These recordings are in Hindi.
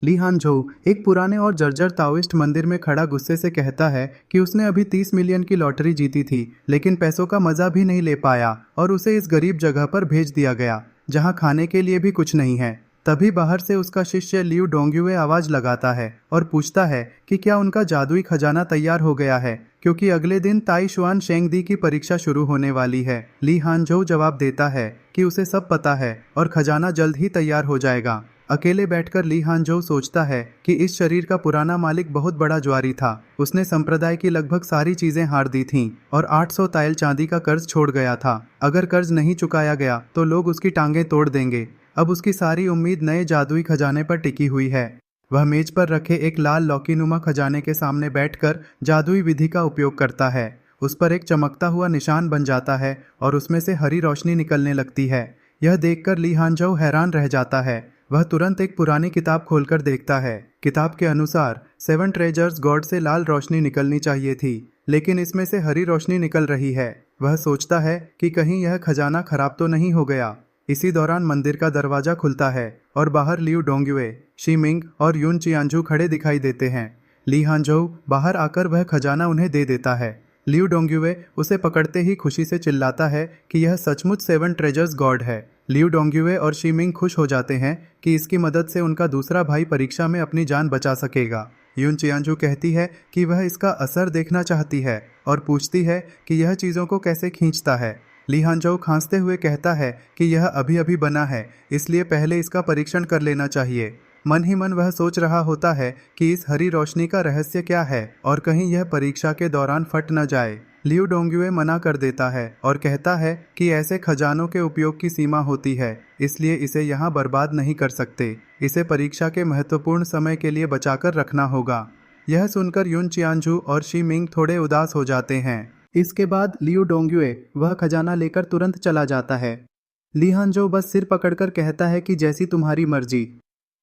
ली हानझो एक पुराने और जर्जर ताओइस्ट मंदिर में खड़ा गुस्से से कहता है कि उसने अभी 30 मिलियन की लॉटरी जीती थी, लेकिन पैसों का मजा भी नहीं ले पाया और उसे इस गरीब जगह पर भेज दिया गया जहां खाने के लिए भी कुछ नहीं है। तभी बाहर से उसका शिष्य लियू डोंग्युए आवाज लगाता है और पूछता है कि क्या उनका जादुई खजाना तैयार हो गया है, क्योंकि अगले दिन ताई शुआन शेंगदी की परीक्षा शुरू होने वाली है। ली हानझो जवाब देता है कि उसे सब पता है और खजाना जल्द ही तैयार हो जाएगा। अकेले बैठकर ली हानझो सोचता है कि इस शरीर का पुराना मालिक बहुत बड़ा जुआरी था। उसने संप्रदाय की लगभग सारी चीजें हार दी थीं और 800 ताइल चांदी का कर्ज छोड़ गया था। अगर कर्ज नहीं चुकाया गया तो लोग उसकी टांगें तोड़ देंगे। अब उसकी सारी उम्मीद नए जादुई खजाने पर टिकी हुई है। वह मेज पर रखे एक लाल लौकीनुमा खजाने के सामने बैठकर जादुई विधि का उपयोग करता है। उस पर एक चमकता हुआ निशान बन जाता है और उसमें से हरी रोशनी निकलने लगती है। यह देखकर ली हानझो हैरान रह जाता है। वह तुरंत एक पुरानी किताब खोलकर देखता है। किताब के अनुसार 7 ट्रेजर्स गॉड से लाल रोशनी निकलनी चाहिए थी, लेकिन इसमें से हरी रोशनी निकल रही है। वह सोचता है कि कहीं यह खजाना खराब तो नहीं हो गया। इसी दौरान मंदिर का दरवाजा खुलता है और बाहर लियू डोंग्युए, शीमिंग और यून चियांजू खड़े दिखाई देते हैं। ली हानझो बाहर आकर वह खजाना उन्हें दे देता है। लियू डोंग्युए उसे पकड़ते ही खुशी से चिल्लाता है कि यह सचमुच 7 ट्रेजर्स गॉड है। लियू डोंग्युए और शीमिंग खुश हो जाते हैं कि इसकी मदद से उनका दूसरा भाई परीक्षा में अपनी जान बचा सकेगा। यून चियांजू कहती है कि वह इसका असर देखना चाहती है और पूछती है कि यह चीज़ों को कैसे खींचता है। ली हानझो खांसते हुए कहता है कि यह अभी अभी बना है, इसलिए पहले इसका परीक्षण कर लेना चाहिए। मन ही मन वह सोच रहा होता है कि इस हरी रोशनी का रहस्य क्या है और कहीं यह परीक्षा के दौरान फट न जाए। लियू डोंग्युए मना कर देता है और कहता है कि ऐसे खजानों के उपयोग की सीमा होती है, इसलिए इसे यहाँ बर्बाद नहीं कर सकते। इसे परीक्षा के महत्वपूर्ण समय के लिए बचाकर रखना होगा। यह सुनकर यून चियांजू और शी मिंग थोड़े उदास हो जाते हैं। इसके बाद लियू डोंग्युए वह खजाना लेकर तुरंत चला जाता है। ली हानझो बस सिर पकड़कर कहता है कि जैसी तुम्हारी मर्जी।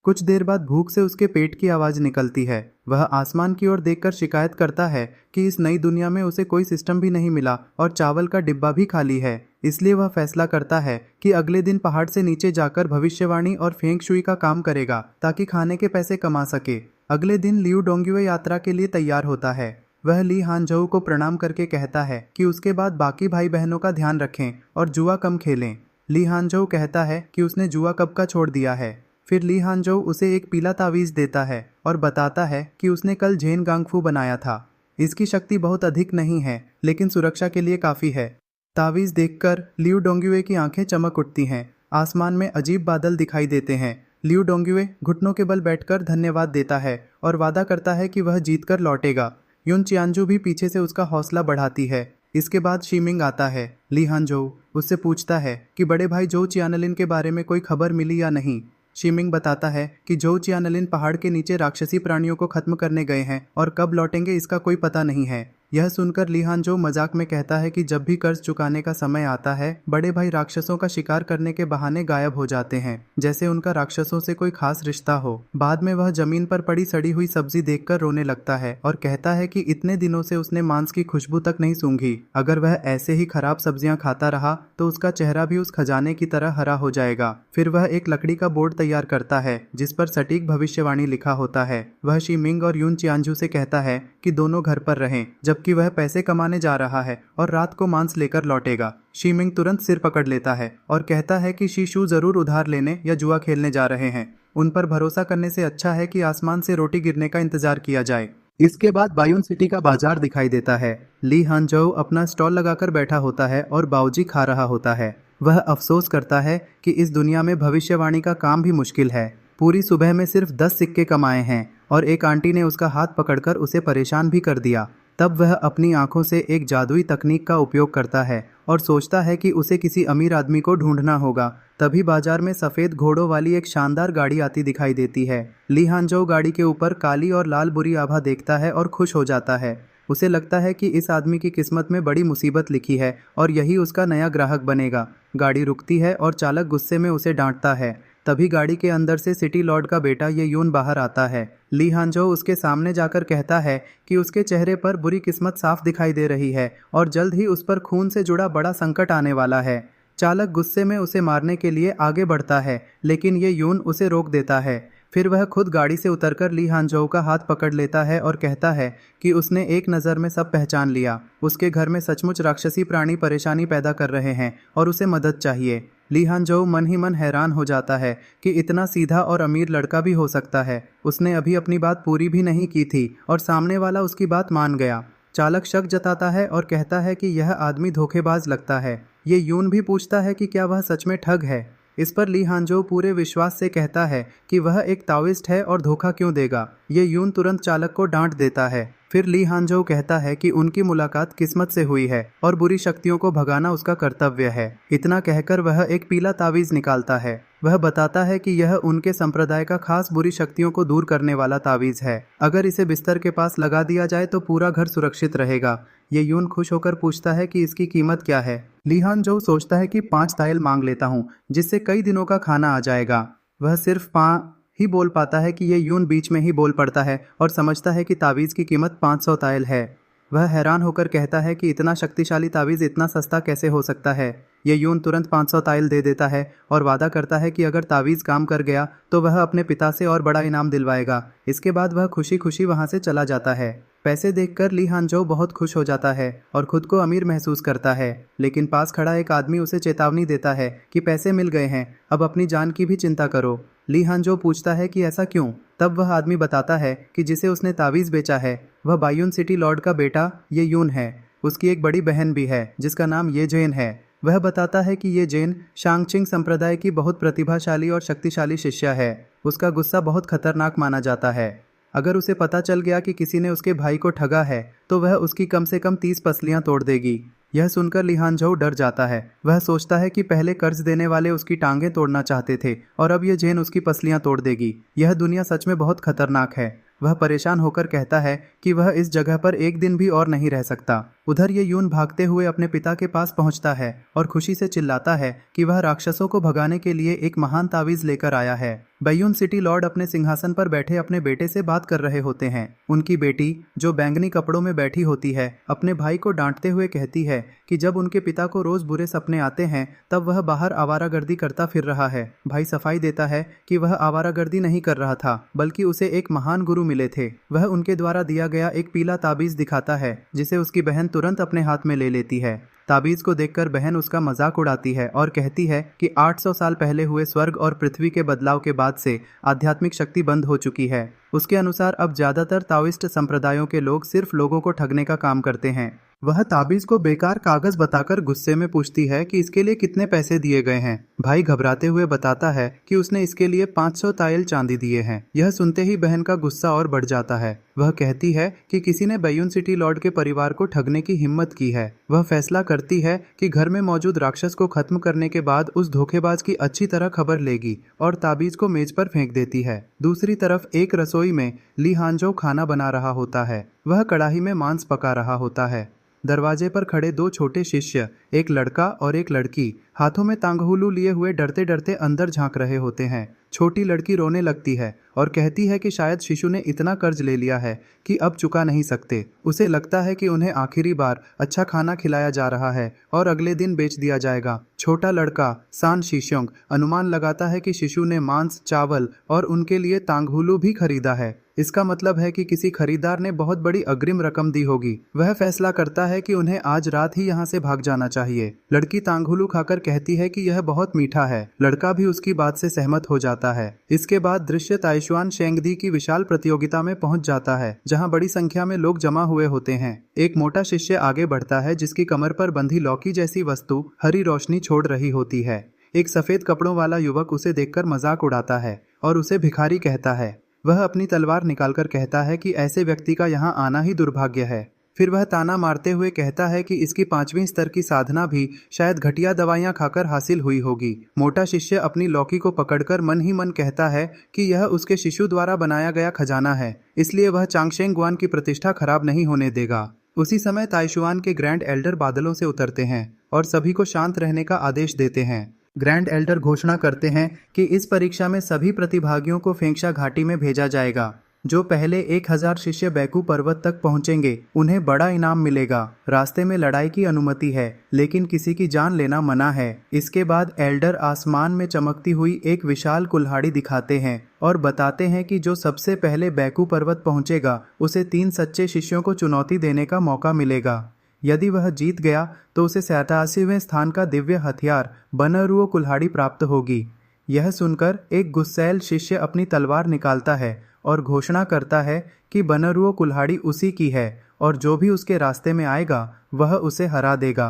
कुछ देर बाद भूख से उसके पेट की आवाज निकलती है। वह आसमान की ओर देखकर शिकायत करता है कि इस नई दुनिया में उसे कोई सिस्टम भी नहीं मिला और चावल का डिब्बा भी खाली है। इसलिए वह फैसला करता है कि अगले दिन पहाड़ से नीचे जाकर भविष्यवाणी और फेंग शुई का काम करेगा ताकि खाने के पैसे कमा सके। अगले दिन लियू डोंग्युए यात्रा के लिए तैयार होता है। वह ली हानझो को प्रणाम करके कहता है कि उसके बाद बाकी भाई बहनों का ध्यान रखें और जुआ कम खेलें। ली हानझो कहता है कि उसने जुआ कब का छोड़ दिया है। फिर ली हानझो उसे एक पीला तावीज़ देता है और बताता है कि उसने कल झेन गांगफू बनाया था। इसकी शक्ति बहुत अधिक नहीं है, लेकिन सुरक्षा के लिए काफ़ी है। तावीज़ देखकर लियू डोंग्युए की आंखें चमक उठती हैं। आसमान में अजीब बादल दिखाई देते हैं। लियू डोंग्युए घुटनों के बल बैठकर धन्यवाद देता है और वादा करता है कि वह जीत कर लौटेगा। यून चियांजू भी पीछे से उसका हौसला बढ़ाती है। इसके बाद शीमिंग आता है। ली हानझो उससे पूछता है कि बड़े भाई जोउ चियानलिन के बारे में कोई खबर मिली या नहीं। शीमिंग बताता है कि जोउ चियानलिन पहाड़ के नीचे राक्षसी प्राणियों को खत्म करने गए हैं और कब लौटेंगे इसका कोई पता नहीं है। यह सुनकर ली हानझो मजाक में कहता है कि जब भी कर्ज चुकाने का समय आता है, बड़े भाई राक्षसों का शिकार करने के बहाने गायब हो जाते हैं, जैसे उनका राक्षसों से कोई खास रिश्ता हो। बाद में वह जमीन पर पड़ी सड़ी हुई सब्जी देखकर रोने लगता है और कहता है कि इतने दिनों से उसने मांस की खुशबू तक नहीं सूंघी। अगर वह ऐसे ही खराब सब्जियां खाता रहा तो उसका चेहरा भी उस खजाने की तरह हरा हो जाएगा। फिर वह एक लकड़ी का बोर्ड तैयार करता है जिस पर सटीक भविष्यवाणी लिखा होता है। वह शीमिंग और यून चियांजू से कहता है कि दोनों घर पर रहें, जबकि वह पैसे कमाने जा रहा है और रात को मांस लेकर लौटेगा। शीमिंग तुरंत सिर पकड़ लेता है और कहता है कि शीशु जरूर उधार लेने या जुआ खेलने जा रहे हैं। उन पर भरोसा करने से अच्छा है कि आसमान से रोटी गिरने का इंतजार किया जाए। इसके बाद बायून सिटी का बाजार दिखाई देता है। ली हानझो अपना स्टॉल लगाकर बैठा होता है और बाऊजी खा रहा होता है। वह अफसोस करता है कि इस दुनिया में भविष्यवाणी का काम भी मुश्किल है। पूरी सुबह में सिर्फ 10 सिक्के कमाए हैं और एक आंटी ने उसका हाथ पकड़कर उसे परेशान भी कर दिया। तब वह अपनी आंखों से एक जादुई तकनीक का उपयोग करता है और सोचता है कि उसे किसी अमीर आदमी को ढूंढना होगा। तभी बाजार में सफ़ेद घोड़ों वाली एक शानदार गाड़ी आती दिखाई देती है। ली हानझो गाड़ी के ऊपर काली और लाल बुरी आभा देखता है और खुश हो जाता है। उसे लगता है कि इस आदमी की किस्मत में बड़ी मुसीबत लिखी है और यही उसका नया ग्राहक बनेगा। गाड़ी रुकती है और चालक गुस्से में उसे डांटता है। तभी गाड़ी के अंदर से सिटी लॉर्ड का बेटा ये यून बाहर आता है। ली हानझो उसके सामने जाकर कहता है कि उसके चेहरे पर बुरी किस्मत साफ दिखाई दे रही है और जल्द ही उस पर खून से जुड़ा बड़ा संकट आने वाला है। चालक गुस्से में उसे मारने के लिए आगे बढ़ता है, लेकिन ये यून उसे रोक देता है। फिर वह खुद गाड़ी से उतरकर ली हानजोउ का हाथ पकड़ लेता है और कहता है कि उसने एक नज़र में सब पहचान लिया। उसके घर में सचमुच राक्षसी प्राणी परेशानी पैदा कर रहे हैं और उसे मदद चाहिए। ली हानजोउ मन ही मन हैरान हो जाता है कि इतना सीधा और अमीर लड़का भी हो सकता है। उसने अभी अपनी बात पूरी भी नहीं की थी और सामने वाला उसकी बात मान गया। चालक शक जताता है और कहता है कि यह आदमी धोखेबाज लगता है। ये यून भी पूछता है कि क्या वह सच में ठग है। इस पर ली हानजोउ पूरे विश्वास से कहता है कि वह एक ताओइस्ट है और धोखा क्यों देगा। ये यून तुरंत चालक को डांट देता है। फिर ली हानजोउ कहता है कि उनकी मुलाकात किस्मत से हुई है और बुरी शक्तियों को भगाना उसका कर्तव्य है। इतना कहकर वह एक पीला तावीज निकालता है। वह बताता है कि यह उनके संप्रदाय का खास बुरी शक्तियों को दूर करने वाला तावीज है। अगर इसे बिस्तर के पास लगा दिया जाए तो पूरा घर सुरक्षित रहेगा। ये यून खुश होकर पूछता है कि इसकी कीमत क्या है। ली हानजोउ सोचता है कि 5 ताइल मांग लेता हूँ, जिससे कई दिनों का खाना आ जाएगा। वह सिर्फ 5 ही बोल पाता है कि ये यून बीच में ही बोल पड़ता है और समझता है कि तावीज़ की कीमत 500 ताइल है। वह हैरान होकर कहता है कि इतना शक्तिशाली तावीज़ इतना सस्ता कैसे हो सकता है। ये यून तुरंत 500 ताइल दे देता है और वादा करता है कि अगर तावीज़ काम कर गया तो वह अपने पिता से और बड़ा इनाम दिलवाएगा। इसके बाद वह खुशी खुशी वहाँ से चला जाता है। पैसे देखकर ली हानजोउ बहुत खुश हो जाता है और खुद को अमीर महसूस करता है। लेकिन पास खड़ा एक आदमी उसे चेतावनी देता है कि पैसे मिल गए हैं, अब अपनी जान की भी चिंता करो। ली हानजोउ पूछता है कि ऐसा क्यों। तब वह आदमी बताता है कि जिसे उसने तावीज़ बेचा है वह बायून सिटी लॉर्ड का बेटा ये यून है। उसकी एक बड़ी बहन भी है जिसका नाम ये जेन है। वह बताता है कि ये जेन शांगचिंग संप्रदाय की बहुत प्रतिभाशाली और शक्तिशाली शिष्या है। उसका गुस्सा बहुत खतरनाक माना जाता है। अगर उसे पता चल गया कि किसी ने उसके भाई को ठगा है तो वह उसकी कम से कम 30 पसलियां तोड़ देगी। यह सुनकर ली हानजोउ डर जाता है। वह सोचता है कि पहले कर्ज देने वाले उसकी टांगें तोड़ना चाहते थे और अब ये जेन उसकी पसलियां तोड़ देगी। यह दुनिया सच में बहुत खतरनाक है। वह परेशान होकर कहता है कि वह इस जगह पर एक दिन भी और नहीं रह सकता। उधर ये यून भागते हुए अपने पिता के पास पहुंचता है और खुशी से चिल्लाता है कि वह राक्षसों को भगाने के लिए एक महान तावीज़ लेकर आया है। बायून सिटी लॉर्ड अपने सिंहासन पर बैठे अपने बेटे से बात कर रहे होते हैं। उनकी बेटी, जो बैंगनी कपड़ों में बैठी होती है, अपने भाई को डांटते हुए कहती है कि जब उनके पिता को रोज बुरे सपने आते हैं तब वह बाहर आवारागर्दी करता फिर रहा है। भाई सफाई देता है कि वह आवारागर्दी नहीं कर रहा था, बल्कि उसे एक महान गुरु मिले थे। वह उनके द्वारा दिया गया एक पीला ताबीज दिखाता है जिसे उसकी बहन तुरंत अपने हाथ में ले लेती है। ताबीज को देखकर बहन उसका मजाक उड़ाती है और कहती है कि 800 साल पहले हुए स्वर्ग और पृथ्वी के बदलाव के बाद से आध्यात्मिक शक्ति बंद हो चुकी है। उसके अनुसार अब ज्यादातर ताओइस्ट संप्रदायों के लोग सिर्फ लोगों को ठगने का काम करते हैं। वह ताबीज को बेकार कागज बताकर गुस्से में पूछती है कि इसके लिए कितने पैसे दिए गए हैं। भाई घबराते हुए बताता है कि उसने इसके लिए 500 ताइल चांदी दिए हैं। यह सुनते ही बहन का गुस्सा और बढ़ जाता है। वह कहती है कि किसी ने बायून सिटी लॉर्ड के परिवार को ठगने की हिम्मत की है। वह फैसला करती है कि घर में मौजूद राक्षस को खत्म करने के बाद उस धोखेबाज की अच्छी तरह खबर लेगी और ताबीज को मेज पर फेंक देती है। दूसरी तरफ एक रसोई में ली हानजोउ खाना बना रहा होता है। वह कढ़ाई में मांस पका रहा होता है। दरवाजे पर खड़े 2 छोटे शिष्य, एक लड़का और एक लड़की, हाथों में तांगहुलू लिए हुए डरते डरते अंदर झांक रहे होते हैं। छोटी लड़की रोने लगती है और कहती है कि शायद शिशु ने इतना कर्ज ले लिया है कि अब चुका नहीं सकते। उसे लगता है कि उन्हें आखिरी बार अच्छा खाना खिलाया जा रहा है और अगले दिन बेच दिया जाएगा। छोटा लड़का सान शीशोंग अनुमान लगाता है कि शिशु ने मांस, चावल और उनके लिए तांगहुलू भी खरीदा है। इसका मतलब है कि किसी खरीदार ने बहुत बड़ी अग्रिम रकम दी होगी। वह फैसला करता है कि उन्हें आज रात ही यहाँ से भाग जाना चाहिए। लड़की तांगहुलू खाकर कहती है कि यह बहुत मीठा है। लड़का भी उसकी बात से सहमत हो जाता है। इसके बाद दृश्य ताइशुआन शेंगदी की विशाल प्रतियोगिता में पहुंच जाता है, जहां बड़ी संख्या में लोग जमा हुए होते हैं। एक मोटा शिष्य आगे बढ़ता है जिसकी कमर पर बंधी लौकी जैसी वस्तु हरी रोशनी छोड़ रही होती है। एक सफेद कपड़ों वाला युवक उसे देखकर मजाक उड़ाता है और उसे भिखारी कहता है। वह अपनी तलवार निकालकर कहता है कि ऐसे व्यक्ति का यहाँ आना ही दुर्भाग्य है। फिर वह ताना मारते हुए कहता है कि इसकी 5वीं स्तर की साधना भी शायद घटिया दवाइयां खाकर हासिल हुई होगी। मोटा शिष्य अपनी लौकी को पकड़कर मन ही मन कहता है कि यह उसके शिशु द्वारा बनाया गया खजाना है, इसलिए वह चांगशेंग गुआन की प्रतिष्ठा खराब नहीं होने देगा। उसी समय ताइशुआन के ग्रैंड एल्डर बादलों से उतरते हैं और सभी को शांत रहने का आदेश देते हैं। ग्रैंड एल्डर घोषणा करते हैं कि इस परीक्षा में सभी प्रतिभागियों को फेंगशा घाटी में भेजा जाएगा। जो पहले 1000 शिष्य बैकू पर्वत तक पहुंचेंगे उन्हें बड़ा इनाम मिलेगा। रास्ते में लड़ाई की अनुमति है, लेकिन किसी की जान लेना मना है। इसके बाद एल्डर आसमान में चमकती हुई एक विशाल कुल्हाड़ी दिखाते हैं और बताते हैं कि जो सबसे पहले बैकू पर्वत पहुंचेगा उसे 3 सच्चे शिष्यों को चुनौती देने का मौका मिलेगा। यदि वह जीत गया तो उसे 87वें स्थान का दिव्य हथियार बनरुओ कुल्हाड़ी प्राप्त होगी। यह सुनकर एक गुस्सैल शिष्य अपनी तलवार निकालता है और घोषणा करता है कि बनरुओ कुल्हाड़ी उसी की है और जो भी उसके रास्ते में आएगा वह उसे हरा देगा।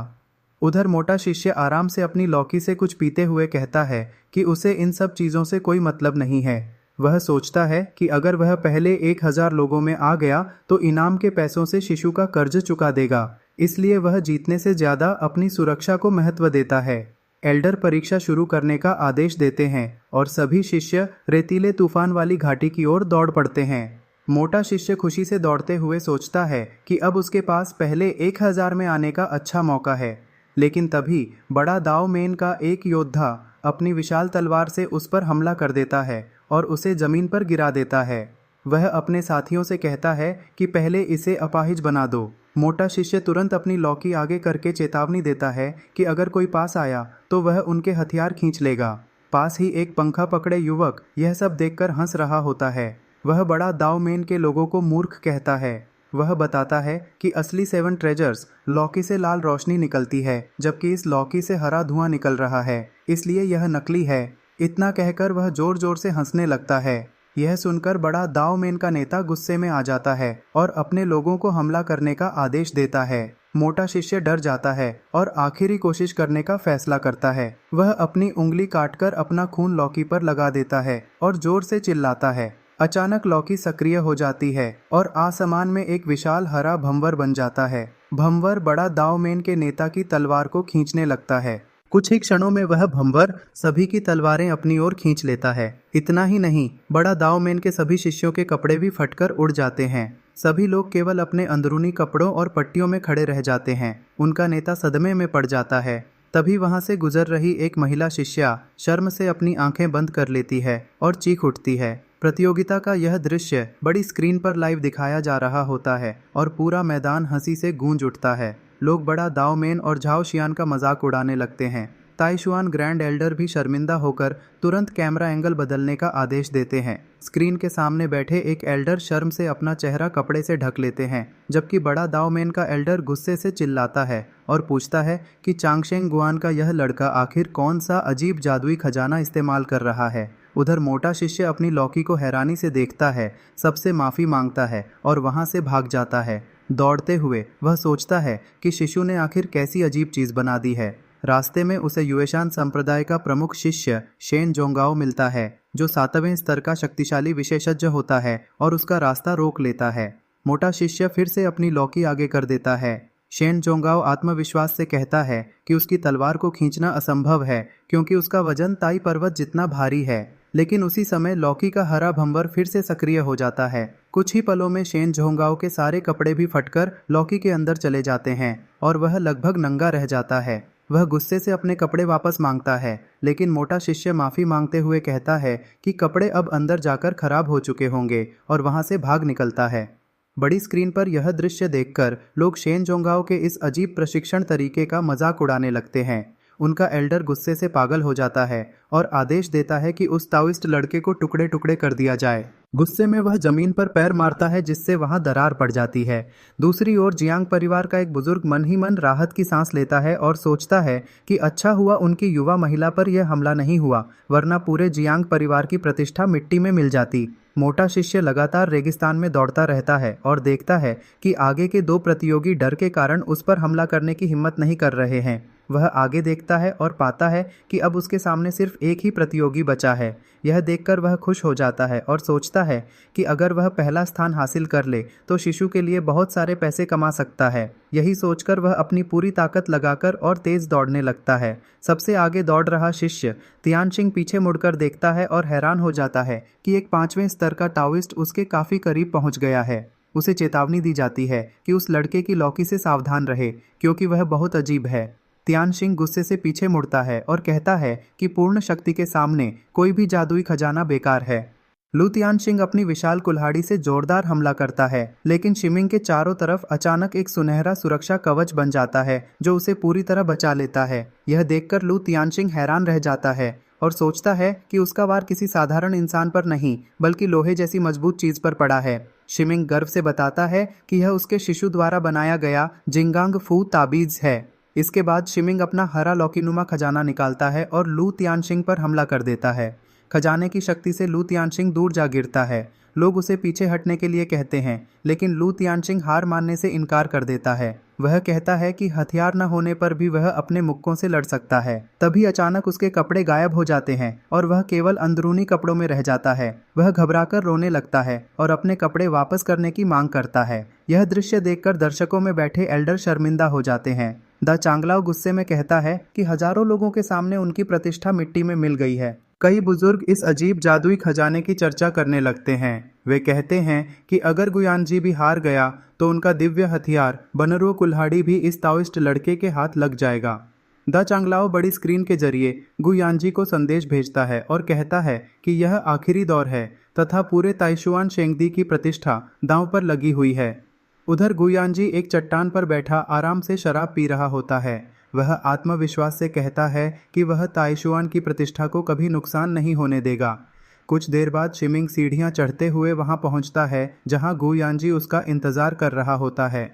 उधर मोटा शिष्य आराम से अपनी लौकी से कुछ पीते हुए कहता है कि उसे इन सब चीज़ों से कोई मतलब नहीं है। वह सोचता है कि अगर वह पहले 1000 लोगों में आ गया तो इनाम के पैसों से शिशु का कर्ज चुका देगा, इसलिए वह जीतने से ज़्यादा अपनी सुरक्षा को महत्व देता है। एल्डर परीक्षा शुरू करने का आदेश देते हैं और सभी शिष्य रेतीले तूफान वाली घाटी की ओर दौड़ पड़ते हैं। मोटा शिष्य खुशी से दौड़ते हुए सोचता है कि अब उसके पास पहले 1000 में आने का अच्छा मौका है, लेकिन तभी बड़ा दाव मेन का एक योद्धा अपनी विशाल तलवार से उस पर हमला कर देता है और उसे जमीन पर गिरा देता है। वह अपने साथियों से कहता है कि पहले इसे अपाहिज बना दो। मोटा शिष्य तुरंत अपनी लौकी आगे करके चेतावनी देता है कि अगर कोई पास आया तो वह उनके हथियार खींच लेगा। पास ही एक पंखा पकड़े युवक यह सब देखकर हंस रहा होता है। वह बड़ा दावमेन के लोगों को मूर्ख कहता है। वह बताता है कि असली 7 ट्रेजर्स लौकी से लाल रोशनी निकलती है, जबकि इस लौकी से हरा धुआं निकल रहा है, इसलिए यह नकली है। इतना कहकर वह जोर जोर से हंसने लगता है। यह सुनकर बड़ा दावमेन का नेता गुस्से में आ जाता है और अपने लोगों को हमला करने का आदेश देता है। मोटा शिष्य डर जाता है और आखिरी कोशिश करने का फैसला करता है। वह अपनी उंगली काटकर अपना खून लौकी पर लगा देता है और जोर से चिल्लाता है। अचानक लौकी सक्रिय हो जाती है और आसमान में एक विशाल हरा भंवर बन जाता है। भंवर बड़ा दावमेन के नेता की तलवार को खींचने लगता है। कुछ ही क्षणों में वह भंवर सभी की तलवारें अपनी ओर खींच लेता है। इतना ही नहीं, बड़ा दावमेन के सभी शिष्यों के कपड़े भी फटकर उड़ जाते हैं। सभी लोग केवल अपने अंदरूनी कपड़ों और पट्टियों में खड़े रह जाते हैं। उनका नेता सदमे में पड़ जाता है। तभी वहां से गुजर रही एक महिला शिष्या शर्म से अपनी आंखें बंद कर लेती है और चीख उठती है। प्रतियोगिता का यह दृश्य बड़ी स्क्रीन पर लाइव दिखाया जा रहा होता है और पूरा मैदान हंसी से गूंज उठता है। लोग बड़ा दावमेन और झाओ शियान का मजाक उड़ाने लगते हैं। ताइशुआन ग्रैंड एल्डर भी शर्मिंदा होकर तुरंत कैमरा एंगल बदलने का आदेश देते हैं। स्क्रीन के सामने बैठे एक एल्डर शर्म से अपना चेहरा कपड़े से ढक लेते हैं, जबकि बड़ा दावमेन का एल्डर गुस्से से चिल्लाता है और पूछता है कि चांगशेंग गुआन का यह लड़का आखिर कौन सा अजीब जादुई खजाना इस्तेमाल कर रहा है। उधर मोटा शिष्य अपनी लौकी को हैरानी से देखता है, सबसे माफ़ी मांगता है और वहाँ से भाग जाता है। दौड़ते हुए वह सोचता है कि शिशु ने आखिर कैसी अजीब चीज़ बना दी है। रास्ते में उसे युएशान संप्रदाय का प्रमुख शिष्य शेन जोंगाओ मिलता है, जो 7वें स्तर का शक्तिशाली विशेषज्ञ होता है और उसका रास्ता रोक लेता है। मोटा शिष्य फिर से अपनी लौकी आगे कर देता है। शेन जोंगाओ आत्मविश्वास से कहता है कि उसकी तलवार को खींचना असंभव है क्योंकि उसका वजन ताई पर्वत जितना भारी है। लेकिन उसी समय लौकी का हरा भंवर फिर से सक्रिय हो जाता है। कुछ ही पलों में शेन जोंगाओ के सारे कपड़े भी फटकर लौकी के अंदर चले जाते हैं और वह लगभग नंगा रह जाता है। वह गुस्से से अपने कपड़े वापस मांगता है, लेकिन मोटा शिष्य माफ़ी मांगते हुए कहता है कि कपड़े अब अंदर जाकर खराब हो चुके होंगे और वहाँ से भाग निकलता है। बड़ी स्क्रीन पर यह दृश्य देखकर लोग शेन जोंगाओ के इस अजीब प्रशिक्षण तरीके का मजाक उड़ाने लगते हैं। उनका एल्डर गुस्से से पागल हो जाता है और आदेश देता है कि उस ताओइस्ट लड़के को टुकड़े टुकड़े कर दिया जाए। गुस्से में वह जमीन पर पैर मारता है, जिससे वहां दरार पड़ जाती है। दूसरी ओर जियांग परिवार का एक बुजुर्ग मन ही मन राहत की सांस लेता है और सोचता है कि अच्छा हुआ उनकी युवा महिला पर यह हमला नहीं हुआ, वरना पूरे जियांग परिवार की प्रतिष्ठा मिट्टी में मिल जाती। मोटा शिष्य लगातार रेगिस्तान में दौड़ता रहता है और देखता है कि आगे के 2 प्रतियोगी डर के कारण उस पर हमला करने की हिम्मत नहीं कर रहे हैं। वह आगे देखता है और पाता है कि अब उसके सामने सिर्फ एक ही प्रतियोगी बचा है। यह देखकर वह खुश हो जाता है और सोचता है कि अगर वह पहला स्थान हासिल कर ले तो शिशु के लिए बहुत सारे पैसे कमा सकता है। यही सोचकर वह अपनी पूरी ताकत लगाकर और तेज दौड़ने लगता है। सबसे आगे दौड़ रहा शिष्य तियानशिंग पीछे मुड़कर देखता है और हैरान हो जाता है कि एक 5वें स्तर का ताओइस्ट उसके काफ़ी करीब पहुंच गया है। उसे चेतावनी दी जाती है कि उस लड़के की लौकी से सावधान रहे, क्योंकि वह बहुत अजीब है। तियानशिंग गुस्से से पीछे मुड़ता है और कहता है कि पूर्ण शक्ति के सामने कोई भी जादुई खजाना बेकार है। लू तियानशिंग अपनी विशाल कुल्हाड़ी से जोरदार हमला करता है, लेकिन शिमिंग के चारों तरफ अचानक एक सुनहरा सुरक्षा कवच बन जाता है जो उसे पूरी तरह बचा लेता है। यह देखकर लू तियानशिंग हैरान रह जाता है और सोचता है कि उसका वार किसी साधारण इंसान पर नहीं बल्कि लोहे जैसी मजबूत चीज पर पड़ा है। शिमिंग गर्व से बताता है कि यह उसके शिशु द्वारा बनाया गया जिंगांग फू ताबीज है। इसके बाद शिमिंग अपना हरा लौकीनुमा खजाना निकालता है और लू तियानशिंग पर हमला कर देता है। खजाने की शक्ति से लू तियानशिंग दूर जा गिरता है। लोग उसे पीछे हटने के लिए कहते हैं, लेकिन लू तियानशिंग हार मानने से इनकार कर देता है। वह कहता है कि हथियार न होने पर भी वह अपने मुक्कों से लड़ सकता है। तभी अचानक उसके कपड़े गायब हो जाते हैं और वह केवल अंदरूनी कपड़ों में रह जाता है। वह घबराकर रोने लगता है और अपने कपड़े वापस करने की मांग करता है। यह दृश्य देखकर दर्शकों में बैठे एल्डर शर्मिंदा हो जाते हैं। द चांगलाओ गुस्से में कहता है कि हजारों लोगों के सामने उनकी प्रतिष्ठा मिट्टी में मिल गई है। कई बुजुर्ग इस अजीब जादुई खजाने की चर्चा करने लगते हैं। वे कहते हैं कि अगर गुयानजी भी हार गया तो उनका दिव्य हथियार बनरुओ कुल्हाड़ी भी इस ताओइस्ट लड़के के हाथ लग जाएगा। द चांगलाओ बड़ी स्क्रीन के जरिए गुयानजी को संदेश भेजता है और कहता है कि यह आखिरी दौर है तथा पूरे ताइशुआन शेंगदी की प्रतिष्ठा दांव पर लगी हुई है। उधर गुयानजी एक चट्टान पर बैठा आराम से शराब पी रहा होता है। वह आत्मविश्वास से कहता है कि वह ताइशुआन की प्रतिष्ठा को कभी नुकसान नहीं होने देगा। कुछ देर बाद शिमिंग सीढ़ियां चढ़ते हुए वहां पहुंचता है जहां गुयानजी उसका इंतजार कर रहा होता है।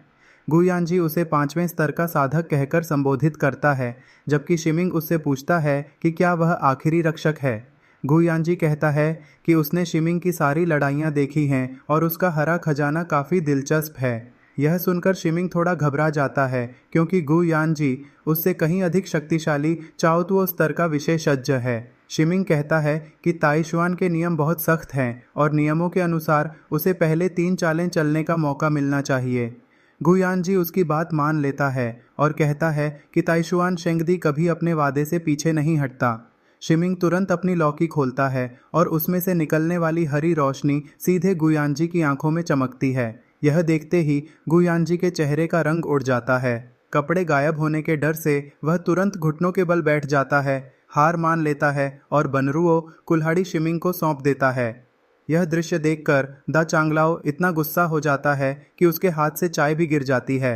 गुयानजी उसे 5वें स्तर का साधक कहकर संबोधित करता है, जबकि शिमिंग उससे पूछता है कि क्या वह आखिरी रक्षक है। गुयानजी कहता है कि उसने शिमिंग की सारी लड़ाइयाँ देखी हैं और उसका हरा खजाना काफ़ी दिलचस्प है। यह सुनकर शिमिंग थोड़ा घबरा जाता है क्योंकि गुयानजी उससे कहीं अधिक शक्तिशाली चाओतुओ स्तर का विशेषज्ञ है। शिमिंग कहता है कि ताइशुआन के नियम बहुत सख्त हैं और नियमों के अनुसार उसे पहले 3 चालें चलने का मौका मिलना चाहिए। गुयानजी उसकी बात मान लेता है और कहता है कि ताइशुआन शेंगदी कभी अपने वादे से पीछे नहीं हटता। शिमिंग तुरंत अपनी लौकी खोलता है और उसमें से निकलने वाली हरी रोशनी सीधे गुयानजी की आंखों में चमकती है। यह देखते ही गुयानजी के चेहरे का रंग उड़ जाता है। कपड़े गायब होने के डर से वह तुरंत घुटनों के बल बैठ जाता है, हार मान लेता है और बनरुओ कुल्हाड़ी शिमिंग को सौंप देता है। यह दृश्य देखकर द चांगलाओ इतना गुस्सा हो जाता है कि उसके हाथ से चाय भी गिर जाती है।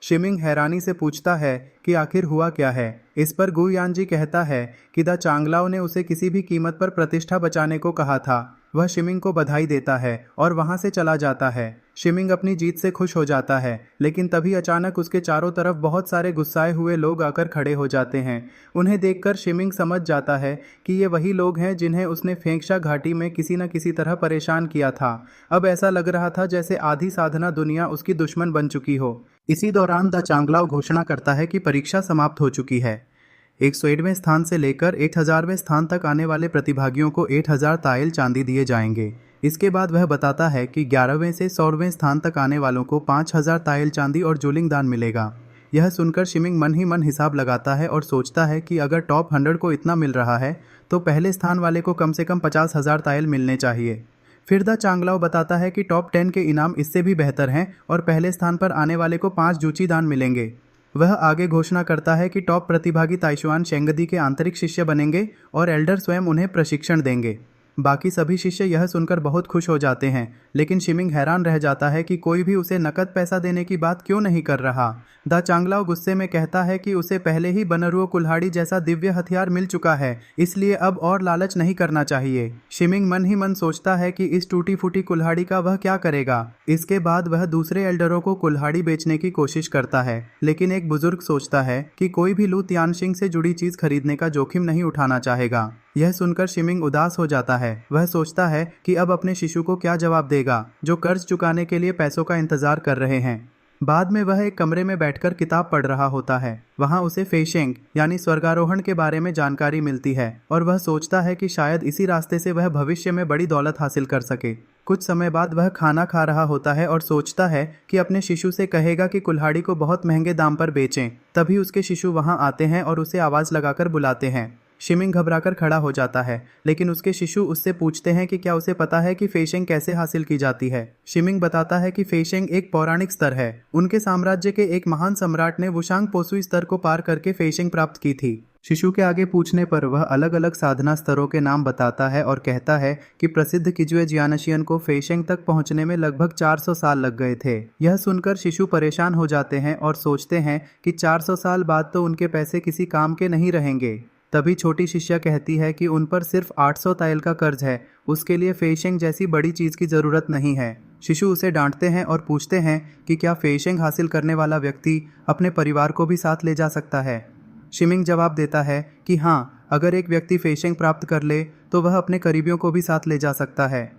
शिमिंग हैरानी से पूछता है कि आखिर हुआ क्या है। इस पर गुयानजी कहता है कि द चांगलाओ ने उसे किसी भी कीमत पर प्रतिष्ठा बचाने को कहा था। वह शिमिंग को बधाई देता है और वहां से चला जाता है। शिमिंग अपनी जीत से खुश हो जाता है, लेकिन तभी अचानक उसके चारों तरफ बहुत सारे गुस्साए हुए लोग आकर खड़े हो जाते हैं। उन्हें देखकर शिमिंग समझ जाता है कि ये वही लोग हैं जिन्हें उसने फेंगशा घाटी में किसी न किसी तरह परेशान किया था। अब ऐसा लग रहा था जैसे आधी साधना दुनिया उसकी दुश्मन बन चुकी हो। इसी दौरान द चांगलाओ घोषणा करता है कि परीक्षा समाप्त हो चुकी है। 101वें स्थान से लेकर 1000वें स्थान तक आने वाले प्रतिभागियों को 8000 ताइल चांदी दिए जाएंगे। इसके बाद वह बताता है कि 11वें से 100वें स्थान तक आने वालों को 5000 ताइल चांदी और जूलिंग दान मिलेगा। यह सुनकर शिमिंग मन ही मन हिसाब लगाता है और सोचता है कि अगर टॉप 100 को इतना मिल रहा है तो पहले स्थान वाले को कम से कम 50,000 ताइल मिलने चाहिए। फिर द चांगलाओ बताता है कि टॉप 10 के इनाम इससे भी बेहतर हैं और पहले स्थान पर आने वाले को 5 जूची दान मिलेंगे। वह आगे घोषणा करता है कि टॉप प्रतिभागी ताइशुआन शेंगदी के आंतरिक शिष्य बनेंगे और एल्डर स्वयं उन्हें प्रशिक्षण देंगे। बाकी सभी शिष्य यह सुनकर बहुत खुश हो जाते हैं, लेकिन शिमिंग हैरान रह जाता है कि कोई भी उसे नकद पैसा देने की बात क्यों नहीं कर रहा। द चांगलाओ गुस्से में कहता है कि उसे पहले ही बनरुओ कुल्हाड़ी जैसा दिव्य हथियार मिल चुका है, इसलिए अब और लालच नहीं करना चाहिए। शिमिंग मन ही मन सोचता है कि इस टूटी फूटी कुल्हाड़ी का वह क्या करेगा। इसके बाद वह दूसरे एल्डरों को कुल्हाड़ी बेचने की कोशिश करता है, लेकिन एक बुजुर्ग सोचता है कि कोई भी लू तियानशिंग से जुड़ी चीज खरीदने का जोखिम नहीं उठाना चाहेगा। यह सुनकर शिमिंग उदास हो जाता है। वह सोचता है कि अब अपने शिशु को क्या जवाब देगा, जो कर्ज चुकाने के लिए पैसों का इंतजार कर रहे हैं। बाद में वह एक कमरे में बैठकर किताब पढ़ रहा होता है। वहां उसे फेशेंग यानी स्वर्गारोहण के बारे में जानकारी मिलती है और वह सोचता है कि शायद इसी रास्ते से वह भविष्य में बड़ी दौलत हासिल कर सके। कुछ समय बाद वह खाना खा रहा होता है और सोचता है कि अपने शिशु से कहेगा कि कुल्हाड़ी को बहुत महंगे दाम पर बेचें। तभी उसके शिशु वहां आते हैं और उसे आवाज लगाकर बुलाते हैं। शिमिंग घबराकर खड़ा हो जाता है, लेकिन उसके शिशु उससे पूछते हैं कि क्या उसे पता है कि फेशेंग कैसे हासिल की जाती है। शिमिंग बताता है कि फेशेंग एक पौराणिक स्तर है। उनके साम्राज्य के एक महान सम्राट ने वुशांग पोसुई स्तर को पार करके फेशेंग प्राप्त की थी। शिशु के आगे पूछने पर वह अलग अलग साधना स्तरों के नाम बताता है और कहता है कि प्रसिद्ध किजुए जियानशियन को फेशेंग तक पहुंचने में लगभग 400 साल लग गए थे। यह सुनकर शिशु परेशान हो जाते हैं और सोचते हैं कि 400 साल बाद तो उनके पैसे किसी काम के नहीं रहेंगे। तभी छोटी शिष्या कहती है कि उन पर सिर्फ 800 ताइल का कर्ज है, उसके लिए फेशेंग जैसी बड़ी चीज की जरूरत नहीं है। शिशु उसे डांटते हैं और पूछते हैं कि क्या फेशेंग हासिल करने वाला व्यक्ति अपने परिवार को भी साथ ले जा सकता है। शिमिंग जवाब देता है कि हाँ, अगर एक व्यक्ति फेशेंग प्राप्त कर ले तो वह अपने करीबियों को भी साथ ले जा सकता है।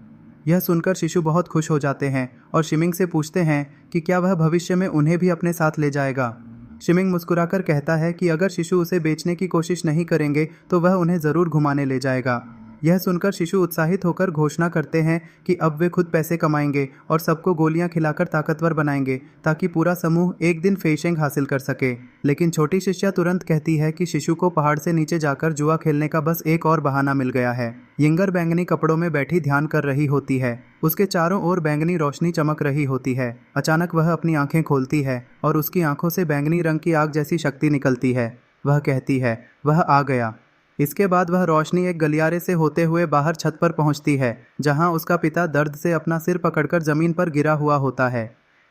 यह सुनकर शिशु बहुत खुश हो जाते हैं और शिमिंग से पूछते हैं कि क्या वह भविष्य में उन्हें भी अपने साथ ले जाएगा। शिमिंग मुस्कुराकर कहता है कि अगर शिशु उसे बेचने की कोशिश नहीं करेंगे तो वह उन्हें ज़रूर घुमाने ले जाएगा। यह सुनकर शिशु उत्साहित होकर घोषणा करते हैं कि अब वे खुद पैसे कमाएंगे और सबको गोलियां खिलाकर ताकतवर बनाएंगे ताकि पूरा समूह एक दिन फेशेंग हासिल कर सके। लेकिन छोटी शिष्या तुरंत कहती है कि शिशु को पहाड़ से नीचे जाकर जुआ खेलने का बस एक और बहाना मिल गया है। यिंगर बैंगनी कपड़ों में बैठी ध्यान कर रही होती है। उसके चारों ओर बैंगनी रोशनी चमक रही होती है। अचानक वह अपनी आंखें खोलती है और उसकी आंखों से बैंगनी रंग की आग जैसी शक्ति निकलती है। वह कहती है, वह आ गया। इसके बाद वह रोशनी एक गलियारे से होते हुए बाहर छत पर पहुंचती है, जहां उसका पिता दर्द से अपना सिर पकड़कर जमीन पर गिरा हुआ होता है।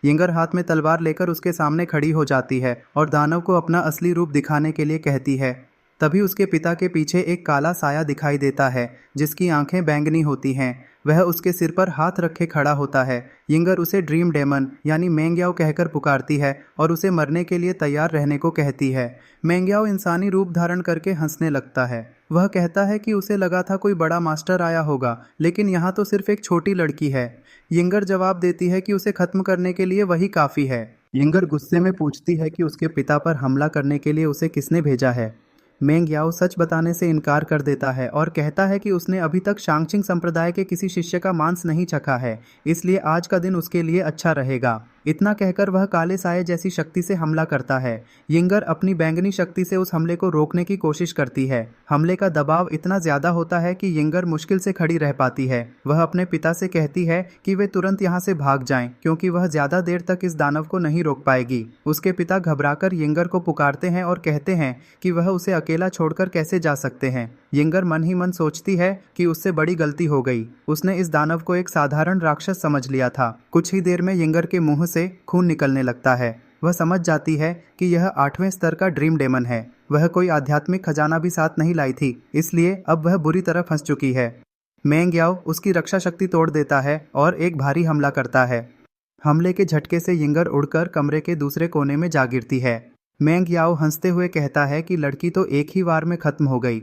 यिंगर हाथ में तलवार लेकर उसके सामने खड़ी हो जाती है और दानव को अपना असली रूप दिखाने के लिए कहती है। तभी उसके पिता के पीछे एक काला साया दिखाई देता है जिसकी आंखें बैंगनी होती हैं। वह उसके सिर पर हाथ रखे खड़ा होता है। यिंगर उसे ड्रीम डेमन यानी मेंग्याओ कहकर पुकारती है और उसे मरने के लिए तैयार रहने को कहती है। मेंग्याओ इंसानी रूप धारण करके हंसने लगता है। वह कहता है कि उसे लगा था कोई बड़ा मास्टर आया होगा, लेकिन यहाँ तो सिर्फ एक छोटी लड़की है। यिंगर जवाब देती है कि उसे खत्म करने के लिए वही काफ़ी है। यिंगर गुस्से में पूछती है कि उसके पिता पर हमला करने के लिए उसे किसने भेजा है। मेंग्याओ सच बताने से इनकार कर देता है और कहता है कि उसने अभी तक शांगचिंग संप्रदाय के किसी शिष्य का मांस नहीं चखा है, इसलिए आज का दिन उसके लिए अच्छा रहेगा। इतना कहकर वह काले साये जैसी शक्ति से हमला करता है। यिंगर अपनी बैंगनी शक्ति से उस हमले को रोकने की कोशिश करती है। हमले का दबाव इतना ज्यादा होता है कि यिंगर मुश्किल से खड़ी रह पाती है। वह अपने पिता से कहती है कि वे तुरंत यहाँ से भाग जाएं, क्योंकि वह ज्यादा देर तक इस दानव को नहीं रोक पाएगी। उसके पिता घबराकर यिंगर को पुकारते हैं और कहते हैं कि वह उसे अकेला छोड़कर कैसे जा सकते हैं। यिंगर मन ही मन सोचती है कि उससे बड़ी गलती हो गई। उसने इस दानव को एक साधारण राक्षस समझ लिया था। कुछ ही देर में यिंगर के मुंह से खून निकलने लगता है। वह समझ जाती है कि यह 8वें स्तर का ड्रीम डेमन है। वह कोई आध्यात्मिक खजाना भी साथ नहीं लाई थी, इसलिए अब वह बुरी तरह फंस चुकी है। मेंग्याओ उसकी रक्षा शक्ति तोड़ देता है और एक भारी हमला करता है। हमले के झटके से यिंगर उड़कर कमरे के दूसरे कोने में जा गिरती है। मेंग्याओ हंसते हुए कहता है कि लड़की तो एक ही वार में खत्म हो गई।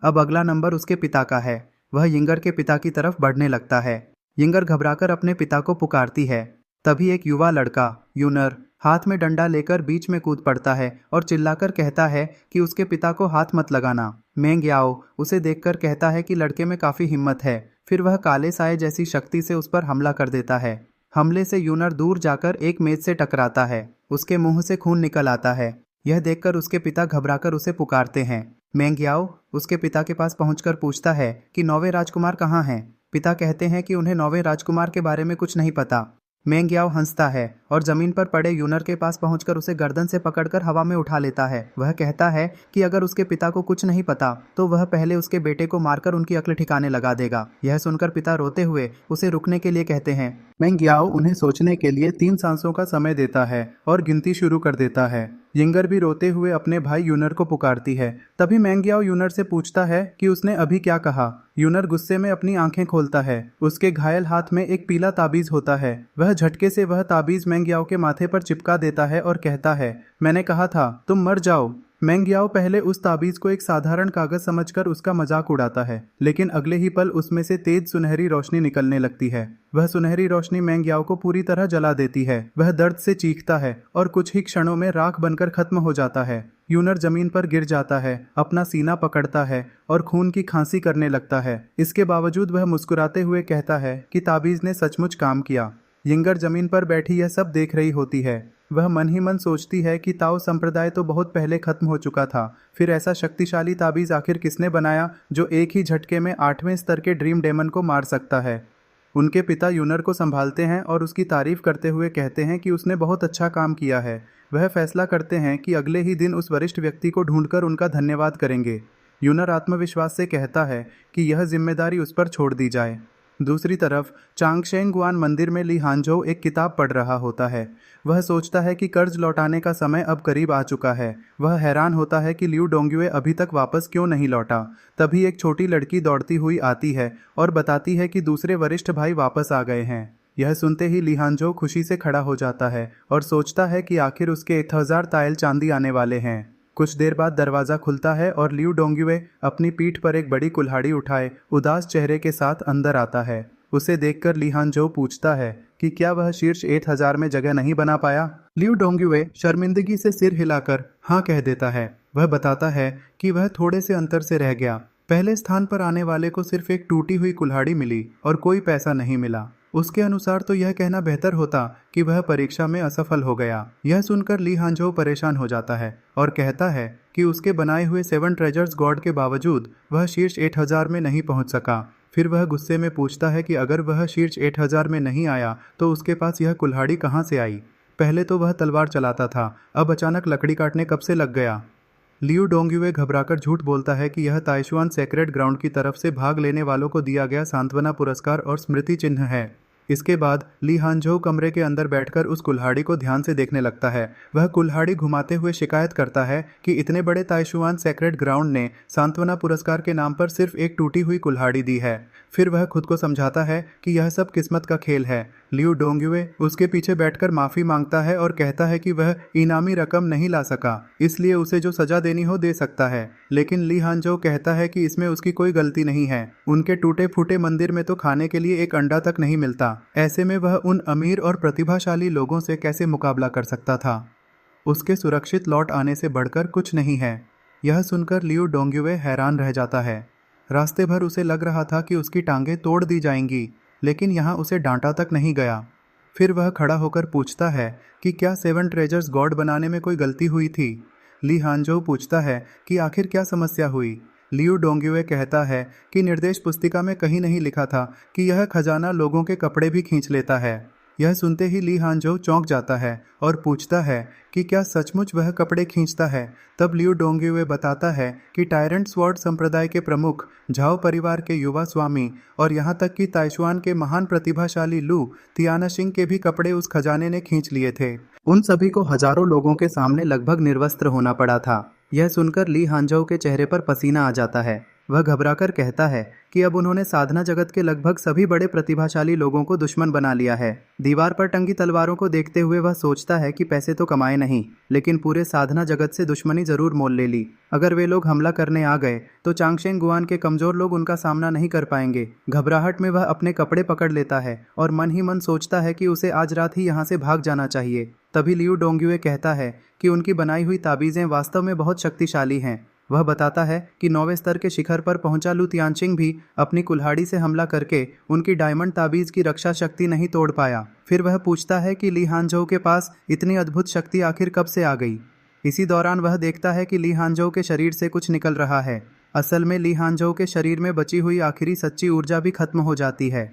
अब अगला नंबर उसके पिता का है। वह यिंगर के पिता की तरफ बढ़ने लगता है। यिंगर घबराकर अपने पिता को पुकारती है। तभी एक युवा लड़का यूनर हाथ में डंडा लेकर बीच में कूद पड़ता है और चिल्लाकर कहता है कि उसके पिता को हाथ मत लगाना। मेंग्याओ उसे देखकर कहता है कि लड़के में काफी हिम्मत है। फिर वह काले साये जैसी शक्ति से उस पर हमला कर देता है। हमले से यूनर दूर जाकर एक मेज से टकराता है। उसके मुंह से खून निकल आता है। यह देखकर उसके पिता घबराकर उसे पुकारते हैं। मेंग्याओ उसके पिता के पास पहुंचकर पूछता है कि 9वें राजकुमार कहाँ हैं। पिता कहते हैं कि उन्हें 9वें राजकुमार के बारे में कुछ नहीं पता। मेंग्याओ हंसता है और जमीन पर पड़े यूनर के पास पहुंचकर उसे गर्दन से पकड़कर हवा में उठा लेता है। वह कहता है कि अगर उसके पिता को कुछ नहीं पता तो वह पहले उसके बेटे को मारकर उनकी अक्ल ठिकाने लगा देगा। यह सुनकर पिता रोते हुए उसे रुकने के लिए कहते हैं। मेंग्याओ उन्हें सोचने के लिए 3 सांसों का समय देता है और गिनती शुरू कर देता है। यिंगर भी रोते हुए अपने भाई यूनर को पुकारती है। तभी मेंग्याओ यूनर से पूछता है कि उसने अभी क्या कहा। यूनर गुस्से में अपनी आंखें खोलता है। उसके घायल हाथ में एक पीला ताबीज होता है। वह झटके से वह ताबीज मेंग्याओ के माथे पर चिपका देता है और कहता है, मैंने कहा था तुम मर जाओ। मेंग्याओ पहले उस ताबीज को एक साधारण कागज समझकर उसका मजाक उड़ाता है, लेकिन अगले ही पल उसमें से तेज सुनहरी रोशनी निकलने लगती है। वह सुनहरी रोशनी मेंग्याओ को पूरी तरह जला देती है। वह दर्द से चीखता है और कुछ ही क्षणों में राख बनकर खत्म हो जाता है। यूनर जमीन पर गिर जाता है, अपना सीना पकड़ता है और खून की खांसी करने लगता है। इसके बावजूद वह मुस्कुराते हुए कहता है कि ताबीज ने सचमुच काम किया। यिंगर जमीन पर बैठी यह सब देख रही होती है। वह मन ही मन सोचती है कि ताओ संप्रदाय तो बहुत पहले खत्म हो चुका था। फिर ऐसा शक्तिशाली ताबीज आखिर किसने बनाया जो एक ही झटके में 8वें स्तर के ड्रीम डेमन को मार सकता है। उनके पिता यूनर को संभालते हैं और उसकी तारीफ करते हुए कहते हैं कि उसने बहुत अच्छा काम किया है। वह फैसला करते हैं कि अगले ही दिन उस वरिष्ठ व्यक्ति को ढूंढकर उनका धन्यवाद करेंगे। यूनर आत्मविश्वास से कहता है कि यह जिम्मेदारी उस पर छोड़ दी जाए। दूसरी तरफ चांगशेंग गुआन मंदिर में ली हांजो एक किताब पढ़ रहा होता है। वह सोचता है कि कर्ज लौटाने का समय अब करीब आ चुका है। वह हैरान होता है कि लियू डोंगयुए अभी तक वापस क्यों नहीं लौटा। तभी एक छोटी लड़की दौड़ती हुई आती है और बताती है कि दूसरे वरिष्ठ भाई वापस आ गए हैं। यह सुनते ही ली हांजो खुशी से खड़ा हो जाता है और सोचता है कि आखिर उसके 1000 तायल चांदी आने वाले हैं। कुछ देर बाद दरवाज़ा खुलता है और लियू डोंगयुए अपनी पीठ पर एक बड़ी कुल्हाड़ी उठाए उदास चेहरे के साथ अंदर आता है। उसे देखकर ली हांजो पूछता है कि क्या वह शीर्ष 1000 में जगह नहीं बना पाया। लियू डोंगयुए शर्मिंदगी से सिर हिलाकर हाँ कह देता है। वह बताता है कि वह थोड़े से अंतर से रह गया। पहले स्थान पर आने वाले को सिर्फ एक टूटी हुई कुल्हाड़ी मिली और कोई पैसा नहीं मिला। उसके अनुसार तो यह कहना बेहतर होता कि वह परीक्षा में असफल हो गया। यह सुनकर ली हांजो परेशान हो जाता है और कहता है कि उसके बनाए हुए 7 ट्रेजर्स गॉड के बावजूद वह शीर्ष 8000 में नहीं पहुंच सका। फिर वह गुस्से में पूछता है कि अगर वह शीर्ष 8000 में नहीं आया तो उसके पास यह कुल्हाड़ी कहाँ से आई। पहले तो वह तलवार चलाता था, अब अचानक लकड़ी काटने कब से लग गया। लियू डोंगयुए घबराकर झूठ बोलता है कि यह ताइशुआन सेक्रेड ग्राउंड की तरफ से भाग लेने वालों को दिया गया सांत्वना पुरस्कार और स्मृति चिन्ह है। इसके बाद ली हांजो कमरे के अंदर बैठकर उस कुल्हाड़ी को ध्यान से देखने लगता है। वह कुल्हाड़ी घुमाते हुए शिकायत करता है कि इतने बड़े ताइशुआन सेक्रेड ग्राउंड ने सांत्वना पुरस्कार के नाम पर सिर्फ एक टूटी हुई कुल्हाड़ी दी है। फिर वह खुद को समझाता है कि यह सब किस्मत का खेल है। लियू डोंगयुए उसके पीछे बैठकर माफ़ी मांगता है और कहता है कि वह इनामी रकम नहीं ला सका, इसलिए उसे जो सजा देनी हो दे सकता है। लेकिन ली हांजो कहता है कि इसमें उसकी कोई गलती नहीं है। उनके टूटे फूटे मंदिर में तो खाने के लिए एक अंडा तक नहीं मिलता। ऐसे में वह उन अमीर और प्रतिभाशाली लोगों से कैसे मुकाबला कर सकता था। उसके सुरक्षित लौट आने से बढ़कर कुछ नहीं है। यह सुनकर लियू डोंगयुए हैरान रह जाता है। रास्ते भर उसे लग रहा था कि उसकी टांगें तोड़ दी जाएंगी, लेकिन यहाँ उसे डांटा तक नहीं गया। फिर वह खड़ा होकर पूछता है कि क्या 7 ट्रेजर्स गॉड बनाने में कोई गलती हुई थी। ली हांजो पूछता है कि आखिर क्या समस्या हुई। लियू डोंगयुए कहता है कि निर्देश पुस्तिका में कहीं नहीं लिखा था कि यह खजाना लोगों के कपड़े भी खींच लेता है। यह सुनते ही ली हांजो चौंक जाता है और पूछता है कि क्या सचमुच वह कपड़े खींचता है। तब लियू डोंगयुए बताता है कि टायरेंट स्वॉर्ड संप्रदाय के प्रमुख, झाओ परिवार के युवा स्वामी और यहाँ तक कि ताइशुआन के महान प्रतिभाशाली लू तियानाशिंग के भी कपड़े उस खजाने ने खींच लिए थे। उन सभी को हजारों लोगों के सामने लगभग निर्वस्त्र होना पड़ा था। यह सुनकर ली हांजो के चेहरे पर पसीना आ जाता है। वह घबराकर कहता है कि अब उन्होंने साधना जगत के लगभग सभी बड़े प्रतिभाशाली लोगों को दुश्मन बना लिया है। दीवार पर टंगी तलवारों को देखते हुए वह सोचता है कि पैसे तो कमाए नहीं, लेकिन पूरे साधना जगत से दुश्मनी जरूर मोल ले ली। अगर वे लोग हमला करने आ गए तो चांगशेंग गुआन के कमजोर लोग उनका सामना नहीं कर पाएंगे। घबराहट में वह अपने कपड़े पकड़ लेता है और मन ही मन सोचता है कि उसे आज रात ही यहाँ से भाग जाना चाहिए। तभी लियू डोंगयुए कहता है कि उनकी बनाई हुई ताबीजें वास्तव में बहुत शक्तिशाली हैं। वह बताता है कि 9वें स्तर के शिखर पर पहुंचा लू तियानचिंग भी अपनी कुल्हाड़ी से हमला करके उनकी डायमंड ताबीज की रक्षा शक्ति नहीं तोड़ पाया। फिर वह पूछता है कि ली हांजो के पास इतनी अद्भुत शक्ति आखिर कब से आ गई। इसी दौरान वह देखता है कि ली हांजो के शरीर से कुछ निकल रहा है। असल में ली हांजो के शरीर में बची हुई आखिरी सच्ची ऊर्जा भी खत्म हो जाती है।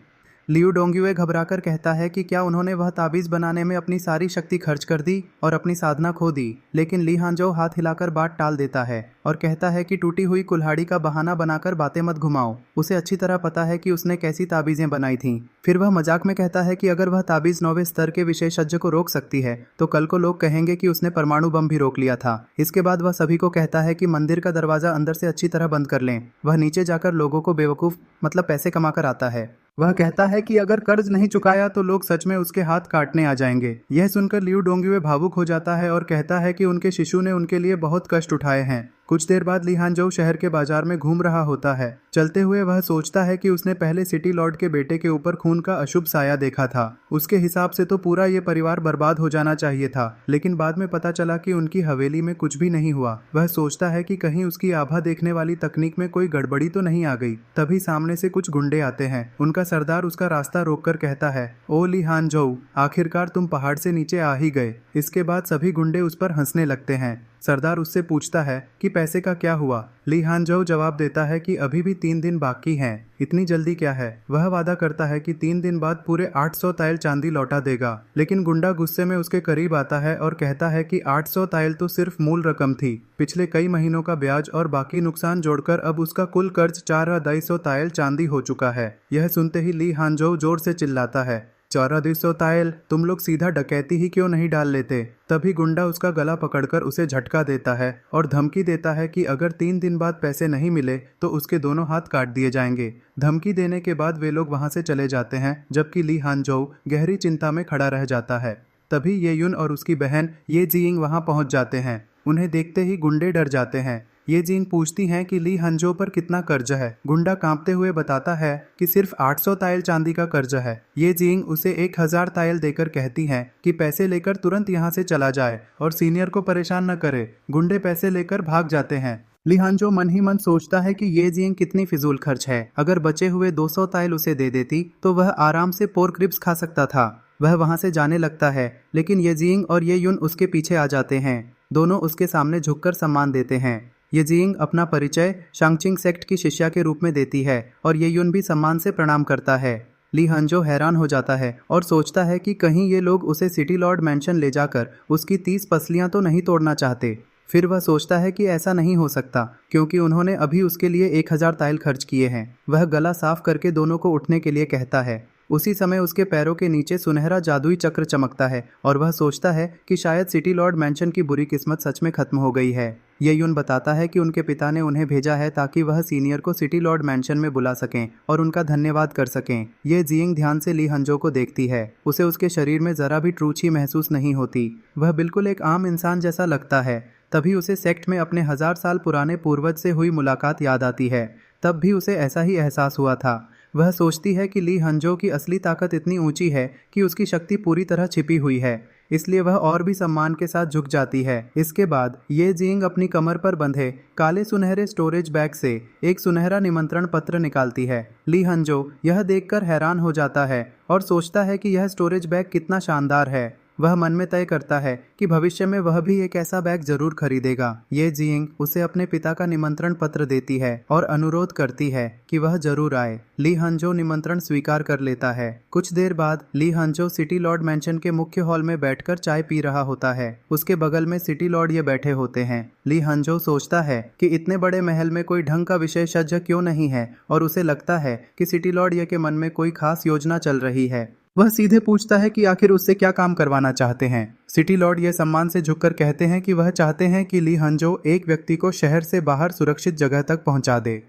लियू डोंगयुए घबराकर कहता है कि क्या उन्होंने वह ताबीज़ बनाने में अपनी सारी शक्ति खर्च कर दी और अपनी साधना खो दी। लेकिन ली हांजो हाथ हिलाकर बात टाल देता है और कहता है कि टूटी हुई कुल्हाड़ी का बहाना बनाकर बातें मत घुमाओ। उसे अच्छी तरह पता है कि उसने कैसी ताबीज़ें बनाई थीं। फिर वह मजाक में कहता है कि अगर वह ताबीज़ 9वें स्तर के विशेषज्ञ को रोक सकती है तो कल को लोग कहेंगे कि उसने परमाणु बम भी रोक लिया था। इसके बाद वह सभी को कहता है कि मंदिर का दरवाज़ा अंदर से अच्छी तरह बंद कर लें। वह नीचे जाकर लोगों को बेवकूफ़ मतलब पैसे कमाकर आता है। वह कहता है कि अगर कर्ज नहीं चुकाया तो लोग सच में उसके हाथ काटने आ जाएंगे। यह सुनकर लियू डोंगयुए भावुक हो जाता है और कहता है कि उनके शिशु ने उनके लिए बहुत कष्ट उठाए हैं। कुछ देर बाद ली हांजो शहर के बाजार में घूम रहा होता है। चलते हुए वह सोचता है कि उसने पहले सिटी लॉर्ड के बेटे के ऊपर खून का अशुभ साया देखा था। उसके हिसाब से तो पूरा ये परिवार बर्बाद हो जाना चाहिए था, लेकिन बाद में पता चला कि उनकी हवेली में कुछ भी नहीं हुआ। वह सोचता है कि कहीं उसकी आभा देखने वाली तकनीक में कोई गड़बड़ी तो नहीं आ गई। तभी सामने से कुछ गुंडे आते हैं। उनका सरदार उसका रास्ता रोककर कहता है, ओ ली हांजो, आखिरकार तुम पहाड़ से नीचे आ ही गए। इसके बाद सभी गुंडे उस पर हंसने लगते हैं। सरदार उससे पूछता है कि पैसे का क्या हुआ। ली हानजो जवाब देता है कि अभी भी 3 दिन बाकी हैं, इतनी जल्दी क्या है। वह वादा करता है कि 3 दिन बाद पूरे 800 ताइल चांदी लौटा देगा, लेकिन गुंडा गुस्से में उसके करीब आता है और कहता है कि 800 ताइल तो सिर्फ मूल रकम थी, पिछले कई महीनों का ब्याज और बाकी नुकसान जोड़कर अब उसका कुल कर्ज 4,200 ताइल चांदी हो चुका है। यह सुनते ही ली हानजो जोर से चिल्लाता है, 4,200 ताइल, तुम लोग सीधा डकैती ही क्यों नहीं डाल लेते। तभी गुंडा उसका गला पकड़कर उसे झटका देता है और धमकी देता है कि अगर 3 दिन बाद पैसे नहीं मिले तो उसके दोनों हाथ काट दिए जाएंगे। धमकी देने के बाद वे लोग वहां से चले जाते हैं, जबकि ली हानजो गहरी चिंता में खड़ा रह जाता है। तभी ये युन और उसकी बहन ये जिंग वहां पहुंच जाते हैं। उन्हें देखते ही गुंडे डर जाते हैं। ये जिंग पूछती हैं कि ली हानजो पर कितना कर्ज है। गुंडा कांपते हुए बताता है कि सिर्फ 800 ताइल चांदी का कर्ज है। ये जिंग उसे 1,000 ताइल देकर कहती हैं कि पैसे लेकर तुरंत यहाँ से चला जाए और सीनियर को परेशान न करे। गुंडे पैसे लेकर भाग जाते हैं। ली हानजो मन ही मन सोचता है कि ये जिंग कितनी फिजूल खर्च है। अगर बचे हुए 200 ताइल उसे दे देती तो वह आराम से पोर्क रिब्स खा सकता था। वह वहां से जाने लगता है, लेकिन ये जिंग और ये युन उसके पीछे आ जाते हैं। दोनों उसके सामने झुककर सम्मान देते हैं। ये जिंग अपना परिचय शांगचिंग सेक्ट की शिष्या के रूप में देती है और ये युन भी सम्मान से प्रणाम करता है। ली हानजो हैरान हो जाता है और सोचता है कि कहीं ये लोग उसे सिटी लॉर्ड मैंशन ले जाकर उसकी 30 पसलियां तो नहीं तोड़ना चाहते। फिर वह सोचता है कि ऐसा नहीं हो सकता, क्योंकि उन्होंने अभी उसके लिए 1,000 ताइल खर्च किए हैं। वह गला साफ करके दोनों को उठने के लिए कहता है। उसी समय उसके पैरों के नीचे सुनहरा जादुई चक्र चमकता है और वह सोचता है कि शायद सिटी लॉर्ड मैंशन की बुरी किस्मत सच में खत्म हो गई है। ये युन बताता है कि उनके पिता ने उन्हें भेजा है ताकि वह सीनियर को सिटी लॉर्ड मैंशन में बुला सकें और उनका धन्यवाद कर सकें। ये जिंग ध्यान से ली हानजो को देखती है। उसे उसके शरीर में जरा भी ट्रूछी महसूस नहीं होती। वह बिल्कुल एक आम इंसान जैसा लगता है। तभी उसे सेक्ट में अपने 1000 साल पुराने पूर्वज से हुई मुलाकात याद आती है। तब भी उसे ऐसा ही एहसास हुआ था। वह सोचती है कि ली हानजो की असली ताकत इतनी ऊंची है कि उसकी शक्ति पूरी तरह छिपी हुई है, इसलिए वह और भी सम्मान के साथ झुक जाती है। इसके बाद ये जिंग अपनी कमर पर बंधे काले सुनहरे स्टोरेज बैग से एक सुनहरा निमंत्रण पत्र निकालती है। ली हानजो यह देखकर हैरान हो जाता है और सोचता है कि यह स्टोरेज बैग कितना शानदार है। वह मन में तय करता है कि भविष्य में वह भी एक ऐसा बैग जरूर खरीदेगा। ये जिंग उसे अपने पिता का निमंत्रण पत्र देती है और अनुरोध करती है कि वह जरूर आए। ली हानजो निमंत्रण स्वीकार कर लेता है। कुछ देर बाद ली हानजो सिटी लॉर्ड मैंशन के मुख्य हॉल में बैठकर चाय पी रहा होता है। उसके बगल में सिटी लॉर्ड ये बैठे होते हैं। ली हानजो सोचता है कि इतने बड़े महल में कोई ढंग का विशेषज्ञ क्यों नहीं है और उसे लगता है कि सिटी लॉर्ड ये के मन में कोई खास योजना चल रही है। वह सीधे पूछता है कि आखिर उससे क्या काम करवाना चाहते हैं। सिटी लॉर्ड ये सम्मान से झुककर कहते हैं कि वह चाहते हैं कि ली हानजो एक व्यक्ति को शहर से बाहर सुरक्षित जगह तक पहुंचा दे।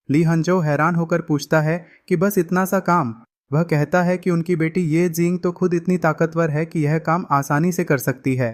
ली हानजो हैरान होकर पूछता है कि बस इतना सा काम। वह कहता है कि उनकी बेटी ये जिंग तो खुद इतनी ताकतवर है कि यह काम आसानी से कर सकती है।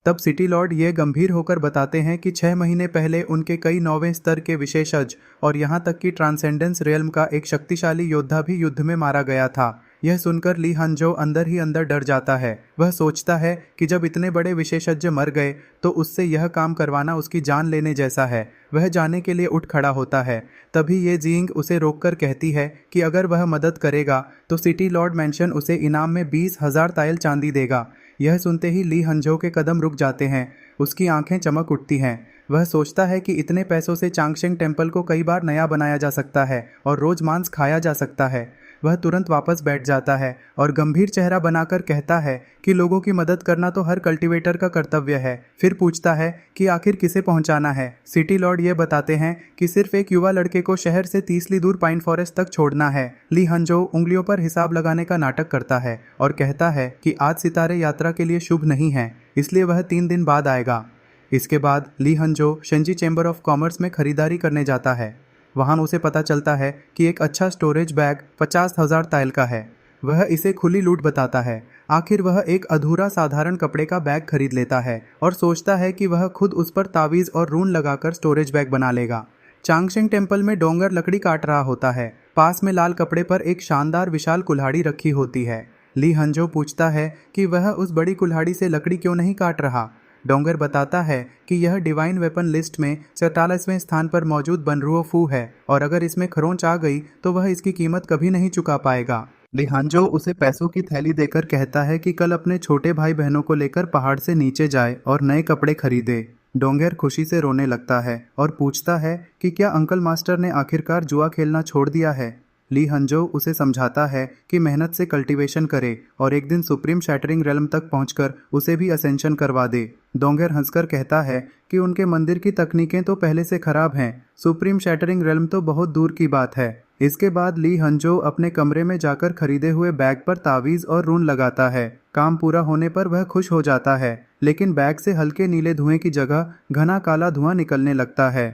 तब सिटी लॉर्ड ये गंभीर होकर बताते हैं कि 6 महीने पहले उनके कई 9वें स्तर के विशेषज्ञ और यहाँ तक कि ट्रांसेंडेंस रियल्म का एक शक्तिशाली योद्धा भी युद्ध में मारा गया था। यह सुनकर ली हानजो अंदर ही अंदर डर जाता है। वह सोचता है कि जब इतने बड़े विशेषज्ञ मर गए तो उससे यह काम करवाना उसकी जान लेने जैसा है। वह जाने के लिए उठ खड़ा होता है। तभी ये जिंग उसे रोककर कहती है कि अगर वह मदद करेगा तो सिटी लॉर्ड मैंशन उसे इनाम में 20,000 ताइल चांदी देगा। यह सुनते ही ली हानजो के कदम रुक जाते हैं। उसकी आंखें चमक उठती हैं। वह सोचता है कि इतने पैसों से चांगशेंग टेम्पल को कई बार नया बनाया जा सकता है और रोज मांस खाया जा सकता है। वह तुरंत वापस बैठ जाता है और गंभीर चेहरा बनाकर कहता है कि लोगों की मदद करना तो हर कल्टीवेटर का कर्तव्य है। फिर पूछता है कि आखिर किसे पहुंचाना है। सिटी लॉर्ड ये बताते हैं कि सिर्फ एक युवा लड़के को शहर से 30 ली दूर पाइन फॉरेस्ट तक छोड़ना है। ली हानजो उंगलियों पर हिसाब लगाने का नाटक करता है और कहता है कि आज सितारे यात्रा के लिए शुभ नहीं है, इसलिए वह 3 दिन बाद आएगा। इसके बाद ली हानजो शेंजी चैम्बर ऑफ कॉमर्स में खरीदारी करने जाता है। वहां उसे पता चलता है कि एक अच्छा स्टोरेज बैग 50,000 ताइल का है। वह इसे खुली लूट बताता है। आखिर वह एक अधूरा साधारण कपड़े का बैग खरीद लेता है और सोचता है कि वह खुद उस पर तावीज़ और रून लगाकर स्टोरेज बैग बना लेगा। चांगशेंग टेम्पल में डोंगर लकड़ी काट रहा होता है। पास में लाल कपड़े पर एक शानदार विशाल कुल्हाड़ी रखी होती है। ली हानजो पूछता है कि वह उस बड़ी कुल्हाड़ी से लकड़ी क्यों नहीं काट रहा। डोंगर बताता है कि यह डिवाइन वेपन लिस्ट में 47वें स्थान पर मौजूद बनरुओ फू है और अगर इसमें खरोंच आ गई तो वह इसकी कीमत कभी नहीं चुका पाएगा। ली हानजो उसे पैसों की थैली देकर कहता है कि कल अपने छोटे भाई बहनों को लेकर पहाड़ से नीचे जाए और नए कपड़े खरीदे। डोंगेर खुशी से रोने लगता है और पूछता है कि क्या अंकल मास्टर ने आखिरकार जुआ खेलना छोड़ दिया है। ली हंजो उसे समझाता है कि मेहनत से कल्टीवेशन करे और एक दिन सुप्रीम शैटरिंग रेल्म तक पहुंचकर उसे भी असेंशन करवा दे। डोंगेर हंसकर कहता है कि उनके मंदिर की तकनीकें तो पहले से खराब हैं, सुप्रीम शैटरिंग रेल्म तो बहुत दूर की बात है। इसके बाद ली हंजो अपने कमरे में जाकर खरीदे हुए बैग पर तावीज और रून लगाता है। काम पूरा होने पर वह खुश हो जाता है, लेकिन बैग से हल्के नीले धुएं की जगह घना काला धुआं निकलने लगता है।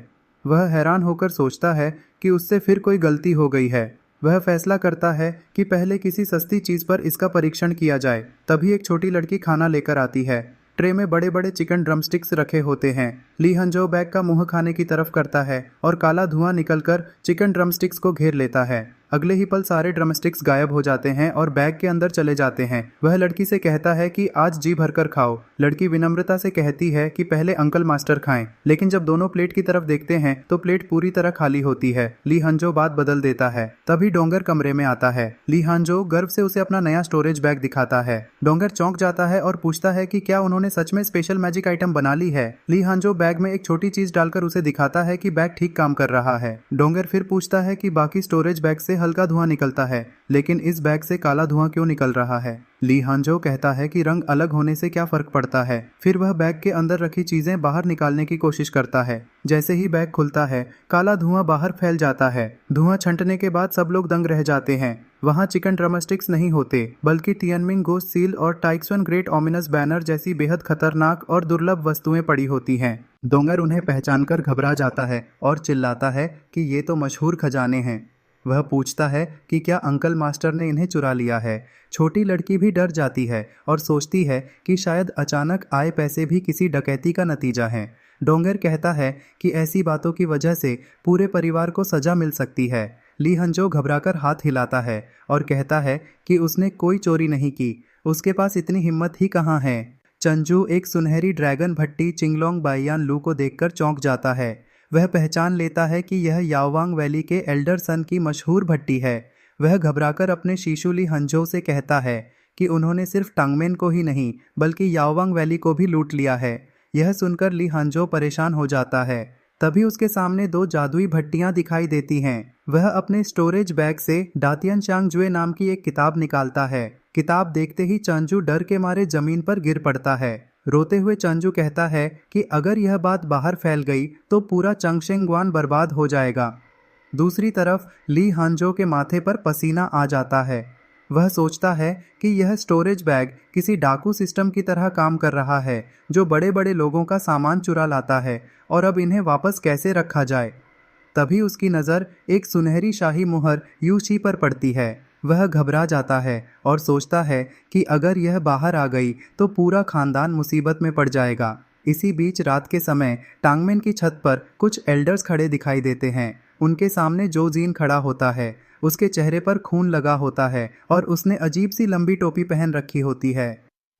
वह हैरान होकर सोचता है कि उससे फिर कोई गलती हो गई है। वह फैसला करता है कि पहले किसी सस्ती चीज पर इसका परीक्षण किया जाए। तभी एक छोटी लड़की खाना लेकर आती है। ट्रे में बड़े बड़े चिकन ड्रमस्टिक्स रखे होते हैं। ली हंजो बैग का मुंह खाने की तरफ करता है और काला धुआं निकलकर चिकन ड्रमस्टिक्स को घेर लेता है। अगले ही पल सारे ड्रमस्टिक्स गायब हो जाते हैं और बैग के अंदर चले जाते हैं। वह लड़की से कहता है कि आज जी भरकर खाओ। लड़की विनम्रता से कहती है कि पहले अंकल मास्टर खाएं, लेकिन जब दोनों प्लेट की तरफ देखते हैं तो प्लेट पूरी तरह खाली होती है। ली हंजो बात बदल देता है। तभी डोंगर कमरे में आता है। ली हंजो गर्व से उसे अपना नया स्टोरेज बैग दिखाता है। डोंगर चौंक जाता है और पूछता है कि क्या उन्होंने सच में स्पेशल मैजिक आइटम बना ली है। ली हंजो बैग में एक छोटी चीज डालकर उसे दिखाता है कि बैग ठीक काम कर रहा है। डोंगर फिर पूछता है कि बाकी स्टोरेज बैग से हल्का धुआं निकलता है, लेकिन इस बैग से काला धुआं क्यों निकल रहा है। ली हंजो कहता है कि रंग अलग होने से क्या फर्क पड़ता है। फिर वह बैग के अंदर रखी चीजें बाहर निकालने की कोशिश करता है। जैसे ही बैग खुलता है, काला धुआं बाहर फैल जाता है। धुआं छंटने के बाद सब लोग दंग रह जाते हैं। वहाँ चिकन ड्रमस्टिक्स नहीं होते, बल्कि तियानमिंग गोस्ट सील और टाइक्सन ग्रेट ओमिनस बैनर जैसी बेहद खतरनाक और दुर्लभ वस्तुएं पड़ी होती हैं। डोंगर उन्हें पहचानकर घबरा जाता है और चिल्लाता है कि ये तो मशहूर खजाने हैं। वह पूछता है कि क्या अंकल मास्टर ने इन्हें चुरा लिया है। छोटी लड़की भी डर जाती है और सोचती है कि शायद अचानक आए पैसे भी किसी डकैती का नतीजा हैं। डोंगर कहता है कि ऐसी बातों की वजह से पूरे परिवार को सजा मिल सकती है। ली हंजो घबराकर हाथ हिलाता है और कहता है कि उसने कोई चोरी नहीं की, उसके पास इतनी हिम्मत ही कहाँ है। चंजू एक सुनहरी ड्रैगन भट्टी चिंगलोंग बाइयान लू को देखकर चौंक जाता है। वह पहचान लेता है कि यह याओवांग वैली के एल्डर सन की मशहूर भट्टी है। वह घबराकर अपने शीशु ली हंजो से कहता है कि उन्होंने सिर्फ टांगमेन को ही नहीं बल्कि याओवांग वैली को भी लूट लिया है। यह सुनकर ली हंजो परेशान हो जाता है। तभी उसके सामने दो जादुई भट्टियां दिखाई देती हैं। वह अपने स्टोरेज बैग से डातियन चांगजुए नाम की एक किताब निकालता है। किताब देखते ही चंजू डर के मारे जमीन पर गिर पड़ता है। रोते हुए चंजू कहता है कि अगर यह बात बाहर फैल गई तो पूरा चंगशेंगवान बर्बाद हो जाएगा। दूसरी तरफ ली हांजो के माथे पर पसीना आ जाता है। वह सोचता है कि यह स्टोरेज बैग किसी डाकू सिस्टम की तरह काम कर रहा है, जो बड़े बड़े लोगों का सामान चुरा लाता है, और अब इन्हें वापस कैसे रखा जाए। तभी उसकी नज़र एक सुनहरी शाही मुहर यूशी पर पड़ती है। वह घबरा जाता है और सोचता है कि अगर यह बाहर आ गई तो पूरा खानदान मुसीबत में पड़ जाएगा। इसी बीच रात के समय टांगमेन की छत पर कुछ एल्डर्स खड़े दिखाई देते हैं। उनके सामने जो जीन खड़ा होता है। उसके चेहरे पर खून लगा होता है और उसने अजीब सी लंबी टोपी पहन रखी होती है।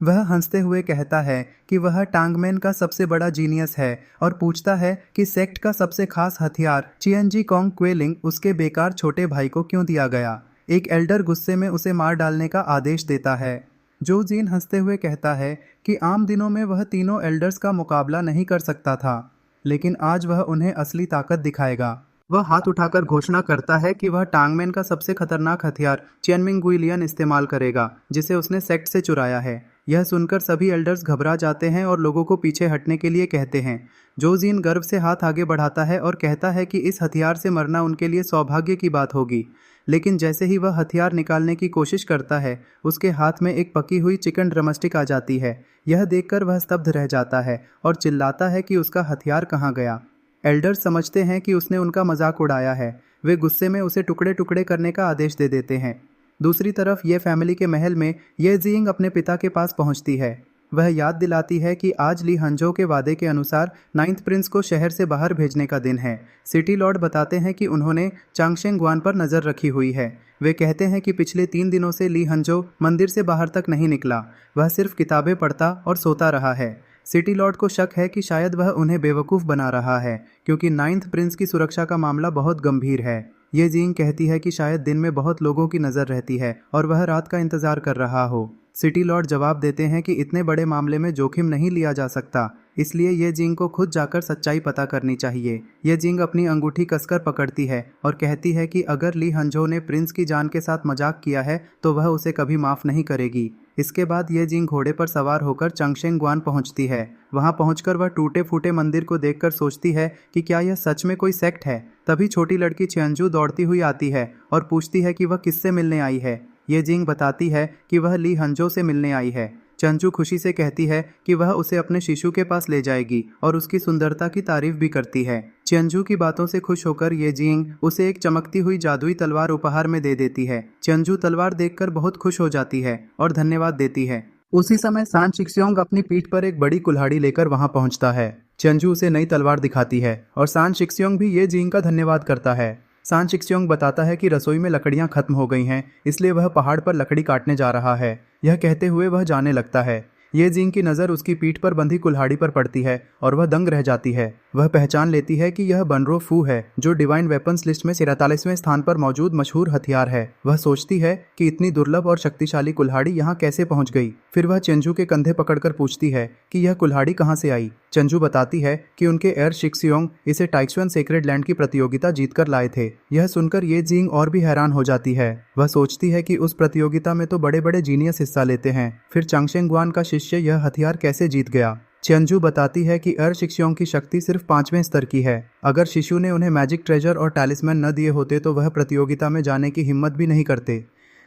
वह हंसते हुए कहता है कि वह टांगमेन का सबसे बड़ा जीनियस है और पूछता है कि सेक्ट का सबसे खास हथियार चियनजी कोंग क्वेलिंग उसके बेकार छोटे भाई को क्यों दिया गया। एक एल्डर गुस्से में उसे मार डालने का आदेश देता है। जो जीन हंसते हुए कहता है कि आम दिनों में वह तीनों एल्डर्स का मुकाबला नहीं कर सकता था, लेकिन आज वह उन्हें असली ताकत दिखाएगा। वह हाथ उठाकर घोषणा करता है कि वह टांगमेन का सबसे खतरनाक हथियार चियनमिंग गुइलियन इस्तेमाल करेगा, जिसे उसने सेक्ट से चुराया है। यह सुनकर सभी एल्डर्स घबरा जाते हैं और लोगों को पीछे हटने के लिए कहते हैं। जोजीन गर्व से हाथ आगे बढ़ाता है और कहता है कि इस हथियार से मरना उनके लिए सौभाग्य की बात होगी। लेकिन जैसे ही वह हथियार निकालने की कोशिश करता है, उसके हाथ में एक पकी हुई चिकन ड्रमस्टिक आ जाती है। यह देखकर वह स्तब्ध रह जाता है और चिल्लाता है कि उसका हथियार कहाँ गया। एल्डर्स समझते हैं कि उसने उनका मजाक उड़ाया है। वे गुस्से में उसे टुकड़े टुकड़े करने का आदेश दे देते हैं। दूसरी तरफ ये फैमिली के महल में ये जिंग अपने पिता के पास पहुंचती है। वह याद दिलाती है कि आज ली हंजो के वादे के अनुसार 9th प्रिंस को शहर से बाहर भेजने का दिन है। सिटी लॉर्ड बताते हैं कि उन्होंने चांगशेंगवान पर नज़र रखी हुई है। वे कहते हैं कि पिछले 3 दिनों से ली हंजो मंदिर से बाहर तक नहीं निकला। वह सिर्फ किताबें पढ़ता और सोता रहा है। सिटी लॉर्ड को शक है कि शायद वह उन्हें बेवकूफ़ बना रहा है, क्योंकि 9th प्रिंस की सुरक्षा का मामला बहुत गंभीर है। ये जींग कहती है कि शायद दिन में बहुत लोगों की नज़र रहती है और वह रात का इंतज़ार कर रहा हो। सिटी लॉर्ड जवाब देते हैं कि इतने बड़े मामले में जोखिम नहीं लिया जा सकता, इसलिए ये जिंग को खुद जाकर सच्चाई पता करनी चाहिए। ये जिंग अपनी अंगूठी कसकर पकड़ती है और कहती है कि अगर ली हंजो ने प्रिंस की जान के साथ मजाक किया है तो वह उसे कभी माफ नहीं करेगी। इसके बाद ये जिंग घोड़े पर सवार होकर चंगशेंगग्वान पहुंचती है। वहां पहुंचकर वह टूटे फूटे मंदिर को देखकर सोचती है कि क्या यह सच में कोई सेक्ट है। तभी छोटी लड़की चेंजू दौड़ती हुई आती है और पूछती है कि वह किससे मिलने आई है। ये जिंग बताती है कि वह ली हंजो से मिलने आई है। चंचू खुशी से कहती है कि वह उसे अपने शिशु के पास ले जाएगी और उसकी सुंदरता की तारीफ भी करती है। चंचू की बातों से खुश होकर ये जिंग उसे एक चमकती हुई जादुई तलवार उपहार में दे देती है। चंचू तलवार देखकर बहुत खुश हो जाती है और धन्यवाद देती है। उसी समय सान शिक्स्योंग अपनी पीठ पर एक बड़ी कुल्हाड़ी लेकर वहां पहुंचता है। चंचू उसे नई तलवार दिखाती है और सान शिक्स्योंग भी ये जिंग का धन्यवाद करता है। सान शिक्स्योंग बताता है कि रसोई में लकड़ियां खत्म हो गई हैं, इसलिए वह पहाड़ पर लकड़ी काटने जा रहा है। यह कहते हुए वह जाने लगता है। ये जिंग की नज़र उसकी पीठ पर बंधी कुल्हाड़ी पर पड़ती है और वह दंग रह जाती है। वह पहचान लेती है कि यह बनरो फू है, जो डिवाइन वेपन्स लिस्ट में 43वें स्थान पर मौजूद मशहूर हथियार है। वह सोचती है कि इतनी दुर्लभ और शक्तिशाली कुल्हाड़ी यहाँ कैसे पहुँच गई। फिर वह चेंजू के कंधे पकड़कर पूछती है कि यह कुल्हाड़ी कहाँ से आई। चंजू बताती है कि उनके एर शिक्स्योंग इसे टाइक्सुन सेक्रेड लैंड की प्रतियोगिता जीतकर लाए थे। यह सुनकर ये जिंग और भी हैरान हो जाती है। वह सोचती है कि उस प्रतियोगिता में तो बड़े बड़े जीनियस हिस्सा लेते हैं, फिर चंगशेंगग्वान का शिष्य यह हथियार कैसे जीत गया। चेंजू बताती है कि एर शिक्स्योंग की शक्ति सिर्फ 5वें स्तर की है। अगर शिशु ने उन्हें मैजिक ट्रेजर और टैलिस्मैन न दिए होते तो वह प्रतियोगिता में जाने की हिम्मत भी नहीं करते।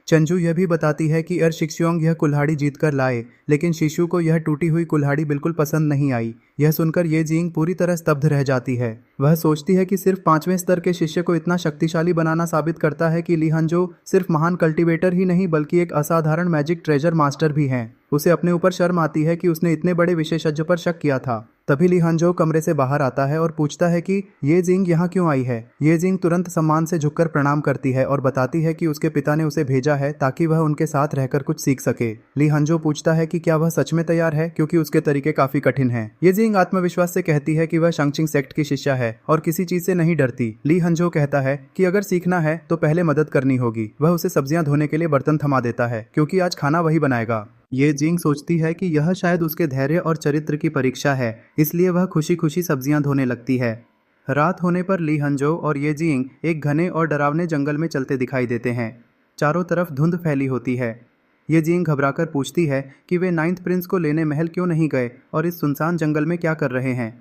चंजू यह भी बताती है कि एर शिक्स्योंग यह कुल्हाड़ी जीतकर लाए, लेकिन शिशु को यह टूटी हुई कुल्हाड़ी बिल्कुल पसंद नहीं आई। यह सुनकर ये जिंग पूरी तरह स्तब्ध रह जाती है। वह सोचती है कि सिर्फ 5वें स्तर के शिष्य को इतना शक्तिशाली बनाना साबित करता है कि ली हंजो सिर्फ महान कल्टीवेटर ही नहीं बल्कि एक असाधारण मैजिक ट्रेजर मास्टर भी हैं। उसे अपने ऊपर शर्म आती है कि उसने इतने बड़े विशेषज्ञ पर शक किया था। तभी ली हंजो कमरे से बाहर आता है और पूछता है कि ये जिंग यहाँ क्यों आई है। ये जिंग तुरंत सम्मान से झुककर प्रणाम करती है और बताती है कि उसके पिता ने उसे भेजा है ताकि वह उनके साथ रहकर कुछ सीख सके। ली हंजो पूछता है कि क्या वह सच में तैयार है, क्योंकि उसके तरीके काफी कठिन हैं। ये जिंग आत्मविश्वास से कहती है कि वह शंगचिंग सेक्ट की शिष्या है और किसी चीज से नहीं डरती। ली हंजो कहता है कि अगर सीखना है तो पहले मदद करनी होगी। वह उसे सब्जियां धोने के लिए बर्तन थमा देता है, क्योंकि आज खाना वही बनाएगा। ये जिंग सोचती है कि यह शायद उसके धैर्य और चरित्र की परीक्षा है, इसलिए वह खुशी खुशी सब्जियां धोने लगती है। रात होने पर ली हंजो और ये जिंग एक घने और डरावने जंगल में चलते दिखाई देते हैं। चारों तरफ धुंध फैली होती है। ये जिंग घबराकर पूछती है कि वे 9th प्रिंस को लेने महल क्यों नहीं गए और इस सुनसान जंगल में क्या कर रहे हैं।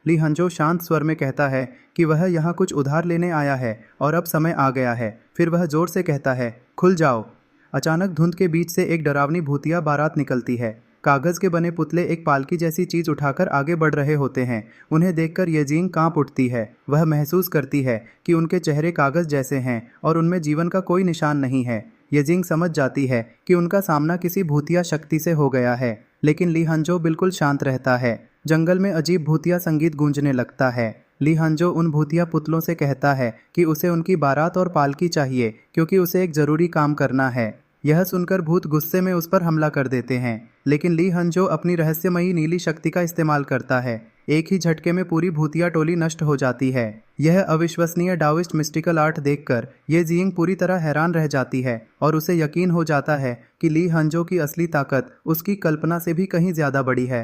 ली हंजो शांत स्वर में कहता है कि वह यहाँ कुछ उधार लेने आया है और अब समय आ गया है। फिर वह जोर से कहता है, खुल जाओ। अचानक धुंध के बीच से एक डरावनी भूतिया बारात निकलती है। कागज के बने पुतले एक पालकी जैसी चीज उठाकर आगे बढ़ रहे होते हैं। उन्हें देखकर ये जिंग कांप उठती है। वह महसूस करती है कि उनके चेहरे कागज जैसे हैं और उनमें जीवन का कोई निशान नहीं है। ये जिंग समझ जाती है कि उनका सामना किसी भूतिया शक्ति से हो गया है, लेकिन ली हंजो बिल्कुल शांत रहता है। जंगल में अजीब भूतिया संगीत गूंजने लगता है। ली हंजो उन भूतिया पुतलों से कहता है कि उसे उनकी बारात और पालकी चाहिए, क्योंकि उसे एक जरूरी काम करना है। यह सुनकर भूत गुस्से में उस पर हमला कर देते हैं, लेकिन ली हंजो अपनी रहस्यमयी नीली शक्ति का इस्तेमाल करता है। एक ही झटके में पूरी भूतिया टोली नष्ट हो जाती है। यह अविश्वसनीय डाओइस्ट मिस्टिकल आर्ट देखकर ये जिंग पूरी तरह हैरान रह जाती है और उसे यकीन हो जाता है कि ली हंजो की असली ताकत उसकी कल्पना से भी कहीं ज्यादा बड़ी है।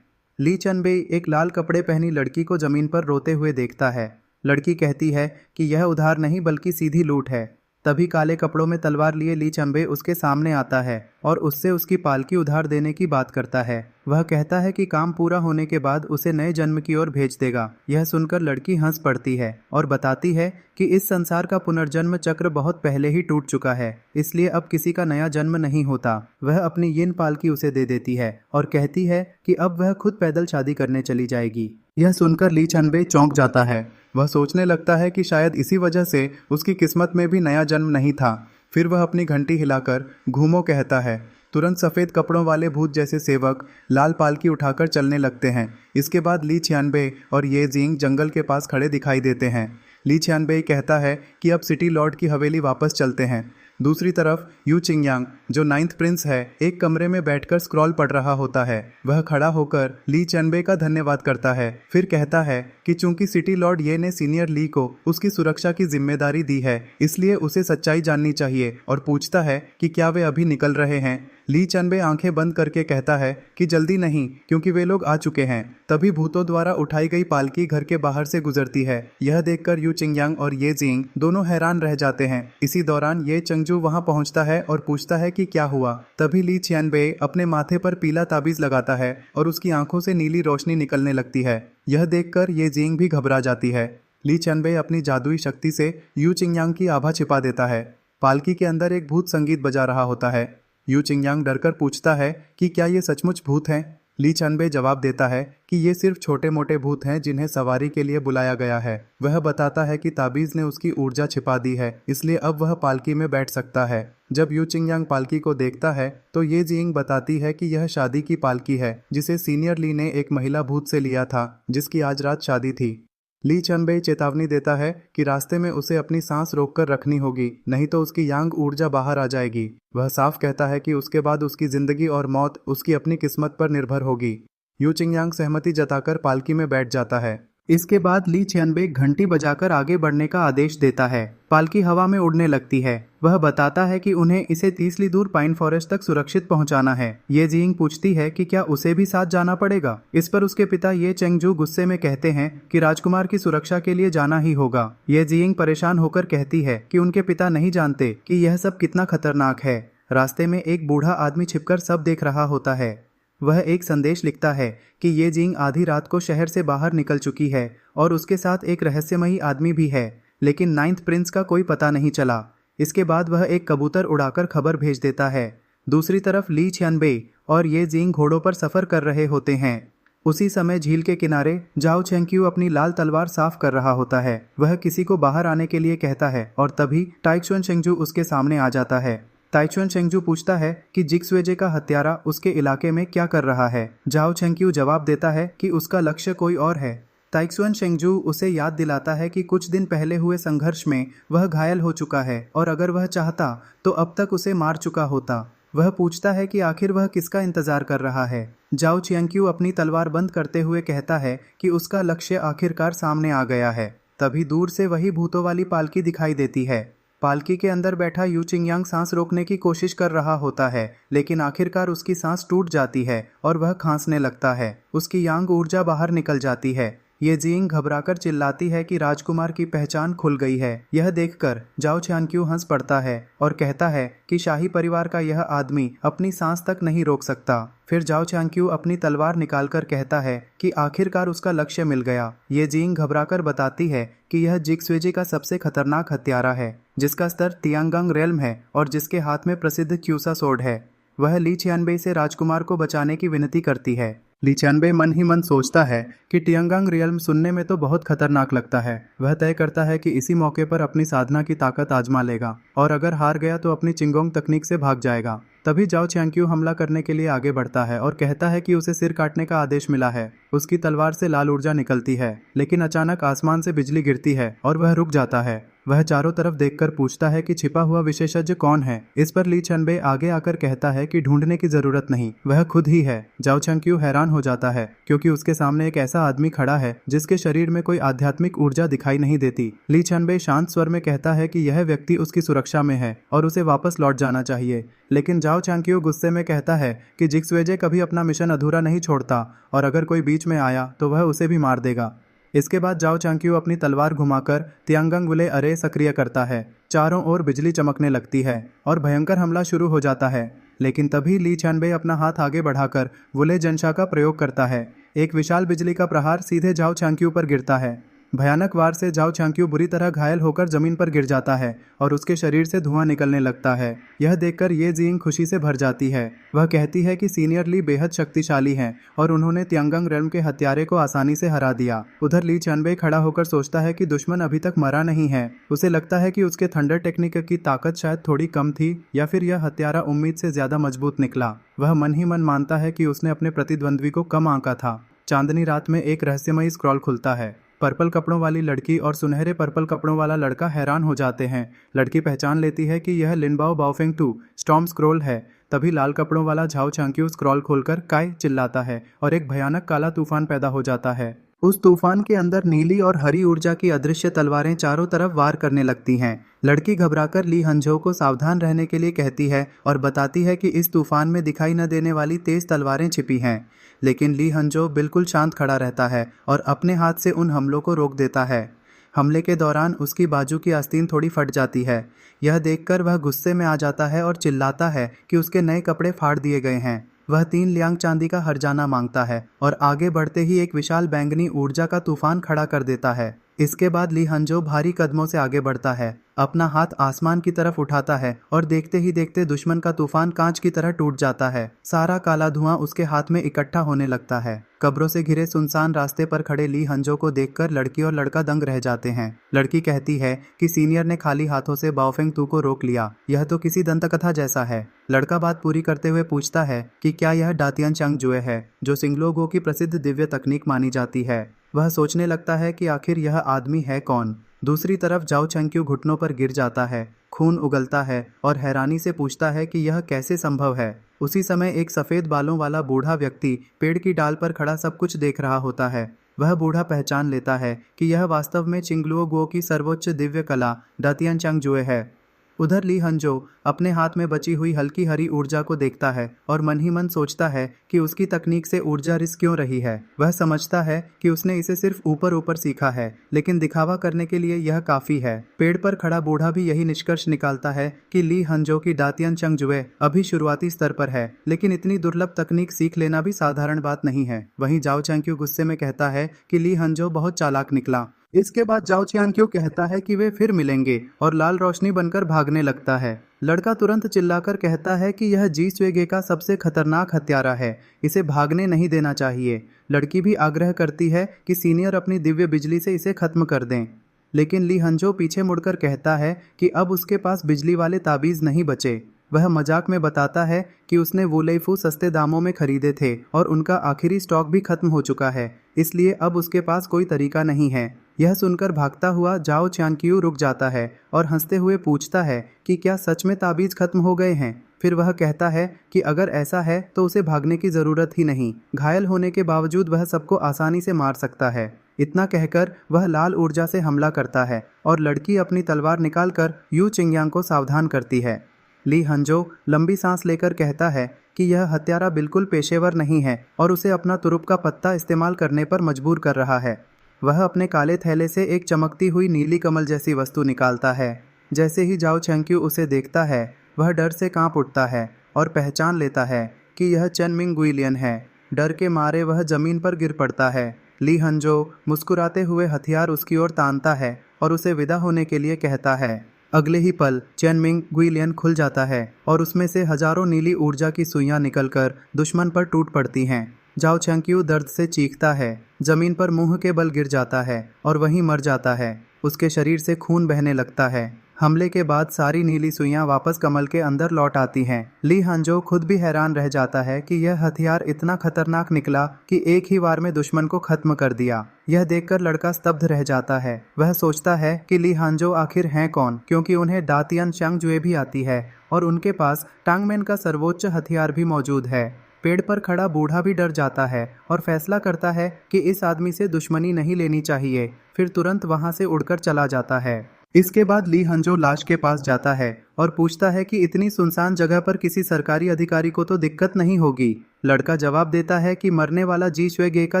ली चनबेई एक लाल कपड़े पहनी लड़की को जमीन पर रोते हुए देखता है। लड़की कहती है कि यह उधार नहीं बल्कि सीधी लूट है। तभी काले कपड़ों में तलवार लिए ली चंबे उसके सामने आता है और उससे उसकी पालकी उधार देने की बात करता है। वह कहता है कि काम पूरा होने के बाद उसे नए जन्म की ओर भेज देगा। यह सुनकर लड़की हंस पड़ती है और बताती है कि इस संसार का पुनर्जन्म चक्र बहुत पहले ही टूट चुका है, इसलिए अब किसी का नया जन्म नहीं होता। वह अपनी यिन पालकी उसे दे देती है और कहती है कि अब वह खुद पैदल शादी करने चली जाएगी। यह सुनकर ली चनबे चौंक जाता है। वह सोचने लगता है कि शायद इसी वजह से उसकी किस्मत में भी नया जन्म नहीं था। फिर वह अपनी घंटी हिलाकर घूमो कहता है। तुरंत सफ़ेद कपड़ों वाले भूत जैसे सेवक लाल पालकी उठाकर चलने लगते हैं। इसके बाद ली छियानबे और ये जिंग जंगल के पास खड़े दिखाई देते हैं। ली छियानबे कहता है कि अब सिटी लॉर्ड की हवेली वापस चलते हैं। दूसरी तरफ यू चिंगयांग जो 9th प्रिंस है एक कमरे में बैठकर स्क्रॉल पढ़ रहा होता है। वह खड़ा होकर ली चनबे का धन्यवाद करता है। फिर कहता है कि चूंकि सिटी लॉर्ड ये ने सीनियर ली को उसकी सुरक्षा की जिम्मेदारी दी है, इसलिए उसे सच्चाई जाननी चाहिए और पूछता है कि क्या वे अभी निकल रहे हैं। ली चनबे आंखें बंद करके कहता है कि जल्दी नहीं, क्योंकि वे लोग आ चुके हैं। तभी भूतों द्वारा उठाई गई पालकी घर के बाहर से गुजरती है। यह देखकर यू चिंगयांग और ये जिंग दोनों हैरान रह जाते हैं। इसी दौरान ये चंगजू वहां पहुंचता है और पूछता है कि क्या हुआ। तभी ली छियानबे अपने माथे पर पीला ताबीज लगाता है और उसकी आंखों से नीली रोशनी निकलने लगती है। यह देखकर ये जिंग भी घबरा जाती है। ली चनबे अपनी जादुई शक्ति से यू चिंगयांग की आभा छिपा देता है। पालकी के अंदर एक भूत संगीत बजा रहा होता है। यू चिंगयांग डरकर पूछता है कि क्या ये सचमुच भूत हैं। ली चनबे जवाब देता है कि ये सिर्फ छोटे मोटे भूत हैं जिन्हें सवारी के लिए बुलाया गया है। वह बताता है कि ताबीज ने उसकी ऊर्जा छिपा दी है, इसलिए अब वह पालकी में बैठ सकता है। जब यू चिंगयांग पालकी को देखता है तो ये जिंग बताती है कि यह शादी की पालकी है, जिसे सीनियर ली ने एक महिला भूत से लिया था, जिसकी आज रात शादी थी। ली चनबे चेतावनी देता है कि रास्ते में उसे अपनी सांस रोककर रखनी होगी, नहीं तो उसकी यांग ऊर्जा बाहर आ जाएगी। वह साफ कहता है कि उसके बाद उसकी जिंदगी और मौत उसकी अपनी किस्मत पर निर्भर होगी। यू चिंगयांग सहमति जताकर पालकी में बैठ जाता है। इसके बाद ली छियानबे घंटी बजाकर आगे बढ़ने का आदेश देता है। पालकी हवा में उड़ने लगती है। वह बताता है कि उन्हें इसे 30 ली दूर पाइन फॉरेस्ट तक सुरक्षित पहुंचाना है। ये जिंग पूछती है कि क्या उसे भी साथ जाना पड़ेगा। इस पर उसके पिता ये चेंगजू गुस्से में कहते हैं कि राजकुमार की सुरक्षा के लिए जाना ही होगा। ये जिंग परेशान होकर कहती है कि उनके पिता नहीं जानते कि यह सब कितना खतरनाक है। रास्ते में एक बूढ़ा आदमी छिपकर सब देख रहा होता है। वह एक संदेश लिखता है कि ये जिंग आधी रात को शहर से बाहर निकल चुकी है और उसके साथ एक रहस्यमयी आदमी भी है, लेकिन नाइन्थ प्रिंस का कोई पता नहीं चला। इसके बाद वह एक कबूतर उड़ाकर खबर भेज देता है। दूसरी तरफ ली छियानबे और ये जिंग घोड़ों पर सफर कर रहे होते हैं। उसी समय झील के किनारे जाओ चेंक्यू अपनी लाल तलवार साफ कर रहा होता है। वह किसी को बाहर आने के लिए कहता है और तभी टाइक्सुन शेंगजू उसके सामने आ जाता है। ताइचुन शेंगजू पूछता है कि जिक्सवेजे का हत्यारा उसके इलाके में क्या कर रहा है। जाओ चेंक्यू जवाब देता है कि उसका लक्ष्य कोई और है। ताइक्सुन शेंगजू उसे याद दिलाता है कि कुछ दिन पहले हुए संघर्ष में वह घायल हो चुका है और अगर वह चाहता तो अब तक उसे मार चुका होता। वह पूछता है कि आखिर वह किसका इंतजार कर रहा है। जाओ चियांक्यू अपनी तलवार बंद करते हुए कहता है कि उसका लक्ष्य आखिरकार सामने आ गया है। तभी दूर से वही भूतों वाली पालकी दिखाई देती है। पालकी के अंदर बैठा यू चिंगयांग सांस रोकने की कोशिश कर रहा होता है, लेकिन आखिरकार उसकी सांस टूट जाती है और वह खांसने लगता है। उसकी यांग ऊर्जा बाहर निकल जाती है। ये जिंग घबराकर चिल्लाती है कि राजकुमार की पहचान खुल गई है। यह देखकर जाओ चानक्यू हंस पड़ता है और कहता है कि शाही परिवार का यह आदमी अपनी सांस तक नहीं रोक सकता। फिर जाओ चानक्यू अपनी तलवार निकालकर कहता है कि आखिरकार उसका लक्ष्य मिल गया। ये जिंग घबराकर बताती है कि यह जिक्सवेजे का सबसे खतरनाक हत्यारा है, जिसका स्तर तियांगंग रेल्म है और जिसके हाथ में प्रसिद्ध क्यूसा सोर्ड है। वह ली छियानबे से राजकुमार को बचाने की विनती करती है। ली छियानबे मन ही मन सोचता है कि तियांगंग रियल्म सुनने में तो बहुत खतरनाक लगता है। वह तय करता है कि इसी मौके पर अपनी साधना की ताकत आजमा लेगा और अगर हार गया तो अपनी चिंगोंग तकनीक से भाग जाएगा। तभी जाओ चानक्यू हमला करने के लिए आगे बढ़ता है और कहता है कि उसे सिर काटने का आदेश मिला है। उसकी तलवार से लाल ऊर्जा निकलती है, लेकिन अचानक आसमान से बिजली गिरती है और वह रुक जाता है। वह चारों तरफ देखकर पूछता है कि छिपा हुआ विशेषज्ञ कौन है। इस पर ली छियानबे आगे आकर कहता है कि ढूंढने की जरूरत नहीं, वह खुद ही है। जाओ चानक्यू हैरान हो जाता है क्योंकि उसके सामने एक ऐसा आदमी खड़ा है जिसके शरीर में कोई आध्यात्मिक ऊर्जा दिखाई नहीं देती। ली छियानबे शांत स्वर में कहता है कि यह व्यक्ति उसकी सुरक्षा में है और उसे वापस लौट जाना चाहिए, लेकिन जाओ चानक्यू गुस्से में कहता है कि जिक्सवेजे कभी अपना मिशन अधूरा नहीं छोड़ता और अगर कोई बीच में आया तो वह उसे भी मार देगा। इसके बाद जाओ चानक्यू अपनी तलवार घुमाकर तियांगंग विले अरे सक्रिय करता है। चारों ओर बिजली चमकने लगती है और भयंकर हमला शुरू हो जाता है, लेकिन तभी ली छियानबे अपना हाथ आगे बढ़ाकर वुले जनशा का प्रयोग करता है। एक विशाल बिजली का प्रहार सीधे जाओ चानक्यू पर गिरता है। भयानक वार से जाओ चानक्यू बुरी तरह घायल होकर जमीन पर गिर जाता है और उसके शरीर से धुआं निकलने लगता है। यह देखकर ये जिंग खुशी से भर जाती है। वह कहती है कि सीनियर ली बेहद शक्तिशाली हैं और उन्होंने तियांगंग रेल्म के हत्यारे को आसानी से हरा दिया। उधर ली छियानबे खड़ा होकर सोचता है कि दुश्मन अभी तक मरा नहीं है। उसे लगता है कि उसके थंडर टेक्निक की ताकत शायद थोड़ी कम थी या फिर यह हत्यारा उम्मीद से ज्यादा मजबूत निकला। वह मन ही मन मानता है कि उसने अपने प्रतिद्वंद्वी को कम आंका था। चांदनी रात में एक रहस्यमयी स्क्रॉल खुलता है। पर्पल कपड़ों वाली लड़की और सुनहरे पर्पल कपड़ों वाला लड़का हैरान हो जाते हैं। लड़की पहचान लेती है कि यह लिनबाओ बाओफेंग 2 स्टॉर्म स्क्रॉल है। तभी लाल कपड़ों वाला झाओ चांक्यू स्क्रॉल खोलकर काय चिल्लाता है और एक भयानक काला तूफान पैदा हो जाता है। उस तूफान के अंदर नीली और हरी ऊर्जा की अदृश्य तलवारें चारों तरफ वार करने लगती हैं। लड़की घबराकर ली हंझो को सावधान रहने के लिए कहती है और बताती है कि इस तूफान में दिखाई न देने वाली तेज तलवारें छिपी हैं। लेकिन ली हंझो बिल्कुल शांत खड़ा रहता है और अपने हाथ से उन हमलों को रोक देता है। हमले के दौरान उसकी बाजू की आस्तीन थोड़ी फट जाती है। यह देखकर वह गुस्से में आ जाता है और चिल्लाता है कि उसके नए कपड़े फाड़ दिए गए हैं। वह 3 लियांग चांदी का हर्जाना मांगता है और आगे बढ़ते ही एक विशाल बैंगनी ऊर्जा का तूफान खड़ा कर देता है। इसके बाद ली हंझो भारी कदमों से आगे बढ़ता है, अपना हाथ आसमान की तरफ उठाता है और देखते ही देखते दुश्मन का तूफान कांच की तरह टूट जाता है। सारा काला धुआं उसके हाथ में इकट्ठा होने लगता है। कब्रों से घिरे सुनसान रास्ते पर खड़े ली हंझो को देखकर लड़की और लड़का दंग रह जाते हैं। लड़की कहती है कि सीनियर ने खाली हाथों से बाओफेंग तू को रोक लिया, यह तो किसी दंतकथा जैसा है। लड़का बात पूरी करते हुए पूछता है कि क्या यह डातियन चंग जुए है, जो सिंगलोगो की प्रसिद्ध दिव्य तकनीक मानी जाती है। वह सोचने लगता है कि आखिर यह आदमी है कौन। दूसरी तरफ जाओ चंक्यू घुटनों पर गिर जाता है, खून उगलता है और हैरानी से पूछता है कि यह कैसे संभव है। उसी समय एक सफ़ेद बालों वाला बूढ़ा व्यक्ति पेड़ की डाल पर खड़ा सब कुछ देख रहा होता है। वह बूढ़ा पहचान लेता है कि यह वास्तव में चिंगलुओगुओ की सर्वोच्च दिव्य कला डातियन चंग जुए है। उधर ली हंझो अपने हाथ में बची हुई हल्की हरी ऊर्जा को देखता है और मन ही मन सोचता है कि उसकी तकनीक से ऊर्जा रिस क्यों रही है। वह समझता है कि उसने इसे सिर्फ ऊपर ऊपर सीखा है, लेकिन दिखावा करने के लिए यह काफी है। पेड़ पर खड़ा बूढ़ा भी यही निष्कर्ष निकालता है कि ली हंझो की डातियन चंग जुए अभी शुरुआती स्तर पर है, लेकिन इतनी दुर्लभ तकनीक सीख लेना भी साधारण बात नहीं है। वहीं जाओ चंक्यू गुस्से में कहता है कि ली हंझो बहुत चालाक निकला। इसके बाद जाओ चियानक्यू कहता है कि वे फिर मिलेंगे और लाल रोशनी बनकर भागने लगता है। लड़का तुरंत चिल्लाकर कहता है कि यह जी स्वेगे का सबसे खतरनाक हत्यारा है, इसे भागने नहीं देना चाहिए। लड़की भी आग्रह करती है कि सीनियर अपनी दिव्य बिजली से इसे खत्म कर दें, लेकिन ली हंझो पीछे मुड़कर कहता है कि अब उसके पास बिजली वाले ताबीज़ नहीं बचे। वह मजाक में बताता है कि उसने वुलेइफू सस्ते दामों में खरीदे थे और उनका आखिरी स्टॉक भी खत्म हो चुका है, इसलिए अब उसके पास कोई तरीका नहीं है। यह सुनकर भागता हुआ जाओ चानक्यू रुक जाता है और हंसते हुए पूछता है कि क्या सच में ताबीज़ खत्म हो गए हैं। फिर वह कहता है कि अगर ऐसा है तो उसे भागने की ज़रूरत ही नहीं, घायल होने के बावजूद वह सबको आसानी से मार सकता है। इतना कहकर वह लाल ऊर्जा से हमला करता है और लड़की अपनी तलवार निकालकर यू चिंगयांग को सावधान करती है। ली हंझो लंबी सांस लेकर कहता है कि यह हत्यारा बिल्कुल पेशेवर नहीं है और उसे अपना तुरुप का पत्ता इस्तेमाल करने पर मजबूर कर रहा है। वह अपने काले थैले से एक चमकती हुई नीली कमल जैसी वस्तु निकालता है। जैसे ही जाओ चंक्यू उसे देखता है, वह डर से कांप उठता है और पहचान लेता है कि यह चेन मिंग गुइलियन है। डर के मारे वह जमीन पर गिर पड़ता है। ली हंझो मुस्कुराते हुए हथियार उसकी ओर तानता है और उसे विदा होने के लिए कहता है। अगले ही पल चेन मिंग गुइलियन खुल जाता है और उसमें से हजारों नीली ऊर्जा की सुइयां निकलकर दुश्मन पर टूट पड़ती हैं। जाओ चंक्यू दर्द से चीखता है, जमीन पर मुंह के बल गिर जाता है और वहीं मर जाता है। उसके शरीर से खून बहने लगता है। हमले के बाद सारी नीली सुइयां वापस कमल के अंदर लौट आती हैं। ली हंझो खुद भी हैरान रह जाता है कि यह हथियार इतना खतरनाक निकला कि एक ही वार में दुश्मन को खत्म कर दिया। यह देखकर लड़का स्तब्ध रह जाता है। वह सोचता है कि ली हंझो आखिर हैं कौन, क्योंकि उन्हें डातियन चंग जुए भी आती है और उनके पास टांगमेन का सर्वोच्च हथियार भी मौजूद है। पेड़ पर खड़ा बूढ़ा भी डर जाता है और फैसला करता है कि इस आदमी से दुश्मनी नहीं लेनी चाहिए, फिर तुरंत वहां से उड़कर चला जाता है। इसके बाद ली हंझो लाश के पास जाता है और पूछता है कि इतनी सुनसान जगह पर किसी सरकारी अधिकारी को तो दिक्कत नहीं होगी। लड़का जवाब देता है कि मरने वाला जी श्वेगे का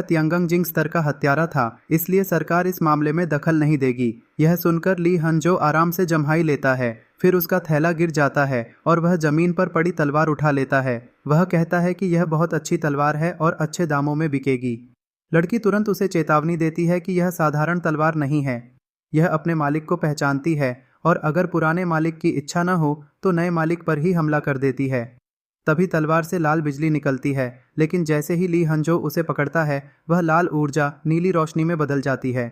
तियांगंग जिंग स्तर का हत्यारा था, इसलिए सरकार इस मामले में दखल नहीं देगी। यह सुनकर ली हंझो आराम से जम्हाई लेता है, फिर उसका थैला गिर जाता है और वह जमीन पर पड़ी तलवार उठा लेता है। वह कहता है कि यह बहुत अच्छी तलवार है और अच्छे दामों में बिकेगी। लड़की तुरंत उसे चेतावनी देती है कि यह साधारण तलवार नहीं है, यह अपने मालिक को पहचानती है और अगर पुराने मालिक की इच्छा न हो तो नए मालिक पर ही हमला कर देती है। तभी तलवार से लाल बिजली निकलती है, लेकिन जैसे ही ली हंझो उसे पकड़ता है, वह लाल ऊर्जा नीली रोशनी में बदल जाती है।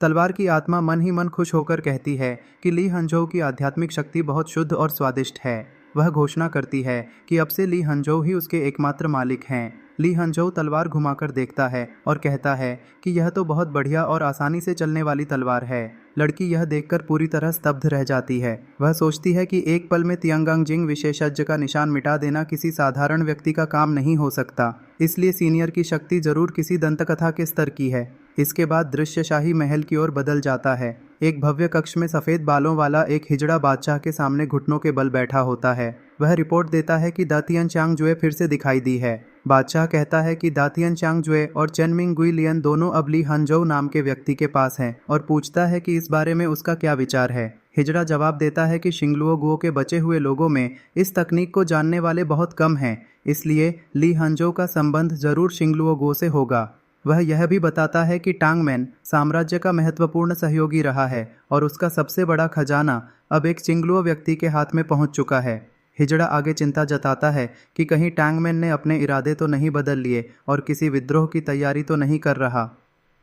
तलवार की आत्मा मन ही मन खुश होकर कहती है कि ली हंझो की आध्यात्मिक शक्ति बहुत शुद्ध और स्वादिष्ट है। वह घोषणा करती है कि अब से ली हंझो ही उसके एकमात्र मालिक हैं। ली हंझो तलवार घुमाकर देखता है और कहता है कि यह तो बहुत बढ़िया और आसानी से चलने वाली तलवार है। लड़की यह देखकर पूरी तरह स्तब्ध रह जाती है। वह सोचती है कि एक पल में तियांगंग जिंग विशेषज्ञ का निशान मिटा देना किसी साधारण व्यक्ति का काम नहीं हो सकता, इसलिए सीनियर की शक्ति जरूर किसी दंतकथा के स्तर की है। इसके बाद दृश्य शाही महल की ओर बदल जाता है। एक भव्य कक्ष में सफ़ेद बालों वाला एक हिजड़ा बादशाह के सामने घुटनों के बल बैठा होता है। वह रिपोर्ट देता है कि दातियन चांगजुए फिर से दिखाई दी है। बादशाह कहता है कि दातियन चांगजुए और चेनमिंग गुइलियन दोनों अब ली हंजो नाम के व्यक्ति के पास हैं और पूछता है कि इस बारे में उसका क्या विचार है। हिजड़ा जवाब देता है कि शिंगलुओ के बचे हुए लोगों में इस तकनीक को जानने वाले बहुत कम हैं, इसलिए ली हंजो का संबंध जरूर शिंगलुओ से होगा। वह यह भी बताता है कि टांगमैन साम्राज्य का महत्वपूर्ण सहयोगी रहा है और उसका सबसे बड़ा खजाना अब एक चिंगलुओ व्यक्ति के हाथ में पहुंच चुका है। हिजड़ा आगे चिंता जताता है कि कहीं टांगमैन ने अपने इरादे तो नहीं बदल लिए और किसी विद्रोह की तैयारी तो नहीं कर रहा।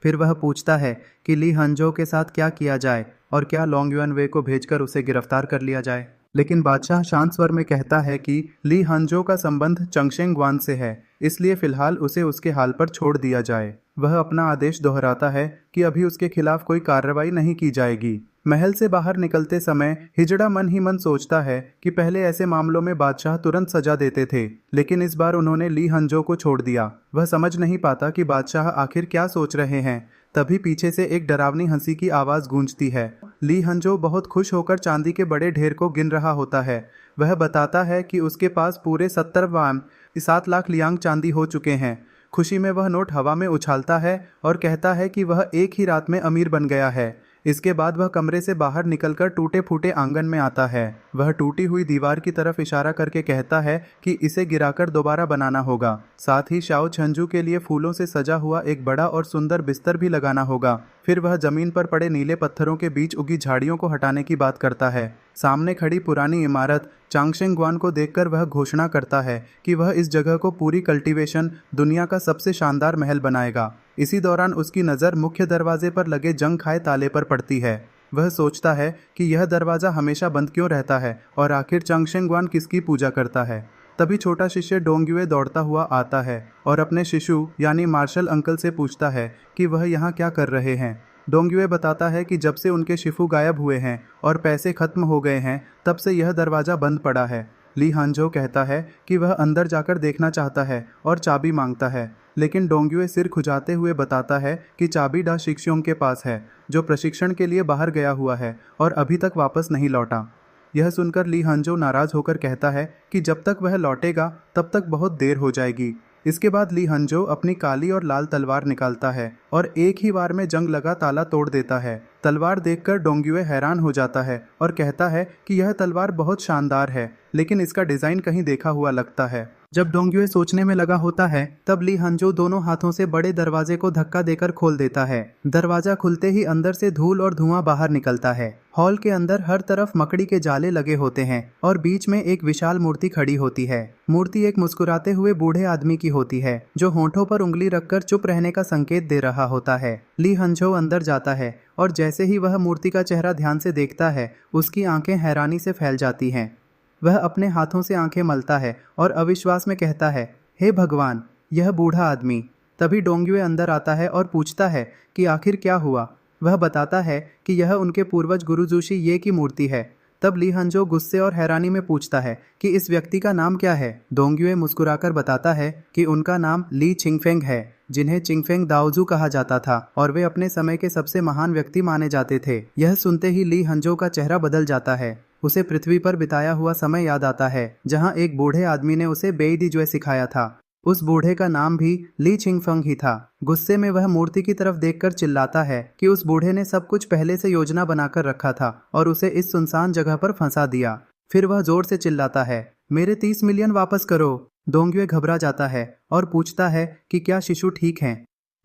फिर वह पूछता है कि ली हंजो के साथ क्या किया जाए और क्या लॉन्ग युआन वे को भेजकर उसे गिरफ्तार कर लिया जाए। लेकिन बादशाह शांत स्वर में कहता है कि ली हंजो का संबंध चंगशेंग वान से है, इसलिए फिलहाल उसे उसके हाल पर छोड़ दिया जाए। वह अपना आदेश दोहराता है कि अभी उसके खिलाफ कोई कार्रवाई नहीं की जाएगी। महल से बाहर निकलते समय हिजड़ा मन ही मन सोचता है कि पहले ऐसे मामलों में बादशाह तुरंत सजा देते थे, लेकिन इस बार उन्होंने ली हंजो को छोड़ दिया। वह समझ नहीं पाता कि बादशाह आखिर क्या सोच रहे हैं। तभी पीछे से एक डरावनी हंसी की आवाज़ गूंजती है। ली हंजो बहुत खुश होकर चांदी के बड़े ढेर को गिन रहा होता है। वह बताता है कि उसके पास पूरे 7 लाख लियांग चांदी हो चुके हैं। खुशी में वह नोट हवा में उछालता है और कहता है कि वह एक ही रात में अमीर बन गया है। इसके बाद वह कमरे से बाहर निकलकर टूटे फूटे आंगन में आता है। वह टूटी हुई दीवार की तरफ इशारा करके कहता है कि इसे गिराकर दोबारा बनाना होगा। साथ ही शाओ छंजू के लिए फूलों से सजा हुआ एक बड़ा और सुंदर बिस्तर भी लगाना होगा। फिर वह जमीन पर पड़े नीले पत्थरों के बीच उगी झाड़ियों को हटाने की बात करता है। सामने खड़ी पुरानी इमारत चांगशेंग ग्वान को देखकर वह घोषणा करता है कि वह इस जगह को पूरी कल्टीवेशन दुनिया का सबसे शानदार महल बनाएगा। इसी दौरान उसकी नज़र मुख्य दरवाजे पर लगे जंग खाए ताले पर पड़ती है। वह सोचता है कि यह दरवाज़ा हमेशा बंद क्यों रहता है और आखिर चांगशेंग ग्वान किसकी पूजा करता है। तभी छोटा शिष्य डोंगयुए दौड़ता हुआ आता है और अपने शिशु यानी मार्शल अंकल से पूछता है कि वह यहाँ क्या कर रहे हैं। डोंगयुए बताता है कि जब से उनके शिफू गायब हुए हैं और पैसे खत्म हो गए हैं, तब से यह दरवाज़ा बंद पड़ा है। ली हांजो कहता है कि वह अंदर जाकर देखना चाहता है और चाबी मांगता है, लेकिन डोंगयुए सिर खुजाते हुए बताता है कि चाबी डा शिक्स्योंग के पास है, जो प्रशिक्षण के लिए बाहर गया हुआ है और अभी तक वापस नहीं लौटा। यह सुनकर ली हांजो नाराज होकर कहता है कि जब तक वह लौटेगा तब तक बहुत देर हो जाएगी। इसके बाद ली हंजो अपनी काली और लाल तलवार निकालता है और एक ही बार में जंग लगा ताला तोड़ देता है। तलवार देखकर डोंगयुए हैरान हो जाता है और कहता है कि यह तलवार बहुत शानदार है, लेकिन इसका डिज़ाइन कहीं देखा हुआ लगता है। जब डोंगयुए सोचने में लगा होता है, तब ली हंजो दोनों हाथों से बड़े दरवाजे को धक्का देकर खोल देता है। दरवाजा खुलते ही अंदर से धूल और धुआं बाहर निकलता है। हॉल के अंदर हर तरफ मकड़ी के जाले लगे होते हैं और बीच में एक विशाल मूर्ति खड़ी होती है। मूर्ति एक मुस्कुराते हुए बूढ़े आदमी की होती है, जो होंठों पर उंगली रखकर चुप रहने का संकेत दे रहा होता है। ली हंजो अंदर जाता है और जैसे ही वह मूर्ति का चेहरा ध्यान से देखता है, उसकी आंखें हैरानी से फैल जाती हैं। वह अपने हाथों से आंखें मलता है और अविश्वास में कहता है, हे भगवान, यह बूढ़ा आदमी। तभी डोंगयुए अंदर आता है और पूछता है कि आखिर क्या हुआ। वह बताता है कि यह उनके पूर्वज गुरुजूशी ये की मूर्ति है। तब ली हंजो गुस्से और हैरानी में पूछता है कि इस व्यक्ति का नाम क्या है। डोंगयुए मुस्कुराकर बताता है कि उनका नाम ली चिंगफेंग है, जिन्हें चिंगफेंग दाओजू कहा जाता था और वे अपने समय के सबसे महान व्यक्ति माने जाते थे। यह सुनते ही ली हंजो का चेहरा बदल जाता है। उसे पृथ्वी पर बिताया हुआ समय याद आता है, जहां एक बूढ़े आदमी ने उसे बेईदीजुए सिखाया था। उस बूढ़े का नाम भी ली चिंगफेंग ही था। गुस्से में वह मूर्ति की तरफ देखकर चिल्लाता है कि उस बूढ़े ने सब कुछ पहले से योजना बनाकर रखा था और उसे इस सुनसान जगह पर फंसा दिया। फिर वह जोर से चिल्लाता है, मेरे 30 मिलियन वापस करो। डोंगयुए घबरा जाता है और पूछता है कि क्या शिशु ठीक हैं।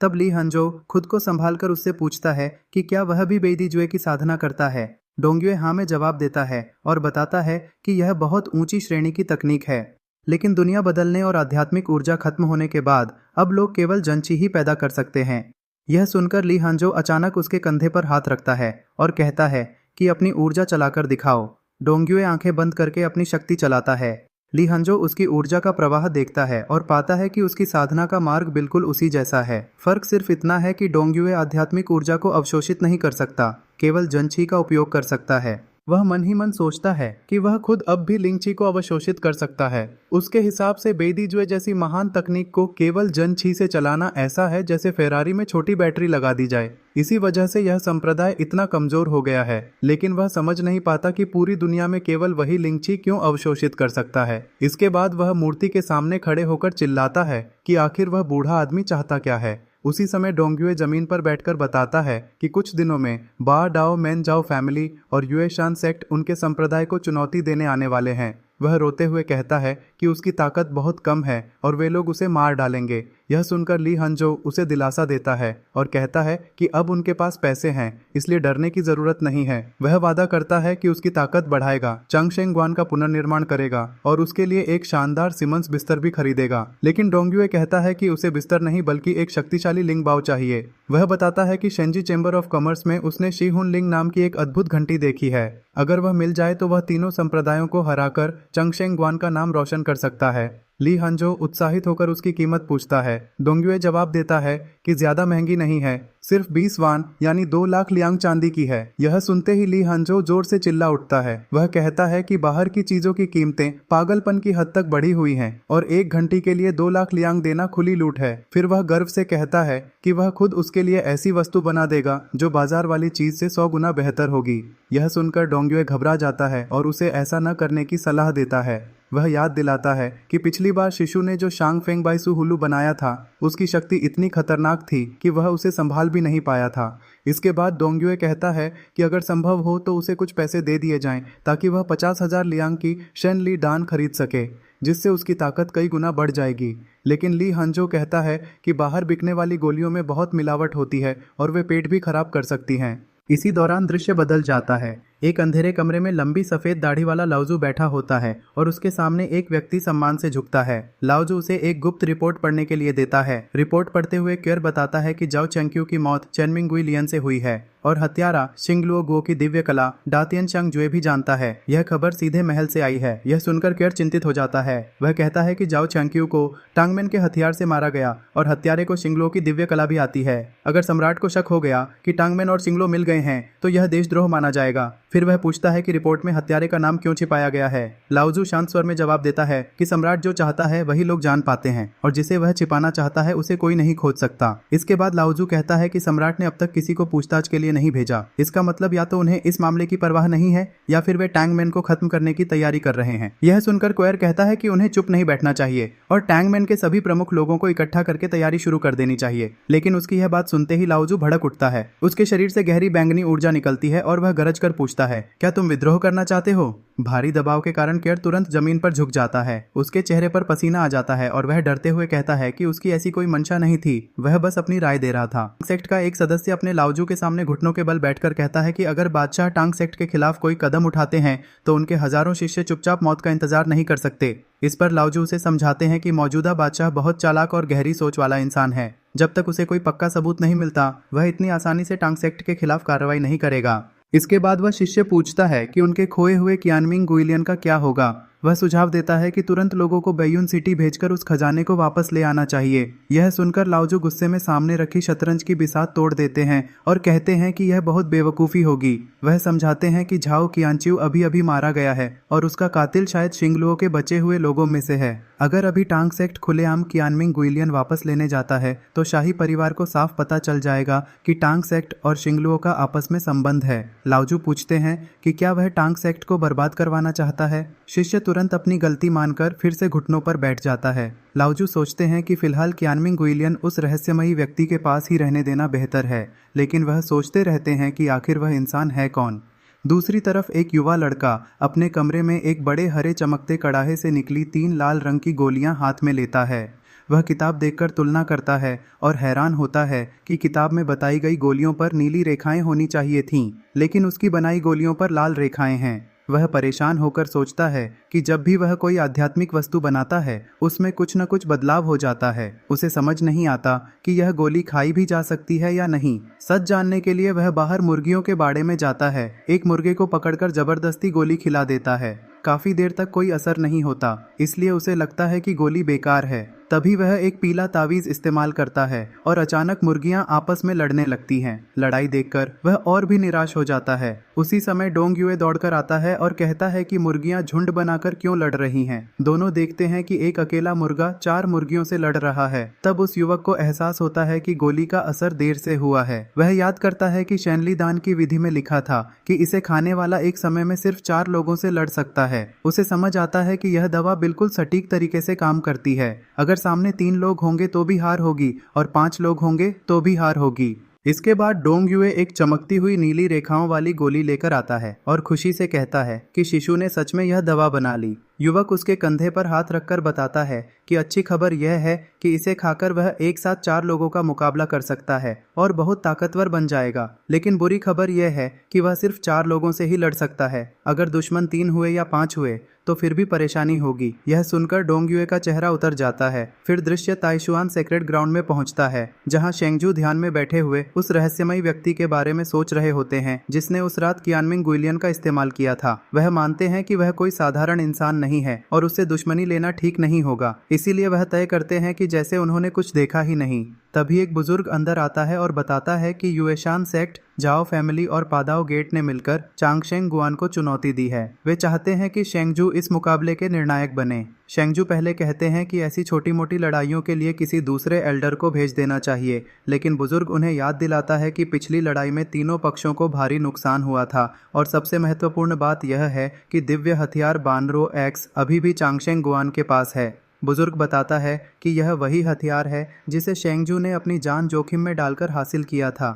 तब ली हंजो खुद को संभालकर उससे पूछता है कि क्या वह भी बेईदीजुए की साधना करता है। डोंगयुए हाँ में जवाब देता है और बताता है कि यह बहुत ऊंची श्रेणी की तकनीक है, लेकिन दुनिया बदलने और आध्यात्मिक ऊर्जा खत्म होने के बाद अब लोग केवल जनची ही पैदा कर सकते हैं। यह सुनकर ली हंजो अचानक उसके कंधे पर हाथ रखता है और कहता है कि अपनी ऊर्जा चलाकर दिखाओ। डोंगयुए आंखें बंद करके अपनी शक्ति चलाता है। ली हंजो उसकी ऊर्जा का प्रवाह देखता है और पाता है कि उसकी साधना का मार्ग बिल्कुल उसी जैसा है। फर्क सिर्फ इतना है कि डोंगयुए आध्यात्मिक ऊर्जा को अवशोषित नहीं कर सकता, केवल जनची का उपयोग कर सकता है। वह मन ही मन सोचता है कि वह खुद अब भी लिंगची को अवशोषित कर सकता है। उसके हिसाब से बेदीजुए जैसी महान तकनीक को केवल जन छी से चलाना ऐसा है जैसे फेरारी में छोटी बैटरी लगा दी जाए। इसी वजह से यह संप्रदाय इतना कमजोर हो गया है, लेकिन वह समझ नहीं पाता कि पूरी दुनिया में केवल वही लिंगची क्यों अवशोषित कर सकता है। इसके बाद वह मूर्ति के सामने खड़े होकर चिल्लाता है कि आखिर वह बूढ़ा आदमी चाहता क्या है। उसी समय डोंग्युए जमीन पर बैठकर बताता है कि कुछ दिनों में बा डाओ मैन जाओ फैमिली और युएशान सेक्ट उनके संप्रदाय को चुनौती देने आने वाले हैं। वह रोते हुए कहता है कि उसकी ताकत बहुत कम है और वे लोग उसे मार डालेंगे। यह सुनकर ली हंजो उसे दिलासा देता है और कहता है कि अब उनके पास पैसे हैं, इसलिए डरने की जरूरत नहीं है। वह वादा करता है कि उसकी ताकत बढ़ाएगा, चंगशेंगवान का पुनर्निर्माण करेगा और उसके लिए एक शानदार सिमंस बिस्तर भी खरीदेगा। लेकिन डोंग्युए कहता है कि उसे बिस्तर नहीं बल्कि एक शक्तिशाली लिंगबाओ चाहिए। वह बताता है कि शेंजी चेंबर ऑफ कॉमर्स में उसने शीहुन लिंग नाम की एक अद्भुत घंटी देखी है। अगर वह मिल जाए तो वह तीनों संप्रदायों को हराकर चंगशेंगवान का नाम रोशन कर सकता है। ली हंजो उत्साहित होकर उसकी कीमत पूछता है। डोंग्युए जवाब देता है कि ज्यादा महंगी नहीं है, सिर्फ 20 वान यानी 2 लाख लियांग चांदी की है। यह सुनते ही ली हंजो जोर से चिल्ला उठता है। वह कहता है कि बाहर की चीजों की कीमतें पागलपन की हद तक बढ़ी हुई हैं और एक घंटी के लिए 2 लाख लियांग देना खुली लूट है। फिर वह गर्व से कहता है कि वह खुद उसके लिए ऐसी वस्तु बना देगा जो बाजार वाली चीज से 100 गुना बेहतर होगी। यह सुनकर डोंग्युए घबरा जाता है और उसे ऐसा न करने की सलाह देता है। वह याद दिलाता है कि पिछली बार शिशु ने जो शांग फेंग बाइसु हुलू बनाया था उसकी शक्ति इतनी खतरनाक थी कि वह उसे संभाल भी नहीं पाया था। इसके बाद डोंग्युए कहता है कि अगर संभव हो तो उसे कुछ पैसे दे दिए जाएं ताकि वह 50,000 लियांग की शेन ली डान खरीद सके, जिससे उसकी ताकत कई गुना बढ़ जाएगी। लेकिन ली हंजो कहता है कि बाहर बिकने वाली गोलियों में बहुत मिलावट होती है और वे पेट भी खराब कर सकती हैं। इसी दौरान दृश्य बदल जाता है। एक अंधेरे कमरे में लंबी सफेद दाढ़ी वाला लाओजू बैठा होता है और उसके सामने एक व्यक्ति सम्मान से झुकता है। लाओजू उसे एक गुप्त रिपोर्ट पढ़ने के लिए देता है। रिपोर्ट पढ़ते हुए क्यर बताता है कि जाओ चेंक्यू की मौत चेनमिंग गुई लियन से हुई है और हत्यारा शिंगलुओ गो की दिव्य कला डातियन चंग जुए भी जानता है। यह खबर सीधे महल से आई है। यह सुनकर क्यर चिंतित हो जाता है। वह कहता है कि जाओ चेंक्यू को टांगमेन के हथियार से मारा गया और हत्यारे को शिंगलुओ की दिव्य कला भी आती है। अगर सम्राट को शक हो गया कि टांगमेन और शिंगलुओ मिल गए हैं तो यह देशद्रोह माना जाएगा। फिर वह पूछता है कि रिपोर्ट में हत्यारे का नाम क्यों छिपाया गया है। लाओजू शांत स्वर में जवाब देता है कि सम्राट जो चाहता है वही लोग जान पाते हैं और जिसे वह छिपाना चाहता है उसे कोई नहीं खोज सकता। इसके बाद लाओजू कहता है कि सम्राट ने अब तक किसी को पूछताछ के लिए नहीं भेजा। इसका मतलब या तो उन्हें इस मामले की परवाह नहीं है या फिर वे टैंगमैन को खत्म करने की तैयारी कर रहे हैं। यह सुनकर क्वेर कहता है कि उन्हें चुप नहीं बैठना चाहिए और टैंगमैन के सभी प्रमुख लोगों को इकट्ठा करके तैयारी शुरू कर देनी चाहिए। लेकिन उसकी यह बात सुनते ही लाओजू भड़क उठता है। उसके शरीर से गहरी बैंगनी ऊर्जा निकलती है और वह गरज कर पूछता है, क्या तुम विद्रोह करना चाहते हो? भारी दबाव के कारण क्यर तुरंत जमीन पर झुक जाता है। उसके चेहरे पर पसीना आ जाता है और वह डरते हुए कहता है कि उसकी ऐसी कोई मंशा नहीं थी, वह बस अपनी राय दे रहा था। सेक्ट का एक सदस्य अपने लाओजू के सामने घुटनों के बल बैठकर कहता है कि अगर बादशाह टांग सेक्ट के खिलाफ कोई कदम उठाते हैं तो उनके हजारों शिष्य चुपचाप मौत का इंतजार नहीं कर सकते। इस पर लाओजू उसे समझाते हैं कि मौजूदा बादशाह बहुत चालाक और गहरी सोच वाला इंसान है। जब तक उसे कोई पक्का सबूत नहीं मिलता वह इतनी आसानी से टांग सेक्ट के खिलाफ कार्रवाई नहीं करेगा। इसके बाद वह शिष्य पूछता है कि उनके खोए हुए कियानमिंग गुइलियन का क्या होगा। वह सुझाव देता है कि तुरंत लोगों को बैयून सिटी भेजकर उस खजाने को वापस ले आना चाहिए। यह सुनकर लाओजू गुस्से में सामने रखी शतरंज की बिसात तोड़ देते हैं और कहते हैं कि यह बहुत बेवकूफ़ी होगी। वह समझाते हैं कि झाओ कियांचिऊ अभी अभी मारा गया है और उसका कातिल शायद शिंगलुओ के बचे हुए लोगों में से है। अगर अभी टांग सेक्ट खुलेआम कियानमिंग गुइलियन वापस लेने जाता है तो शाही परिवार को साफ पता चल जाएगा कि टांग सेक्ट और शिंगलुओ का आपस में संबंध है। लाओजू पूछते हैं कि क्या वह टांग सेक्ट को बर्बाद करवाना चाहता है। शिष्य तुरंत अपनी गलती मानकर फिर से घुटनों पर बैठ जाता है। लाओजू सोचते हैं कि फिलहाल कियानमिंग गुइलियन उस रहस्यमयी व्यक्ति के पास ही रहने देना बेहतर है, लेकिन वह सोचते रहते हैं कि आखिर वह इंसान है कौन। दूसरी तरफ एक युवा लड़का अपने कमरे में एक बड़े हरे चमकते कड़ाहे से निकली 3 लाल रंग की गोलियां हाथ में लेता है। वह किताब देखकर तुलना करता है और हैरान होता है कि किताब में बताई गई गोलियों पर नीली रेखाएं होनी चाहिए थीं, लेकिन उसकी बनाई गोलियों पर लाल रेखाएं हैं। वह परेशान होकर सोचता है कि जब भी वह कोई आध्यात्मिक वस्तु बनाता है उसमें कुछ न कुछ बदलाव हो जाता है। उसे समझ नहीं आता कि यह गोली खाई भी जा सकती है या नहीं। सच जानने के लिए वह बाहर मुर्गियों के बाड़े में जाता है। एक मुर्गे को पकड़कर जबरदस्ती गोली खिला देता है। काफी देर तक कोई असर नहीं होता, इसलिए उसे लगता है कि गोली बेकार है। तभी वह एक पीला तावीज इस्तेमाल करता है और अचानक मुर्गियां आपस में लड़ने लगती हैं। लड़ाई देखकर वह और भी निराश हो जाता है। उसी समय डोंग युए दौड़कर आता है और कहता है कि मुर्गियां झुंड बनाकर क्यों लड़ रही हैं। दोनों देखते हैं कि एक अकेला मुर्गा 4 मुर्गियों से लड़ रहा है। तब उस युवक को एहसास होता है कि गोली का असर देर से हुआ है। वह याद करता है कि शैनली दान की विधि में लिखा था कि इसे खाने वाला एक समय में सिर्फ 4 लोगों से लड़ सकता है। उसे समझ आता है कि यह दवा बिल्कुल सटीक तरीके से काम करती है। अगर सामने 3 लोग होंगे तो भी हार होगी और 5 लोग होंगे तो भी हार होगी। इसके बाद डोंग युए एक चमकती हुई नीली रेखाओं वाली गोली लेकर आता है और खुशी से कहता है कि शिशु ने सच में यह दवा बना ली। युवक उसके कंधे पर हाथ रखकर बताता है कि अच्छी खबर यह है कि इसे खाकर वह एक साथ 4 लोगों का मुकाबला कर सकता है और बहुत ताकतवर बन जाएगा। लेकिन बुरी खबर यह है कि वह सिर्फ 4 लोगों से ही लड़ सकता है। अगर दुश्मन 3 हुए या 5 हुए तो फिर भी परेशानी होगी। यह सुनकर डोंग युए का चेहरा उतर जाता है। फिर दृश्य ताइशुआन सेक्रेट ग्राउंड में पहुंचता है, जहां शेंगजू ध्यान में बैठे हुए उस रहस्यमयी व्यक्ति के बारे में सोच रहे होते हैं जिसने उस रात कियानमिंग गुइलियन का इस्तेमाल किया था। वह मानते हैं कि वह कोई साधारण इंसान नहीं है और उससे दुश्मनी लेना ठीक नहीं होगा। इसीलिए वह तय करते हैं कि जैसे उन्होंने कुछ देखा ही नहीं। तभी एक बुजुर्ग अंदर आता है और बताता है कि युएशान सेक्ट, जाओ फैमिली और पादाओ गेट ने मिलकर चांगशेंग गुआन को चुनौती दी है। वे चाहते हैं कि शेंगजू इस मुकाबले के निर्णायक बने। शेंगजू पहले कहते हैं कि ऐसी छोटी मोटी लड़ाइयों के लिए किसी दूसरे एल्डर को भेज देना चाहिए, लेकिन बुजुर्ग उन्हें याद दिलाता है कि पिछली लड़ाई में तीनों पक्षों को भारी नुकसान हुआ था और सबसे महत्वपूर्ण बात यह है कि दिव्य हथियार बानरो एक्स अभी भी चांगशेंग गुआन के पास है। बुजुर्ग बताता है कि यह वही हथियार है जिसे शेंगजू ने अपनी जान जोखिम में डालकर हासिल किया था।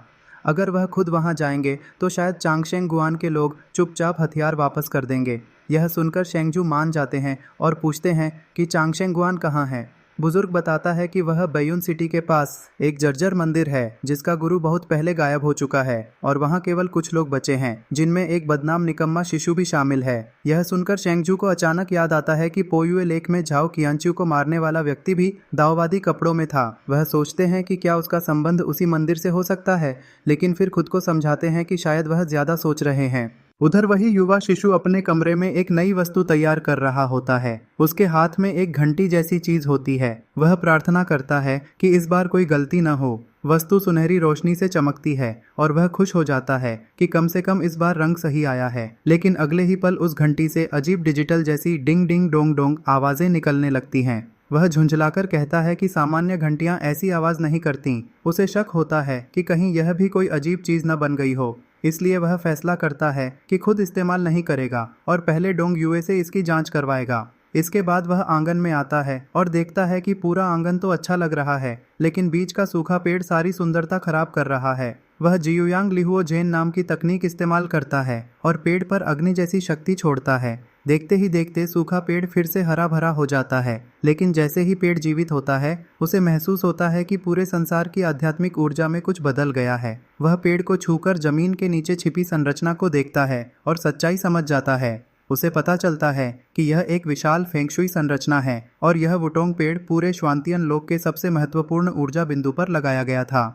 अगर वह खुद वहां जाएंगे तो शायद चांगशेंग गुआन के लोग चुपचाप हथियार वापस कर देंगे। यह सुनकर शेंगजू मान जाते हैं और पूछते हैं कि चांगशेंग गुआन कहाँ है। बुजुर्ग बताता है कि वह बैयुन सिटी के पास एक जर्जर मंदिर है जिसका गुरु बहुत पहले गायब हो चुका है और वहां केवल कुछ लोग बचे हैं, जिनमें एक बदनाम निकम्मा शिशु भी शामिल है। यह सुनकर शेंगजू को अचानक याद आता है कि पोयुए लेक में झाओ कियांचू को मारने वाला व्यक्ति भी दाओवादी कपड़ों में था। वह सोचते हैं कि क्या उसका संबंध उसी मंदिर से हो सकता है, लेकिन फिर खुद को समझाते हैं कि शायद वह ज्यादा सोच रहे हैं। उधर वही युवा शिशु अपने कमरे में एक नई वस्तु तैयार कर रहा होता है। उसके हाथ में एक घंटी जैसी चीज होती है। वह प्रार्थना करता है कि इस बार कोई गलती न हो। वस्तु सुनहरी रोशनी से चमकती है और वह खुश हो जाता है कि कम से कम इस बार रंग सही आया है। लेकिन अगले ही पल उस घंटी से अजीब डिजिटल जैसी डिंग डिंग डोंग डोंग आवाजें निकलने लगती हैं। वह झुंझलाकर कहता है कि सामान्य घंटियां ऐसी आवाज नहीं करती। उसे शक होता है कि कहीं यह भी कोई अजीब चीज न बन गई हो, इसलिए वह फैसला करता है कि खुद इस्तेमाल नहीं करेगा और पहले डोंग युए से इसकी जांच करवाएगा। इसके बाद वह आंगन में आता है और देखता है कि पूरा आंगन तो अच्छा लग रहा है, लेकिन बीच का सूखा पेड़ सारी सुंदरता खराब कर रहा है। वह जियुयांग लिहुओ जेन नाम की तकनीक इस्तेमाल करता है और पेड़ पर अग्नि जैसी शक्ति छोड़ता है। देखते ही देखते सूखा पेड़ फिर से हरा भरा हो जाता है, लेकिन जैसे ही पेड़ जीवित होता है उसे महसूस होता है कि पूरे संसार की आध्यात्मिक ऊर्जा में कुछ बदल गया है। वह पेड़ को छूकर जमीन के नीचे छिपी संरचना को देखता है और सच्चाई समझ जाता है। उसे पता चलता है कि यह एक विशाल फेंगशुई संरचना है और यह वुटोंग पेड़ पूरे श्वांतियन लोक के सबसे महत्वपूर्ण ऊर्जा बिंदु पर लगाया गया था।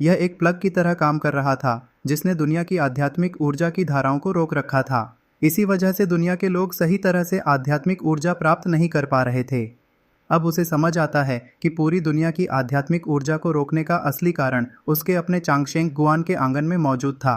यह एक प्लग की तरह काम कर रहा था जिसने दुनिया की आध्यात्मिक ऊर्जा की धाराओं को रोक रखा था। इसी वजह से दुनिया के लोग सही तरह से आध्यात्मिक ऊर्जा प्राप्त नहीं कर पा रहे थे। अब उसे समझ आता है कि पूरी दुनिया की आध्यात्मिक ऊर्जा को रोकने का असली कारण उसके अपने चांगशेंग गुआन के आंगन में मौजूद था।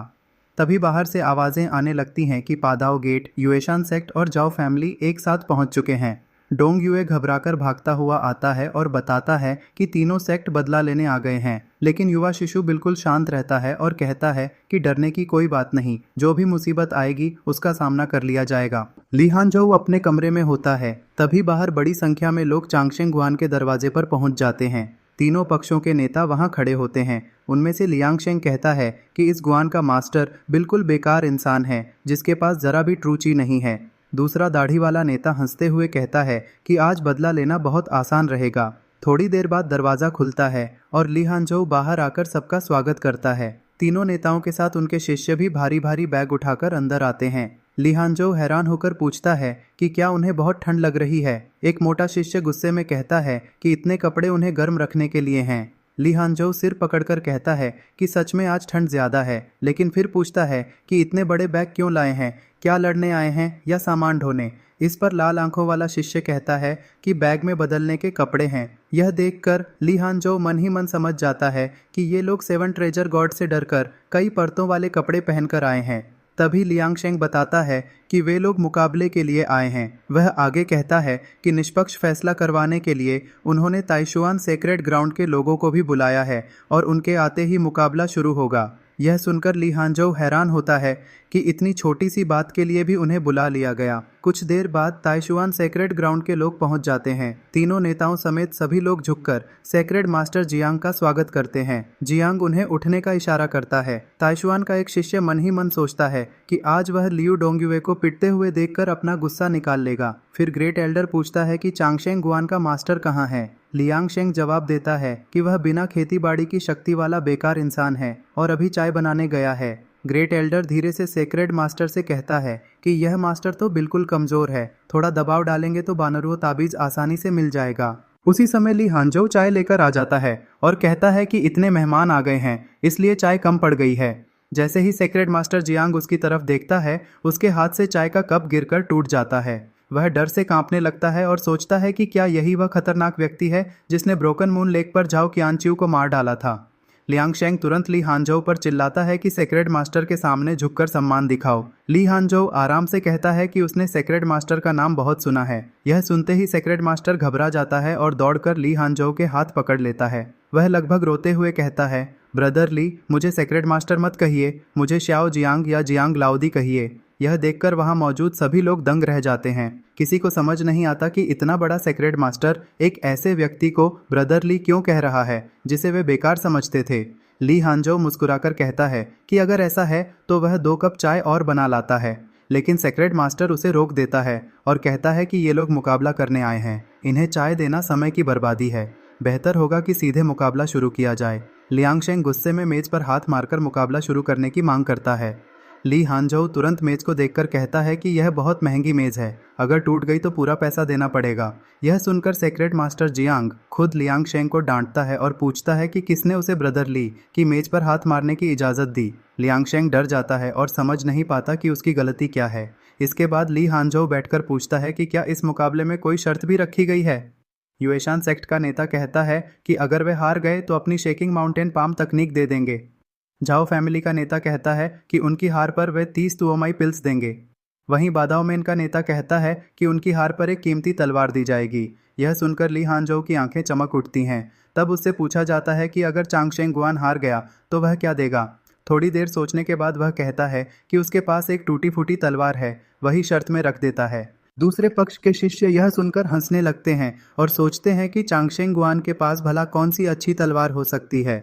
तभी बाहर से आवाजें आने लगती हैं कि पादाओ गेट, युएशान सेक्ट और जाओ फैमिली एक साथ पहुंच चुके हैं। डोंग युए घबराकर भागता हुआ आता है और बताता है कि तीनों सेक्ट बदला लेने आ गए हैं, लेकिन युवा शिशु बिल्कुल शांत रहता है और कहता है कि डरने की कोई बात नहीं, जो भी मुसीबत आएगी उसका सामना कर लिया जाएगा। ली हानजोउ अपने कमरे में होता है। तभी बाहर बड़ी संख्या में लोग चांगशेंग गुआन के दरवाजे पर पहुंच जाते हैं। तीनों पक्षों के नेता वहां खड़े होते हैं। उनमें से लियांगशेंग कहता है कि इस गुआन का मास्टर बिल्कुल बेकार इंसान है जिसके पास जरा भी ट्रूची नहीं है। दूसरा दाढ़ी वाला नेता हंसते हुए कहता है कि आज बदला लेना बहुत आसान रहेगा। थोड़ी देर बाद दरवाज़ा खुलता है और ली हानजोउ बाहर आकर सबका स्वागत करता है। तीनों नेताओं के साथ उनके शिष्य भी भारी भारी बैग उठाकर अंदर आते हैं। ली हानजोउ हैरान होकर पूछता है कि क्या उन्हें बहुत ठंड लग रही है। एक मोटा शिष्य गुस्से में कहता है कि इतने कपड़े उन्हें गर्म रखने के लिए हैं। ली हानजो सिर पकड़कर कहता है कि सच में आज ठंड ज़्यादा है, लेकिन फिर पूछता है कि इतने बड़े बैग क्यों लाए हैं, क्या लड़ने आए हैं या सामान ढोने। इस पर लाल आंखों वाला शिष्य कहता है कि बैग में बदलने के कपड़े हैं। यह देखकर ली हानजो मन ही मन समझ जाता है कि ये लोग 7 ट्रेजर गॉड से डरकर कई परतों वाले कपड़े पहनकर आए हैं। तभी लियांगशेंग बताता है कि वे लोग मुकाबले के लिए आए हैं। वह आगे कहता है कि निष्पक्ष फैसला करवाने के लिए उन्होंने ताइशुआन सेक्रेड ग्राउंड के लोगों को भी बुलाया है और उनके आते ही मुकाबला शुरू होगा। यह सुनकर ली हानजो हैरान होता है कि इतनी छोटी सी बात के लिए भी उन्हें बुला लिया गया। कुछ देर बाद ताइशुआन सेक्रेड ग्राउंड के लोग पहुंच जाते हैं। तीनों नेताओं समेत सभी लोग झुककर सेक्रेड मास्टर जियांग का स्वागत करते हैं। जियांग उन्हें उठने का इशारा करता है। ताइशुआन का एक शिष्य मन ही मन सोचता है कि आज वह लियू डोंगयुए को पिटते हुए देखकर अपना गुस्सा निकाल लेगा। फिर ग्रेट एल्डर पूछता है कि चांगशेंग गुआन का मास्टर कहाँ है। लियांगशेंग जवाब देता है कि वह बिना खेती बाड़ी की शक्ति वाला बेकार इंसान है और अभी चाय बनाने गया है। ग्रेट एल्डर धीरे से सेक्रेड मास्टर से कहता है कि यह मास्टर तो बिल्कुल कमजोर है, थोड़ा दबाव डालेंगे तो बानरुओ ताबीज आसानी से मिल जाएगा। उसी समय ली हानजो चाय लेकर आ जाता है और कहता है कि इतने मेहमान आ गए हैं, इसलिए चाय कम पड़ गई है। जैसे ही सेक्रेड मास्टर जियांग उसकी तरफ देखता है, उसके हाथ से चाय का कप गिरकर टूट जाता है। वह डर से कांपने लगता है और सोचता है कि क्या यही वह खतरनाक व्यक्ति है जिसने ब्रोकन मून लेक पर झाओ qianqiu को मार डाला था। लियांगशेंग तुरंत ली हानजो पर चिल्लाता है कि सेक्रेड मास्टर के सामने झुककर सम्मान दिखाओ। ली हानजो आराम से कहता है कि उसने सेक्रेड मास्टर का नाम बहुत सुना है। यह सुनते ही सेक्रेड मास्टर घबरा जाता है और दौड़कर ली हानजो के हाथ पकड़ लेता है। वह लगभग रोते हुए कहता है, ब्रदर ली, मुझे सेक्रेड मास्टर मत कहिए, मुझे श्याओ जियांग या जियांग लाओदी कहिए। यह देखकर वहां मौजूद सभी लोग दंग रह जाते हैं। किसी को समझ नहीं आता कि इतना बड़ा सेक्रेड मास्टर एक ऐसे व्यक्ति को ब्रदर ली क्यों कह रहा है जिसे वे बेकार समझते थे। ली हानजो मुस्कुराकर कहता है कि अगर ऐसा है तो वह 2 कप चाय और बना लाता है, लेकिन सेक्रेड मास्टर उसे रोक देता है और कहता है कि ये लोग मुकाबला करने आए हैं, इन्हें चाय देना समय की बर्बादी है, बेहतर होगा कि सीधे मुकाबला शुरू किया जाए। लियांगशेंग गुस्से में मेज पर हाथ मारकर मुकाबला शुरू करने की मांग करता है। ली हानजो तुरंत मेज को देखकर कहता है कि यह बहुत महंगी मेज है, अगर टूट गई तो पूरा पैसा देना पड़ेगा। यह सुनकर सेक्रेड मास्टर जियांग खुद लियांगशेंग को डांटता है और पूछता है कि किसने उसे ब्रदर ली की मेज पर हाथ मारने की इजाज़त दी। लियांगशेंग डर जाता है और समझ नहीं पाता कि उसकी गलती क्या है। इसके बाद ली हानजो बैठकर पूछता है कि क्या इस मुकाबले में कोई शर्त भी रखी गई है। युएशान सेक्ट का नेता कहता है कि अगर वे हार गए तो अपनी शेकिंग माउंटेन पाम तकनीक दे देंगे। झाओ फैमिली का नेता कहता है कि उनकी हार पर वे 30 तुओमाई पिल्स देंगे। वहीं बादाओमेन का नेता कहता है कि उनकी हार पर एक कीमती तलवार दी जाएगी। यह सुनकर ली हानजो की आंखें चमक उठती हैं। तब उससे पूछा जाता है कि अगर चांगशेंग गुआन हार गया तो वह क्या देगा। थोड़ी देर सोचने के बाद वह कहता है कि उसके पास एक टूटी फूटी तलवार है, वही शर्त में रख देता है। दूसरे पक्ष के शिष्य यह सुनकर हंसने लगते हैं और सोचते हैं कि चांगशेंग गुआन के पास भला कौन सी अच्छी तलवार हो सकती है।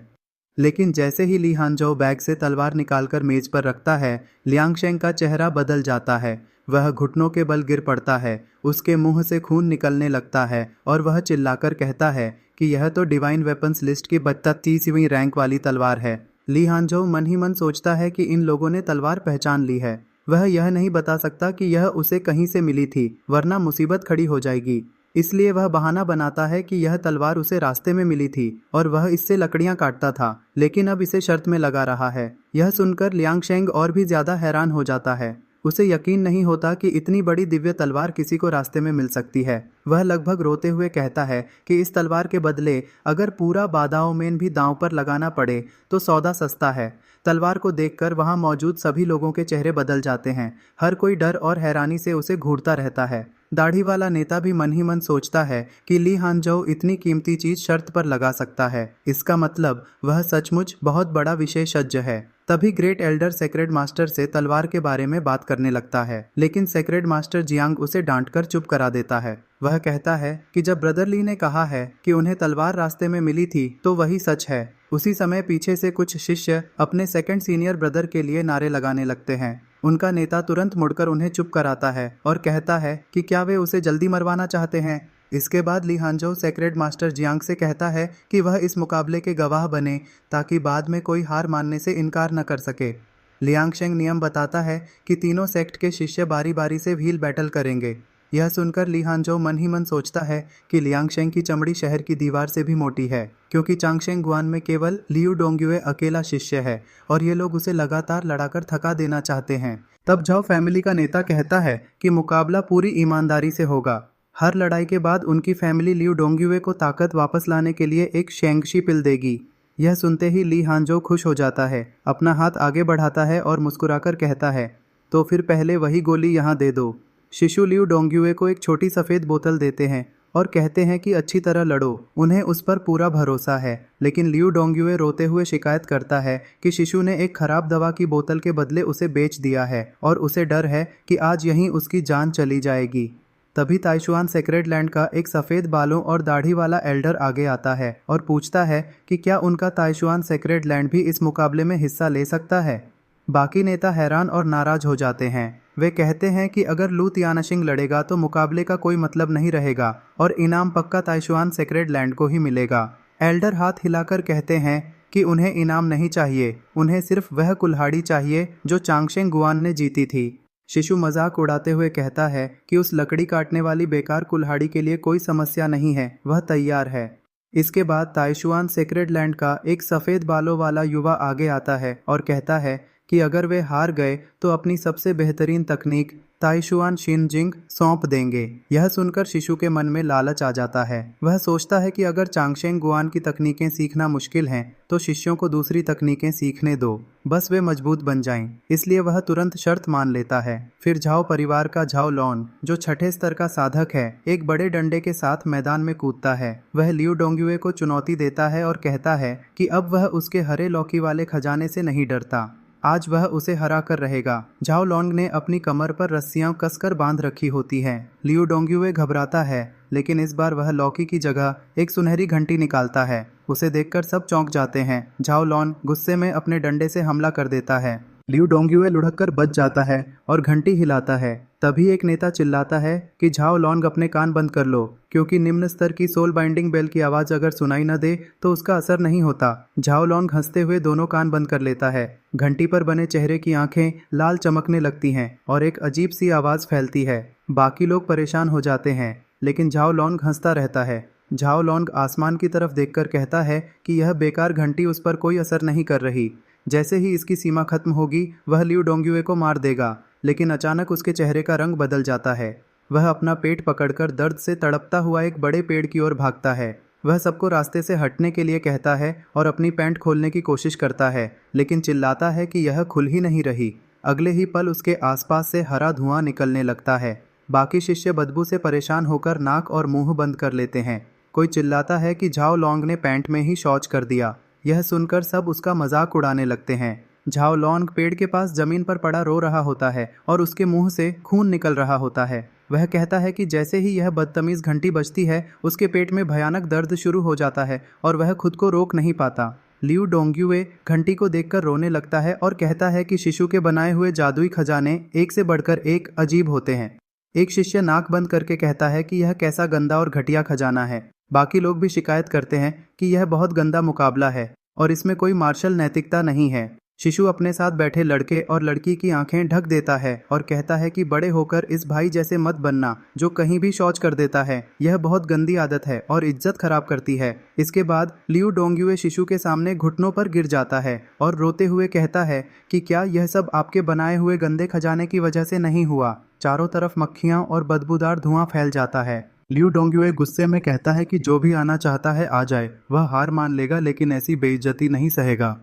लेकिन जैसे ही ली हानजो बैग से तलवार निकालकर मेज पर रखता है, लियांगशेंग का चेहरा बदल जाता है। वह घुटनों के बल गिर पड़ता है, उसके मुंह से खून निकलने लगता है और वह चिल्लाकर कहता है कि यह तो डिवाइन वेपन्स लिस्ट की 32वीं रैंक वाली तलवार है। ली हानजो मन ही मन सोचता है कि इन लोगों ने तलवार पहचान ली है। वह यह नहीं बता सकता कि यह उसे कहीं से मिली थी, वरना मुसीबत खड़ी हो जाएगी। इसलिए वह बहाना बनाता है कि यह तलवार उसे रास्ते में मिली थी और वह इससे लकड़ियां काटता था, लेकिन अब इसे शर्त में लगा रहा है। यह सुनकर लियांगशेंग और भी ज्यादा हैरान हो जाता है। उसे यकीन नहीं होता कि इतनी बड़ी दिव्य तलवार किसी को रास्ते में मिल सकती है। वह लगभग रोते हुए कहता है कि इस तलवार के बदले अगर पूरा बादाओमेन भी दांव पर लगाना पड़े तो सौदा सस्ता है। तलवार को देखकर वहां मौजूद सभी लोगों के चेहरे बदल जाते हैं। हर कोई डर और हैरानी से उसे घूरता रहता है। दाढ़ी वाला नेता भी मन ही मन सोचता है कि ली हानजो इतनी कीमती चीज शर्त पर लगा सकता है, इसका मतलब वह सचमुच बहुत बड़ा विशेषज्ञ है। तभी ग्रेट एल्डर सेक्रेड मास्टर से तलवार के बारे में बात करने लगता है, लेकिन सेक्रेड मास्टर जियांग उसे डांटकर चुप करा देता है। वह कहता है कि जब ब्रदर ली ने कहा है कि उन्हें तलवार रास्ते में मिली थी तो वही सच है। उसी समय पीछे से कुछ शिष्य अपने सेकंड सीनियर ब्रदर के लिए नारे लगाने लगते हैं। उनका नेता तुरंत मुड़कर उन्हें चुप कराता है और कहता है कि क्या वे उसे जल्दी मरवाना चाहते हैं। इसके बाद ली हानजो सेक्रेड मास्टर जियांग से कहता है कि वह इस मुकाबले के गवाह बने ताकि बाद में कोई हार मानने से इनकार न कर सके। लियांगशेंग नियम बताता है कि तीनों सेक्ट के शिष्य बारी बारी से व्हील बैटल करेंगे। यह सुनकर ली हानजो मन ही मन सोचता है कि लियांगशेंग की चमड़ी शहर की दीवार से भी मोटी है, क्योंकि चांगशेंग गुआन में केवल लियू डोंगयुए अकेला शिष्य है और ये लोग उसे लगातार लड़ाकर थका देना चाहते हैं। तब झाओ फैमिली का नेता कहता है कि मुकाबला पूरी ईमानदारी से होगा। हर लड़ाई के बाद उनकी फैमिली लियू डोंगयुए को ताकत वापस लाने के लिए एक शेंगशी पिल देगी। यह सुनते ही ली हानजो खुश हो जाता है, अपना हाथ आगे बढ़ाता है और मुस्कुराकर कहता है, तो फिर पहले वही गोली यहाँ दे दो। शिशु लियू डोंगयुए को एक छोटी सफ़ेद बोतल देते हैं और कहते हैं कि अच्छी तरह लड़ो, उन्हें उस पर पूरा भरोसा है। लेकिन लियू डोंगयुए रोते हुए शिकायत करता है कि शिशु ने एक खराब दवा की बोतल के बदले उसे बेच दिया है और उसे डर है कि आज यहीं उसकी जान चली जाएगी। तभी ताइशुआन सेक्रेड लैंड का एक सफ़ेद बालों और दाढ़ी वाला एल्डर आगे आता है और पूछता है कि क्या उनका ताइशुआन सेक्रेड लैंड भी इस मुकाबले में हिस्सा ले सकता है। बाकी नेता हैरान और नाराज हो जाते हैं। वे कहते हैं कि अगर लू तियानशिंग लड़ेगा तो मुकाबले का कोई मतलब नहीं रहेगा और इनाम पक्का ताइशुआन सेक्रेड लैंड को ही मिलेगा। एल्डर हाथ हिलाकर कहते हैं कि उन्हें इनाम नहीं चाहिए, उन्हें सिर्फ वह कुल्हाड़ी चाहिए जो चांगशेंग गुआन ने जीती थी। शिशु मजाक उड़ाते हुए कहता है कि उस लकड़ी काटने वाली बेकार कुल्हाड़ी के लिए कोई समस्या नहीं है, वह तैयार है। इसके बाद ताइशुआन सेक्रेड लैंड का एक सफ़ेद बालों वाला युवा आगे आता है और कहता है कि अगर वे हार गए तो अपनी सबसे बेहतरीन तकनीक ताइशुआन शिनजिंग सौंप देंगे। यह सुनकर शिशु के मन में लालच आ जाता है। वह सोचता है कि अगर चांगशेंग गुआन की तकनीकें सीखना मुश्किल हैं तो शिष्यों को दूसरी तकनीकें सीखने दो, बस वे मजबूत बन जाएं। इसलिए वह तुरंत शर्त मान लेता है। फिर झाओ परिवार का झाओ लॉन, जो छठे स्तर का साधक है, एक बड़े डंडे के साथ मैदान में कूदता है। वह लियू डोंगयुए को चुनौती देता है और कहता है कि अब वह उसके हरे लौकी वाले खजाने से नहीं डरता, आज वह उसे हरा कर रहेगा। झाओ लॉन्ग ने अपनी कमर पर रस्सियां कसकर बांध रखी होती हैं। लियू डोंगयुए घबराता है, लेकिन इस बार वह लौकी की जगह एक सुनहरी घंटी निकालता है। उसे देखकर सब चौंक जाते हैं। झाओ लॉन गुस्से में अपने डंडे से हमला कर देता है। लियू डोंगयुए लुढ़क कर बच जाता है और घंटी हिलाता है। तभी एक नेता चिल्लाता है कि झाओ लॉन्ग अपने कान बंद कर लो, क्योंकि निम्न स्तर की सोल बाइंडिंग बेल की आवाज़ अगर सुनाई न दे तो उसका असर नहीं होता। झाओ लॉन्ग हंसते हुए दोनों कान बंद कर लेता है। घंटी पर बने चेहरे की आंखें लाल चमकने लगती हैं और एक अजीब सी आवाज़ फैलती है। बाकी लोग परेशान हो जाते हैं, लेकिन झाओ लॉन्ग हंसता रहता है। झाओ लॉन्ग आसमान की तरफ देखकर कहता है कि यह बेकार घंटी उस पर कोई असर नहीं कर रही। जैसे ही इसकी सीमा खत्म होगी वह लियू डोंगयुए को मार देगा। लेकिन अचानक उसके चेहरे का रंग बदल जाता है। वह अपना पेट पकड़कर दर्द से तड़पता हुआ एक बड़े पेड़ की ओर भागता है। वह सबको रास्ते से हटने के लिए कहता है और अपनी पैंट खोलने की कोशिश करता है, लेकिन चिल्लाता है कि यह खुल ही नहीं रही। अगले ही पल उसके आसपास से हरा धुआं निकलने लगता है। बाकी शिष्य बदबू से परेशान होकर नाक और मुंह बंद कर लेते हैं। कोई चिल्लाता है कि झाओ लॉन्ग ने पैंट में ही शौच कर दिया। यह सुनकर सब उसका मजाक उड़ाने लगते हैं। झाओ लॉन्ग पेड़ के पास जमीन पर पड़ा रो रहा होता है और उसके मुंह से खून निकल रहा होता है। वह कहता है कि जैसे ही यह बदतमीज घंटी बजती है उसके पेट में भयानक दर्द शुरू हो जाता है और वह खुद को रोक नहीं पाता। लियू डोंगयुए घंटी को देखकर रोने लगता है और कहता है कि शिशु के बनाए हुए जादुई खजाने एक से बढ़कर एक अजीब होते हैं। एक शिष्य नाक बंद करके कहता है कि यह कैसा गंदा और घटिया खजाना है। बाकी लोग भी शिकायत करते हैं कि यह बहुत गंदा मुकाबला है और इसमें कोई मार्शल नैतिकता नहीं है। शिशु अपने साथ बैठे लड़के और लड़की की आंखें ढक देता है और कहता है कि बड़े होकर इस भाई जैसे मत बनना जो कहीं भी शौच कर देता है। यह बहुत गंदी आदत है और इज्जत खराब करती है। इसके बाद लियू डोंगयुए शिशु के सामने घुटनों पर गिर जाता है और रोते हुए कहता है कि क्या यह सब आपके बनाए हुए गंदे खजाने की वजह से नहीं हुआ। चारों तरफ मक्खियाँ और बदबूदार धुआं फैल जाता है। लियू डोंगयुए गुस्से में कहता है कि जो भी आना चाहता है आ जाए, वह हार मान लेगा लेकिन ऐसी बेइज्जती नहीं सहेगा।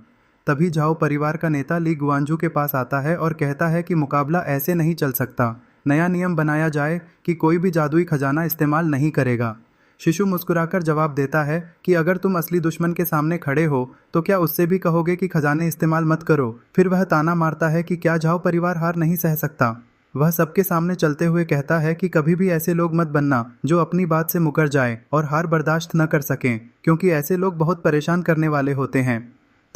तभी झाओ परिवार का नेता ली गुआंजू के पास आता है और कहता है कि मुकाबला ऐसे नहीं चल सकता। नया नियम बनाया जाए कि कोई भी जादुई खजाना इस्तेमाल नहीं करेगा। शिशु मुस्कुराकर जवाब देता है कि अगर तुम असली दुश्मन के सामने खड़े हो तो क्या उससे भी कहोगे कि खजाने इस्तेमाल मत करो। फिर वह ताना मारता है कि क्या झाओ परिवार हार नहीं सह सकता। वह सबके सामने चलते हुए कहता है कि कभी भी ऐसे लोग मत बनना जो अपनी बात से मुकर जाएं और हार बर्दाश्त न कर सकें, क्योंकि ऐसे लोग बहुत परेशान करने वाले होते हैं।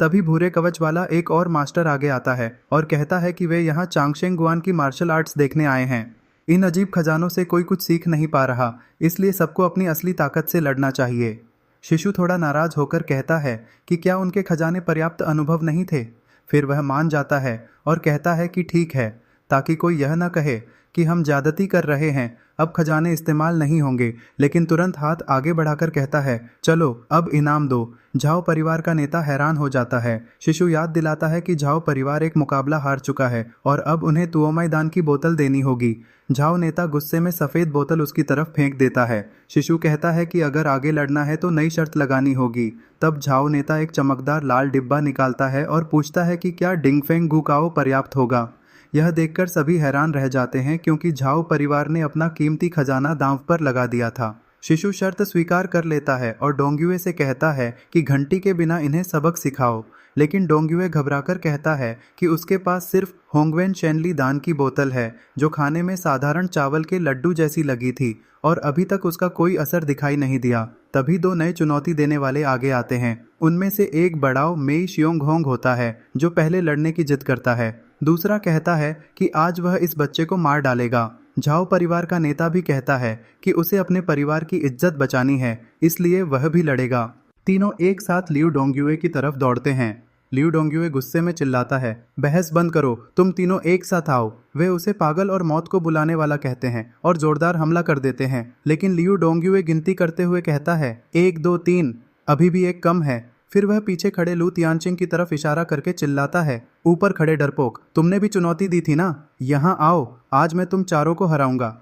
तभी भूरे कवच वाला एक और मास्टर आगे आता है और कहता है कि वे यहाँ चांगशेंग गुआन की मार्शल आर्ट्स देखने आए हैं। इन अजीब खजानों से कोई कुछ सीख नहीं पा रहा, इसलिए सबको अपनी असली ताकत से लड़ना चाहिए। शिशु थोड़ा नाराज होकर कहता है कि क्या उनके खजाने पर्याप्त अनुभव नहीं थे। फिर वह मान जाता है और कहता है कि ठीक है, ताकि कोई यह न कहे कि हम ज्यादती कर रहे हैं, अब खजाने इस्तेमाल नहीं होंगे, लेकिन तुरंत हाथ आगे बढ़ाकर कहता है, चलो अब इनाम दो। झाओ परिवार का नेता हैरान हो जाता है। शिशु याद दिलाता है कि झाओ परिवार एक मुकाबला हार चुका है और अब उन्हें तुओमाईदान की बोतल देनी होगी। झाओ नेता गुस्से में सफेद बोतल उसकी तरफ फेंक देता है। शिशु कहता है कि अगर आगे लड़ना है तो नई शर्त लगानी होगी। तब झाओ नेता एक चमकदार लाल डिब्बा निकालता है और पूछता है कि क्या डिंगफेंग गुकाओ पर्याप्त होगा। यह देखकर सभी हैरान रह जाते हैं क्योंकि झाओ परिवार ने अपना कीमती खजाना दांव पर लगा दिया था। शिशु शर्त स्वीकार कर लेता है और डोंगुए से कहता है कि घंटी के बिना इन्हें सबक सिखाओ, लेकिन डोंगुए घबराकर कहता है कि उसके पास सिर्फ होंगवेन शेनली दान की बोतल है, जो खाने में साधारण चावल के लड्डू जैसी लगी थी और अभी तक उसका कोई असर दिखाई नहीं दिया। तभी दो नए चुनौती देने वाले आगे आते हैं। उनमें से एक बड़ाओ मेई शियोंग होंग होता है, जो पहले लड़ने की जिद करता है। दूसरा कहता है कि आज वह इस बच्चे को मार डालेगा। झाओ परिवार का नेता भी कहता है कि उसे अपने परिवार की इज्जत बचानी है, इसलिए वह भी लड़ेगा। तीनों एक साथ लियू डोंगुए की तरफ दौड़ते हैं। लियू डोंगुए गुस्से में चिल्लाता है, बहस बंद करो, तुम तीनों एक साथ आओ। वे उसे पागल और मौत को बुलाने वाला कहते हैं और जोरदार हमला कर देते हैं, लेकिन लियू डोंगुए गिनती करते हुए कहता है, 1 2 3, अभी भी एक कम है। फिर वह पीछे खड़े लू तियानचिंग की तरफ इशारा करके चिल्लाता है, ऊपर खड़े डरपोक, तुमने भी चुनौती दी थी ना, यहाँ आओ, आज मैं तुम चारों को हराऊंगा।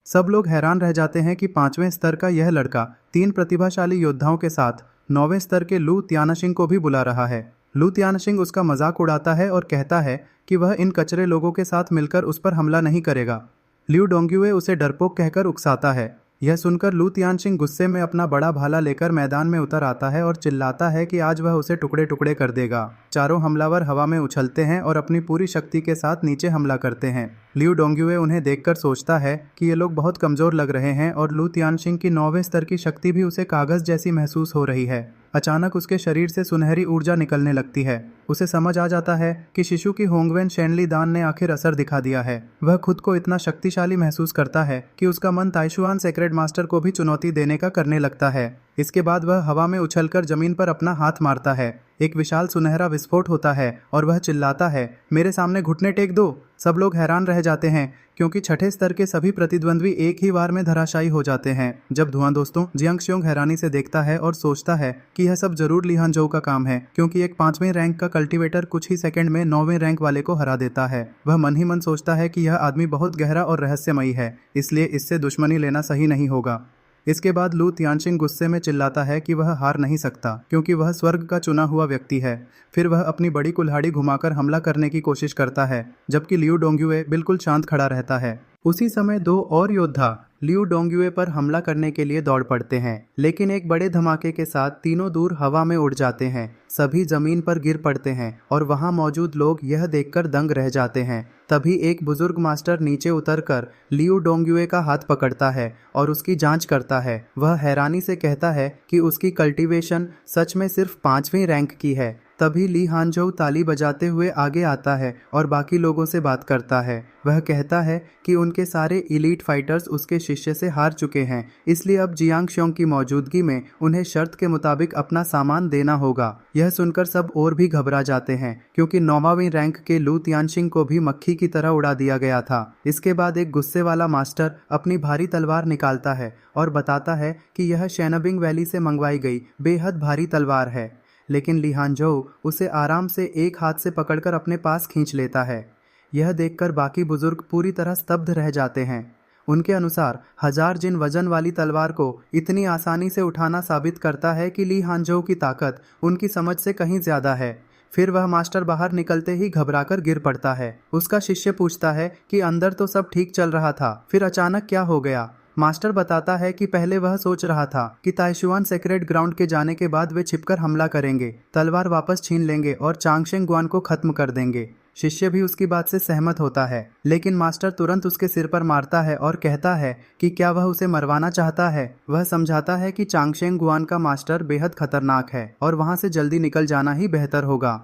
सब लोग हैरान रह जाते हैं कि 5वें स्तर का यह लड़का 3 प्रतिभाशाली योद्धाओं के साथ 9वें स्तर के लू तियानशिंग को भी बुला रहा है। लू तियानशिंग उसका मजाक उड़ाता है और कहता है कि वह इन कचरे लोगों के साथ मिलकर उस पर हमला नहीं करेगा। लियू डोंगुए उसे डरपोक कहकर उकसाता है। यह सुनकर लू तियानशिंग गुस्से में अपना बड़ा भाला लेकर मैदान में उतर आता है और चिल्लाता है कि आज वह उसे टुकड़े टुकड़े कर देगा। चारों हमलावर हवा में उछलते हैं और अपनी पूरी शक्ति के साथ नीचे हमला करते हैं। लियू डोंगुए उन्हें देखकर सोचता है कि ये लोग बहुत कमजोर लग रहे हैं और लू तियानशिंग की 9वें स्तर की शक्ति भी उसे कागज जैसी महसूस हो रही है। अचानक उसके शरीर से सुनहरी ऊर्जा निकलने लगती है। उसे समझ आ जाता है कि शिशु की होंगवेन शेनली दान ने आखिर असर दिखा दिया है। वह खुद को इतना शक्तिशाली महसूस करता है कि उसका मन ताइशुआन सेक्रेड मास्टर को भी चुनौती देने का करने लगता है। इसके बाद वह हवा में उछलकर जमीन पर अपना हाथ मारता है। एक विशाल सुनहरा विस्फोट होता है और वह चिल्लाता है, मेरे सामने घुटने टेक दो। सब लोग हैरान रह जाते हैं क्योंकि 6ठे स्तर के सभी प्रतिद्वंद्वी एक ही बार में धराशायी हो जाते हैं। जब धुआं दोस्तों जियांगशियोंग हैरानी से देखता है और सोचता है कि यह सब जरूर ली हानजोउ का काम है, क्योंकि एक 5वें रैंक का कल्टीवेटर कुछ ही सेकंड में 9वें रैंक वाले को हरा देता है। वह मन ही मन सोचता है कि यह आदमी बहुत गहरा और रहस्यमयी है, इसलिए इससे दुश्मनी लेना सही नहीं होगा। इसके बाद लू तियानशिंग गुस्से में चिल्लाता है कि वह हार नहीं सकता क्योंकि वह स्वर्ग का चुना हुआ व्यक्ति है। फिर वह अपनी बड़ी कुल्हाड़ी घुमाकर हमला करने की कोशिश करता है, जबकि लियू डोंगुए बिल्कुल शांत खड़ा रहता है। उसी समय 2 और योद्धा लियू डोंगुए पर हमला करने के लिए दौड़ पड़ते हैं, लेकिन एक बड़े धमाके के साथ तीनों दूर हवा में उड़ जाते हैं। सभी जमीन पर गिर पड़ते हैं और वहां मौजूद लोग यह देखकर दंग रह जाते हैं। तभी एक बुजुर्ग मास्टर नीचे उतरकर लियू डोंगुए का हाथ पकड़ता है और उसकी जांच करता है। वह हैरानी से कहता है कि उसकी कल्टीवेशन सच में सिर्फ 5वीं रैंक की है। तभी ली हानजोउ ताली बजाते हुए आगे आता है और बाकी लोगों से बात करता है। वह कहता है कि उनके सारे इलीट फाइटर्स उसके शिष्य से हार चुके हैं, इसलिए अब जियांगशियोंग की मौजूदगी में उन्हें शर्त के मुताबिक अपना सामान देना होगा। यह सुनकर सब और भी घबरा जाते हैं क्योंकि 9वीं रैंक के लू तियानशिंग को भी मक्खी की तरह उड़ा दिया गया था। इसके बाद एक गुस्से वाला मास्टर अपनी भारी तलवार निकालता है और बताता है कि यह शेनबिंग वैली से मंगवाई गई बेहद भारी तलवार है, लेकिन ली हानजोउ उसे आराम से एक हाथ से पकड़कर अपने पास खींच लेता है। यह देखकर बाकी बुजुर्ग पूरी तरह स्तब्ध रह जाते हैं। उनके अनुसार 1000 जिन वजन वाली तलवार को इतनी आसानी से उठाना साबित करता है कि ली हानजोउ की ताकत उनकी समझ से कहीं ज्यादा है। फिर वह मास्टर बाहर निकलते ही घबराकर गिर पड़ता है। उसका शिष्य पूछता है कि अंदर तो सब ठीक चल रहा था, फिर अचानक क्या हो गया। मास्टर बताता है कि पहले वह सोच रहा था कि ताइशुआन सेक्रेड ग्राउंड के जाने के बाद वे छिपकर हमला करेंगे, तलवार वापस छीन लेंगे और चांगशेंग गुआन को खत्म कर देंगे। शिष्य भी उसकी बात से सहमत होता है, लेकिन मास्टर तुरंत उसके सिर पर मारता है और कहता है कि क्या वह उसे मरवाना चाहता है। वह समझाता है कि चांगशेंग गुआन का मास्टर बेहद खतरनाक है और वहां से जल्दी निकल जाना ही बेहतर होगा।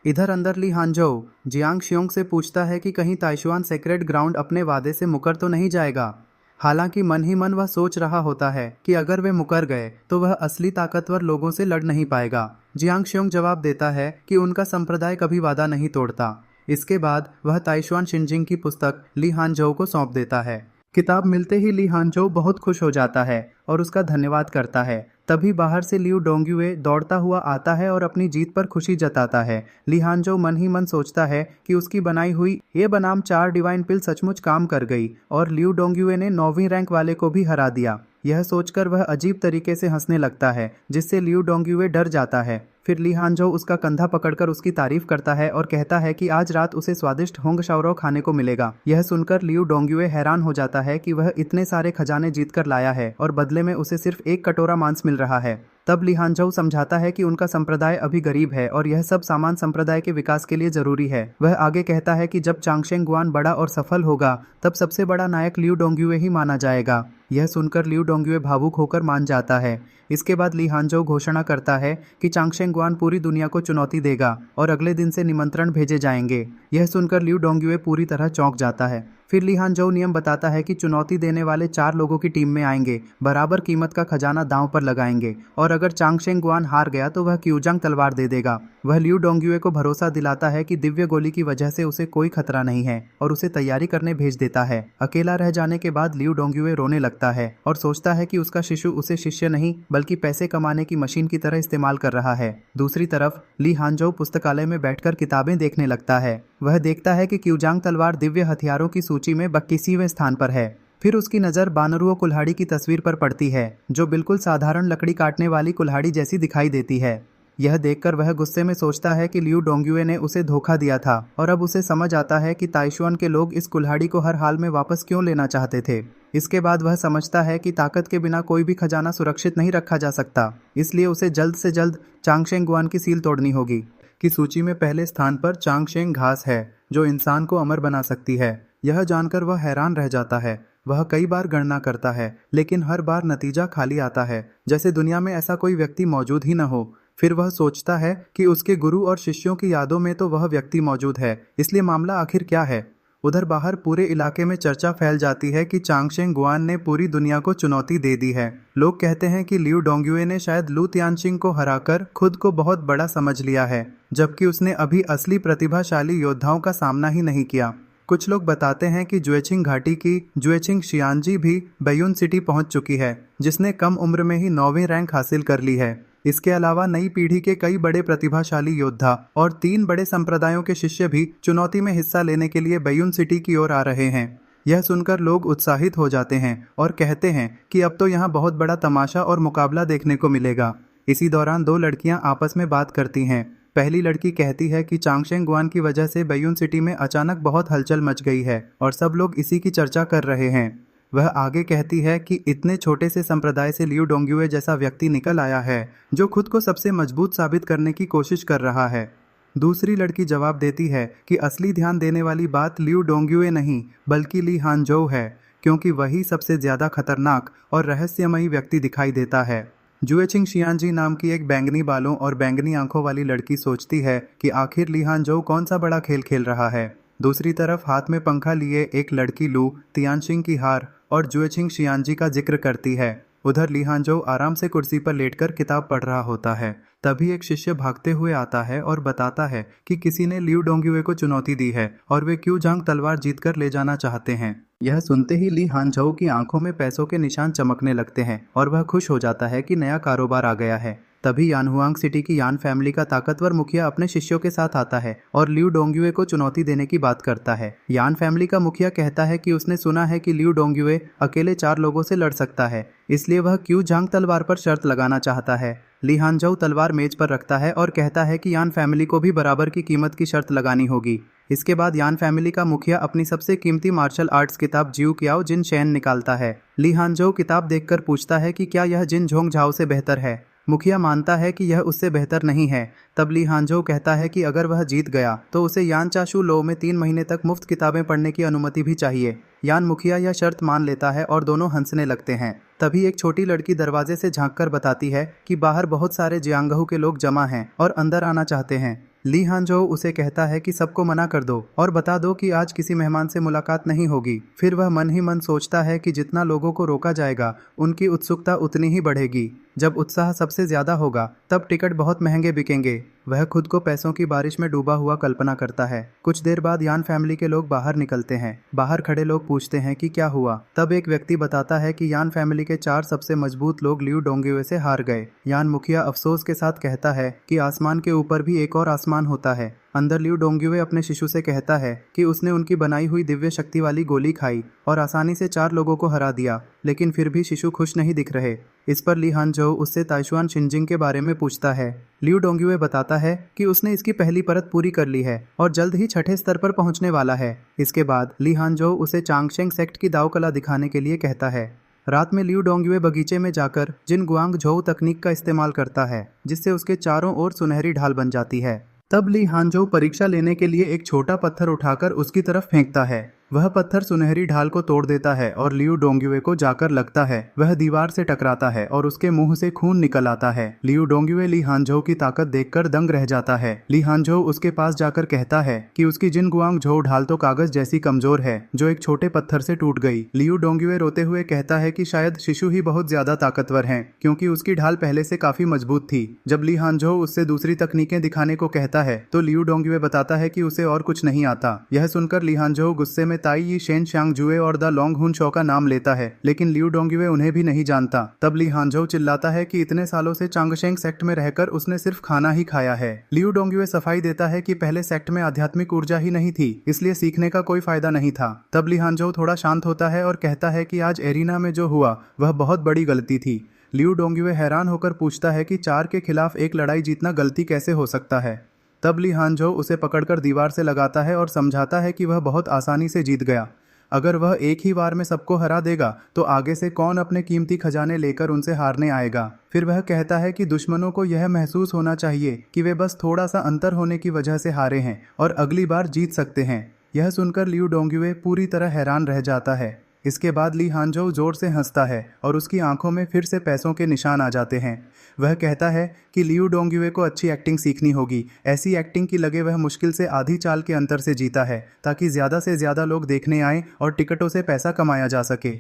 इधर अंदर ली हानजोउ जियांगशियोंग से पूछता है कि कहीं ताइशुआन सेक्रेड ग्राउंड अपने वादे से मुकर तो नहीं जाएगा। हालांकि मन ही मन वह सोच रहा होता है कि अगर वे मुकर गए तो वह असली ताकतवर लोगों से लड़ नहीं पाएगा। जियांगशियोंग जवाब देता है कि उनका संप्रदाय कभी वादा नहीं तोड़ता। इसके बाद वह ताइशुआन शिनजिंग की पुस्तक ली हानझोउ को सौंप देता है। किताब मिलते ही ली हानझोउ बहुत खुश हो जाता है और उसका धन्यवाद करता है। तभी बाहर से लिू डोंगयुए दौड़ता हुआ आता है और अपनी जीत पर खुशी जताता है। ली हानझोउ मन ही मन सोचता है कि उसकी बनाई हुई ये बनाम 4 डिवाइन पिल सचमुच काम कर गई और लिू डोंगयुए ने 9वीं रैंक वाले को भी हरा दिया। यह सोचकर वह अजीब तरीके से हंसने लगता है, जिससे लिू डोंगयुए डर जाता है। फिर ली हानझोउ उसका कंधा पकड़कर उसकी तारीफ करता है और कहता है कि आज रात उसे स्वादिष्ट होंग शाओरो खाने को मिलेगा। यह सुनकर लिू डोंगयुए हैरान हो जाता है कि वह इतने सारे खजाने जीतकर लाया है और बदले में उसे सिर्फ 1 कटोरा मांस मिल रहा है। तब ली हानझोउ समझाता है कि उनका संप्रदाय अभी गरीब है और यह सब सामान संप्रदाय के विकास के लिए जरूरी है। वह आगे कहता है कि जब चांगशेंग गुआन बड़ा और सफल होगा तब सबसे बड़ा नायक लिू डोंगयुए ही माना जाएगा। यह सुनकर लिू डोंगयुए भावुक होकर मान जाता है। इसके बाद ली हानझोउ घोषणा करता है कि चांगशेंग गुआन पूरी दुनिया को चुनौती देगा और अगले दिन से निमंत्रण भेजे जाएंगे। यह सुनकर लिू डोंगयुए पूरी तरह चौंक जाता है। फिर ली हानझोउ नियम बताता है कि चुनौती देने वाले 4 लोगों की टीम में आएंगे, बराबर कीमत का खजाना दांव पर लगाएंगे और अगर चांगशेंग गुआन हार गया तो वह क्यूजांग तलवार दे देगा। वह लिू डोंगयुए को भरोसा दिलाता है कि दिव्य गोली की वजह से उसे कोई खतरा नहीं है और उसे तैयारी करने भेज देता है। अकेला रह जाने के बाद लिू डोंगयुए रोने लगता है और सोचता है कि उसका शिशु उसे शिष्य नहीं बल्कि पैसे कमाने की मशीन की तरह इस्तेमाल कर रहा है। दूसरी तरफ ली हानझोउ पुस्तकालय में बैठकर किताबें देखने लगता है। वह देखता है कि क्यूजांग तलवार दिव्य हथियारों की सूची में 82वें स्थान पर है। फिर उसकी नज़र बानरुओं कुल्हाड़ी की तस्वीर पर पड़ती है, जो बिल्कुल साधारण लकड़ी काटने वाली कुल्हाड़ी जैसी दिखाई देती है। यह देखकर वह गुस्से में सोचता है कि लिू डोंगयुए ने उसे धोखा दिया था और अब उसे समझ आता है कि ताइशुआन के लोग इस कुल्हाड़ी को हर हाल में वापस क्यों लेना चाहते थे। इसके बाद वह समझता है कि ताकत के बिना कोई भी खजाना सुरक्षित नहीं रखा जा सकता, इसलिए उसे जल्द से जल्द चांगशेंग गुआन की सील तोड़नी होगी। की सूची में पहले स्थान पर चांगशेंग घास है, जो इंसान को अमर बना सकती है। यह जानकर वह हैरान रह जाता है। वह कई बार गणना करता है, लेकिन हर बार नतीजा खाली आता है, जैसे दुनिया में ऐसा कोई व्यक्ति मौजूद ही न हो। फिर वह सोचता है कि उसके गुरु और शिष्यों की यादों में तो वह व्यक्ति मौजूद है, इसलिए मामला आखिर क्या है। उधर बाहर पूरे इलाके में चर्चा फैल जाती है कि चांगशेंग गुआन ने पूरी दुनिया को चुनौती दे दी है। लोग कहते हैं कि लिू डोंगयुए ने शायद लू तियानशिंग को हराकर खुद को बहुत बड़ा समझ लिया है, जबकि उसने अभी असली प्रतिभाशाली योद्धाओं का सामना ही नहीं किया। कुछ लोग बताते हैं कि जुएचिंग घाटी की जुएचिंग शियानजी भी बैयुन सिटी पहुंच चुकी है, जिसने कम उम्र में ही 9वीं रैंक हासिल कर ली है। इसके अलावा नई पीढ़ी के कई बड़े प्रतिभाशाली योद्धा और 3 बड़े संप्रदायों के शिष्य भी चुनौती में हिस्सा लेने के लिए बैयुन सिटी की ओर आ रहे हैं। यह सुनकर लोग उत्साहित हो जाते हैं और कहते हैं कि अब तो यहाँ बहुत बड़ा तमाशा और मुकाबला देखने को मिलेगा। इसी दौरान 2 लड़कियां आपस में बात करती हैं। पहली लड़की कहती है कि चांगशेंग गुआन की वजह से बैयुन सिटी में अचानक बहुत हलचल मच गई है और सब लोग इसी की चर्चा कर रहे हैं। वह आगे कहती है कि इतने छोटे से संप्रदाय से लिू डोंगयुए जैसा व्यक्ति निकल आया है, जो खुद को सबसे मजबूत साबित करने की कोशिश कर रहा है। दूसरी लड़की जवाब देती है कि असली ध्यान देने वाली बात लिू डोंगयुए नहीं बल्कि ली हानझोउ है, क्योंकि वही सबसे ज्यादा खतरनाक और रहस्यमयी व्यक्ति दिखाई देता है। जुएचिंग शियानजी नाम की एक बैंगनी बालों और बैंगनी आंखों वाली लड़की सोचती है कि आखिर ली हानझोउ कौन सा बड़ा खेल खेल रहा है। दूसरी तरफ हाथ में पंखा लिए एक लड़की लू तियानशिंग की हार और जुएचिंग शियानजी का जिक्र करती है। उधर ली हानझोउ आराम से कुर्सी पर लेटकर किताब पढ़ रहा होता है। तभी एक शिष्य भागते हुए आता है और बताता है कि किसी ने लिू डोंगयुए को चुनौती दी है और वे क्यूजांग तलवार जीतकर ले जाना चाहते हैं। यह सुनते ही ली हानझोउ की आंखों में पैसों के निशान चमकने लगते हैं और वह खुश हो जाता है कि नया कारोबार आ गया है। तभी यानहुआंग सिटी की यान फैमिली का ताकतवर मुखिया अपने शिष्यों के साथ आता है और लिू डोंगयुए को चुनौती देने की बात करता है। यान फैमिली का मुखिया कहता है कि उसने सुना है कि लिू डोंगयुए अकेले 4 लोगों से लड़ सकता है, इसलिए वह क्यूजांग तलवार पर शर्त लगाना चाहता है। ली हानझोउ तलवार मेज पर रखता है और कहता है कि यान फैमिली को भी बराबर की कीमत की शर्त लगानी होगी। इसके बाद यान फैमिली का मुखिया अपनी सबसे कीमती मार्शल आर्ट्स किताब जियू क्याओ जिन शैन निकालता है। ली हानझोउ किताब देखकर पूछता है कि क्या यह जिन झोंग झाओ से बेहतर है। मुखिया मानता है कि यह उससे बेहतर नहीं है। तब ली हानझोउ कहता है कि अगर वह जीत गया तो उसे यान चाशु लो में 3 महीने तक मुफ्त किताबें पढ़ने की अनुमति भी चाहिए। यान मुखिया यह शर्त मान लेता है और दोनों हंसने लगते हैं। तभी एक छोटी लड़की दरवाजे से झांककर बताती है कि बाहर बहुत सारे जियांगहू के लोग जमा हैं और अंदर आना चाहते हैं। ली हानझोउ उसे कहता है कि सबको मना कर दो और बता दो कि आज किसी मेहमान से मुलाकात नहीं होगी। फिर वह मन ही मन सोचता है कि जितना लोगों को रोका जाएगा उनकी उत्सुकता उतनी ही बढ़ेगी। जब उत्साह सबसे ज्यादा होगा तब टिकट बहुत महंगे बिकेंगे। वह खुद को पैसों की बारिश में डूबा हुआ कल्पना करता है। कुछ देर बाद यान फैमिली के लोग बाहर निकलते हैं। बाहर खड़े लोग पूछते हैं कि क्या हुआ। तब एक व्यक्ति बताता है कि यान फैमिली के 4 सबसे मजबूत लोग लियू डोंगयुए से हार गए। यान मुखिया अफसोस के साथ कहता है कि आसमान के ऊपर भी एक और आसमान होता है। अंदर लियू डोंगयुए अपने शिशु से कहता है कि उसने उनकी बनाई हुई दिव्य शक्ति वाली गोली खाई और आसानी से 4 लोगों को हरा दिया, लेकिन फिर भी शिशु खुश नहीं दिख रहे। इस पर ली हानझोउ उससे ताइशुआन शिनजिंग के बारे में पूछता है। लियू डोंगयुए बताता है कि उसने इसकी पहली परत पूरी कर ली है और जल्द ही 6ठे स्तर पर पहुंचने वाला है। इसके बाद ली हानझोउ उसे चांगशेंग सेक्ट की दाव कला दिखाने के लिए कहता है। रात में लियू डोंगयुए बगीचे में जाकर जिन गुआंग झोउ तकनीक का इस्तेमाल करता है, जिससे उसके चारों ओर सुनहरी ढाल बन जाती है। तब ली हानझोउ परीक्षा लेने के लिए एक छोटा पत्थर उठाकर उसकी तरफ फेंकता है। वह पत्थर सुनहरी ढाल को तोड़ देता है और लियू डोंगयुए को जाकर लगता है। वह दीवार से टकराता है और उसके मुंह से खून निकल आता है। लियू डोंगयुए ली हानझोउ की ताकत देखकर दंग रह जाता है। ली हानझोउ उसके पास जाकर कहता है कि उसकी जिन गुआंग झोउ ढाल तो कागज जैसी कमजोर है, जो एक छोटे पत्थर से टूट गई। लियू डोंगयुए रोते हुए कहता है कि शायद शिशु ही बहुत ज्यादा ताकतवर है, क्योंकि उसकी ढाल पहले से काफी मजबूत थी। जब ली हानझोउ उससे दूसरी तकनीकें दिखाने को कहता है तो लियू डोंगयुए बताता है कि उसे और कुछ नहीं आता। यह सुनकर ली हानझोउ गुस्से में ताई यी शेन शांगजुए और द लॉन्ग हुन शो का नाम लेता है, लेकिन लियू डोंगयुए उन्हें भी नहीं जानता। तब ली हानझोउ चिल्लाता है कि इतने सालों से चांगशेंग सेक्ट में रहकर उसने सिर्फ खाना ही खाया है। लियू डोंगयुए सफाई देता है कि पहले सेक्ट में आध्यात्मिक ऊर्जा ही नहीं थी, इसलिए सीखने का कोई फायदा नहीं था। तब ली हानझोउ थोड़ा शांत होता है और कहता है कि आज एरिना में जो हुआ वह बहुत बड़ी गलती थी। लियू डोंगयुए हैरान होकर पूछता है कि 4 के खिलाफ एक लड़ाई जीतना गलती कैसे हो सकता है। तब ली हानझोउ उसे पकड़कर दीवार से लगाता है और समझाता है कि वह बहुत आसानी से जीत गया। अगर वह एक ही बार में सबको हरा देगा तो आगे से कौन अपने कीमती खजाने लेकर उनसे हारने आएगा। फिर वह कहता है कि दुश्मनों को यह महसूस होना चाहिए कि वे बस थोड़ा सा अंतर होने की वजह से हारे हैं और अगली बार जीत सकते हैं। यह सुनकर लियू डोंगयुए पूरी तरह हैरान रह जाता है। इसके बाद ली हानझोउ जोर से हंसता है और उसकी आंखों में फिर से पैसों के निशान आ जाते हैं। वह कहता है कि लियू डोंगयुए को अच्छी एक्टिंग सीखनी होगी। ऐसी एक्टिंग की लगे वह मुश्किल से आधी चाल के अंतर से जीता है, ताकि ज़्यादा से ज़्यादा लोग देखने आएं और टिकटों से पैसा कमाया जा सके।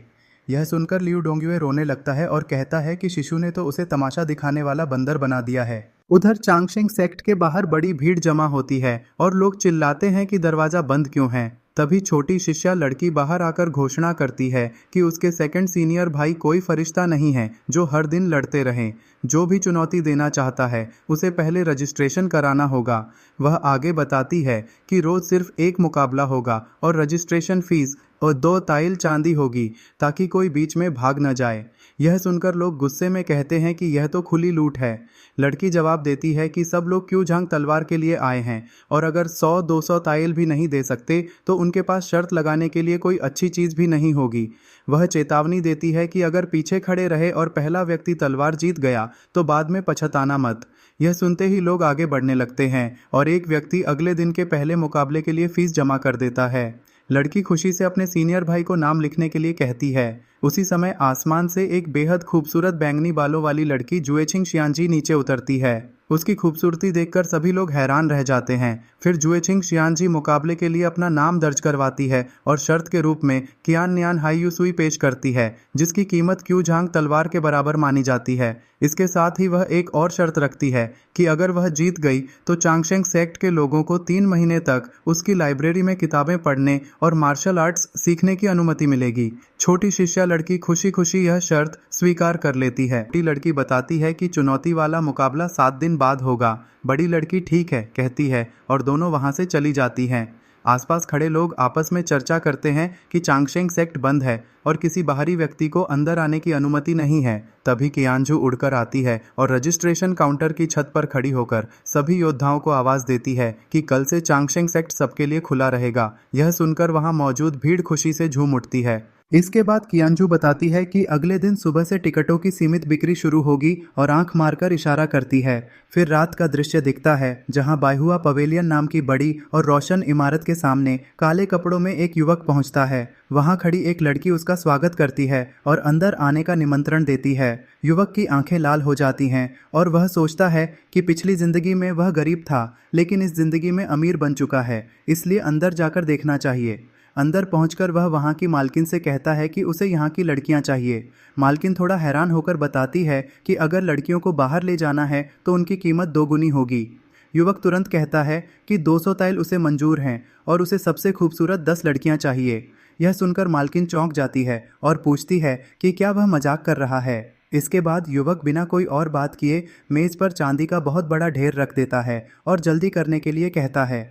यह सुनकर लियू डोंगयुए रोने लगता है और कहता है कि शिशु ने तो उसे तमाशा दिखाने वाला बंदर बना दिया है। उधर चांगशेंग सेक्ट के बाहर बड़ी भीड़ जमा होती है और लोग चिल्लाते हैं कि दरवाजा बंद क्यों है। तभी छोटी शिष्या लड़की बाहर आकर घोषणा करती है कि उसके सेकंड सीनियर भाई कोई फरिश्ता नहीं है जो हर दिन लड़ते रहें। जो भी चुनौती देना चाहता है उसे पहले रजिस्ट्रेशन कराना होगा। वह आगे बताती है कि रोज सिर्फ एक मुकाबला होगा और रजिस्ट्रेशन फीस और 2 ताइल चांदी होगी, ताकि कोई बीच में भाग न जाए। यह सुनकर लोग गुस्से में कहते हैं कि यह तो खुली लूट है। लड़की जवाब देती है कि सब लोग क्यू झांग तलवार के लिए आए हैं और अगर 100-200 ताइल भी नहीं दे सकते तो उनके पास शर्त लगाने के लिए कोई अच्छी चीज़ भी नहीं होगी। वह चेतावनी देती है कि अगर पीछे खड़े रहे और पहला व्यक्ति तलवार जीत गया तो बाद में पछताना मत। यह सुनते ही लोग आगे बढ़ने लगते हैं और एक व्यक्ति अगले दिन के पहले मुकाबले के लिए फीस जमा कर देता है। लड़की खुशी से अपने सीनियर भाई को नाम लिखने के लिए कहती है। उसी समय आसमान से एक बेहद खूबसूरत बैंगनी बालों वाली लड़की जुएछिंग शियानजी नीचे उतरती है। उसकी खूबसूरती देखकर सभी लोग हैरान रह जाते हैं। फिर जुएछिंग शियानजी मुकाबले के लिए अपना नाम दर्ज करवाती है और शर्त के रूप में कियान नियान हाईयुसुई पेश करती है, जिसकी कीमत क्यू झांग तलवार के बराबर मानी जाती है। इसके साथ ही वह एक और शर्त रखती है कि अगर वह जीत गई तो चांगशेंग सेक्ट के लोगों को 3 महीने तक उसकी लाइब्रेरी में किताबें पढ़ने और मार्शल आर्ट्स सीखने की अनुमति मिलेगी। छोटी शिष्या लड़की खुशी खुशी यह शर्त स्वीकार कर लेती है। छोटी लड़की बताती है कि चुनौती वाला मुकाबला 7 दिन बाद होगा। बड़ी लड़की ठीक है कहती है और दोनों वहां से चली जाती हैं। आसपास खड़े लोग आपस में चर्चा करते हैं कि चांगशेंग सेक्ट बंद है और किसी बाहरी व्यक्ति को अंदर आने की अनुमति नहीं है। तभी कियानजू उड़कर आती है और रजिस्ट्रेशन काउंटर की छत पर खड़ी होकर सभी योद्धाओं को आवाज देती है कि कल से चांगशेंग सेक्ट सबके लिए खुला रहेगा। यह सुनकर वहां मौजूद भीड़ खुशी से झूम उठती है। इसके बाद कियानजू बताती है कि अगले दिन सुबह से टिकटों की सीमित बिक्री शुरू होगी और आंख मारकर इशारा करती है। फिर रात का दृश्य दिखता है जहां बायहुआ पवेलियन नाम की बड़ी और रोशन इमारत के सामने काले कपड़ों में एक युवक पहुंचता है। वहां खड़ी एक लड़की उसका स्वागत करती है और अंदर आने का निमंत्रण देती है। युवक की आंखें लाल हो जाती हैं और वह सोचता है कि पिछली जिंदगी में वह गरीब था, लेकिन इस जिंदगी में अमीर बन चुका है, इसलिए अंदर जाकर देखना चाहिए। अंदर पहुंचकर वह वहां की मालकिन से कहता है कि उसे यहाँ की लड़कियां चाहिए। मालकिन थोड़ा हैरान होकर बताती है कि अगर लड़कियों को बाहर ले जाना है तो उनकी कीमत 2 गुनी होगी। युवक तुरंत कहता है कि 200 ताइल उसे मंजूर हैं और उसे सबसे खूबसूरत 10 लड़कियां चाहिए। यह सुनकर मालकिन चौंक जाती है और पूछती है कि क्या वह मजाक कर रहा है। इसके बाद युवक बिना कोई और बात किए मेज पर चांदी का बहुत बड़ा ढेर रख देता है और जल्दी करने के लिए कहता है।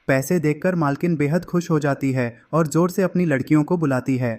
पैसे देखकर मालकिन बेहद खुश हो जाती है और जोर से अपनी लड़कियों को बुलाती है।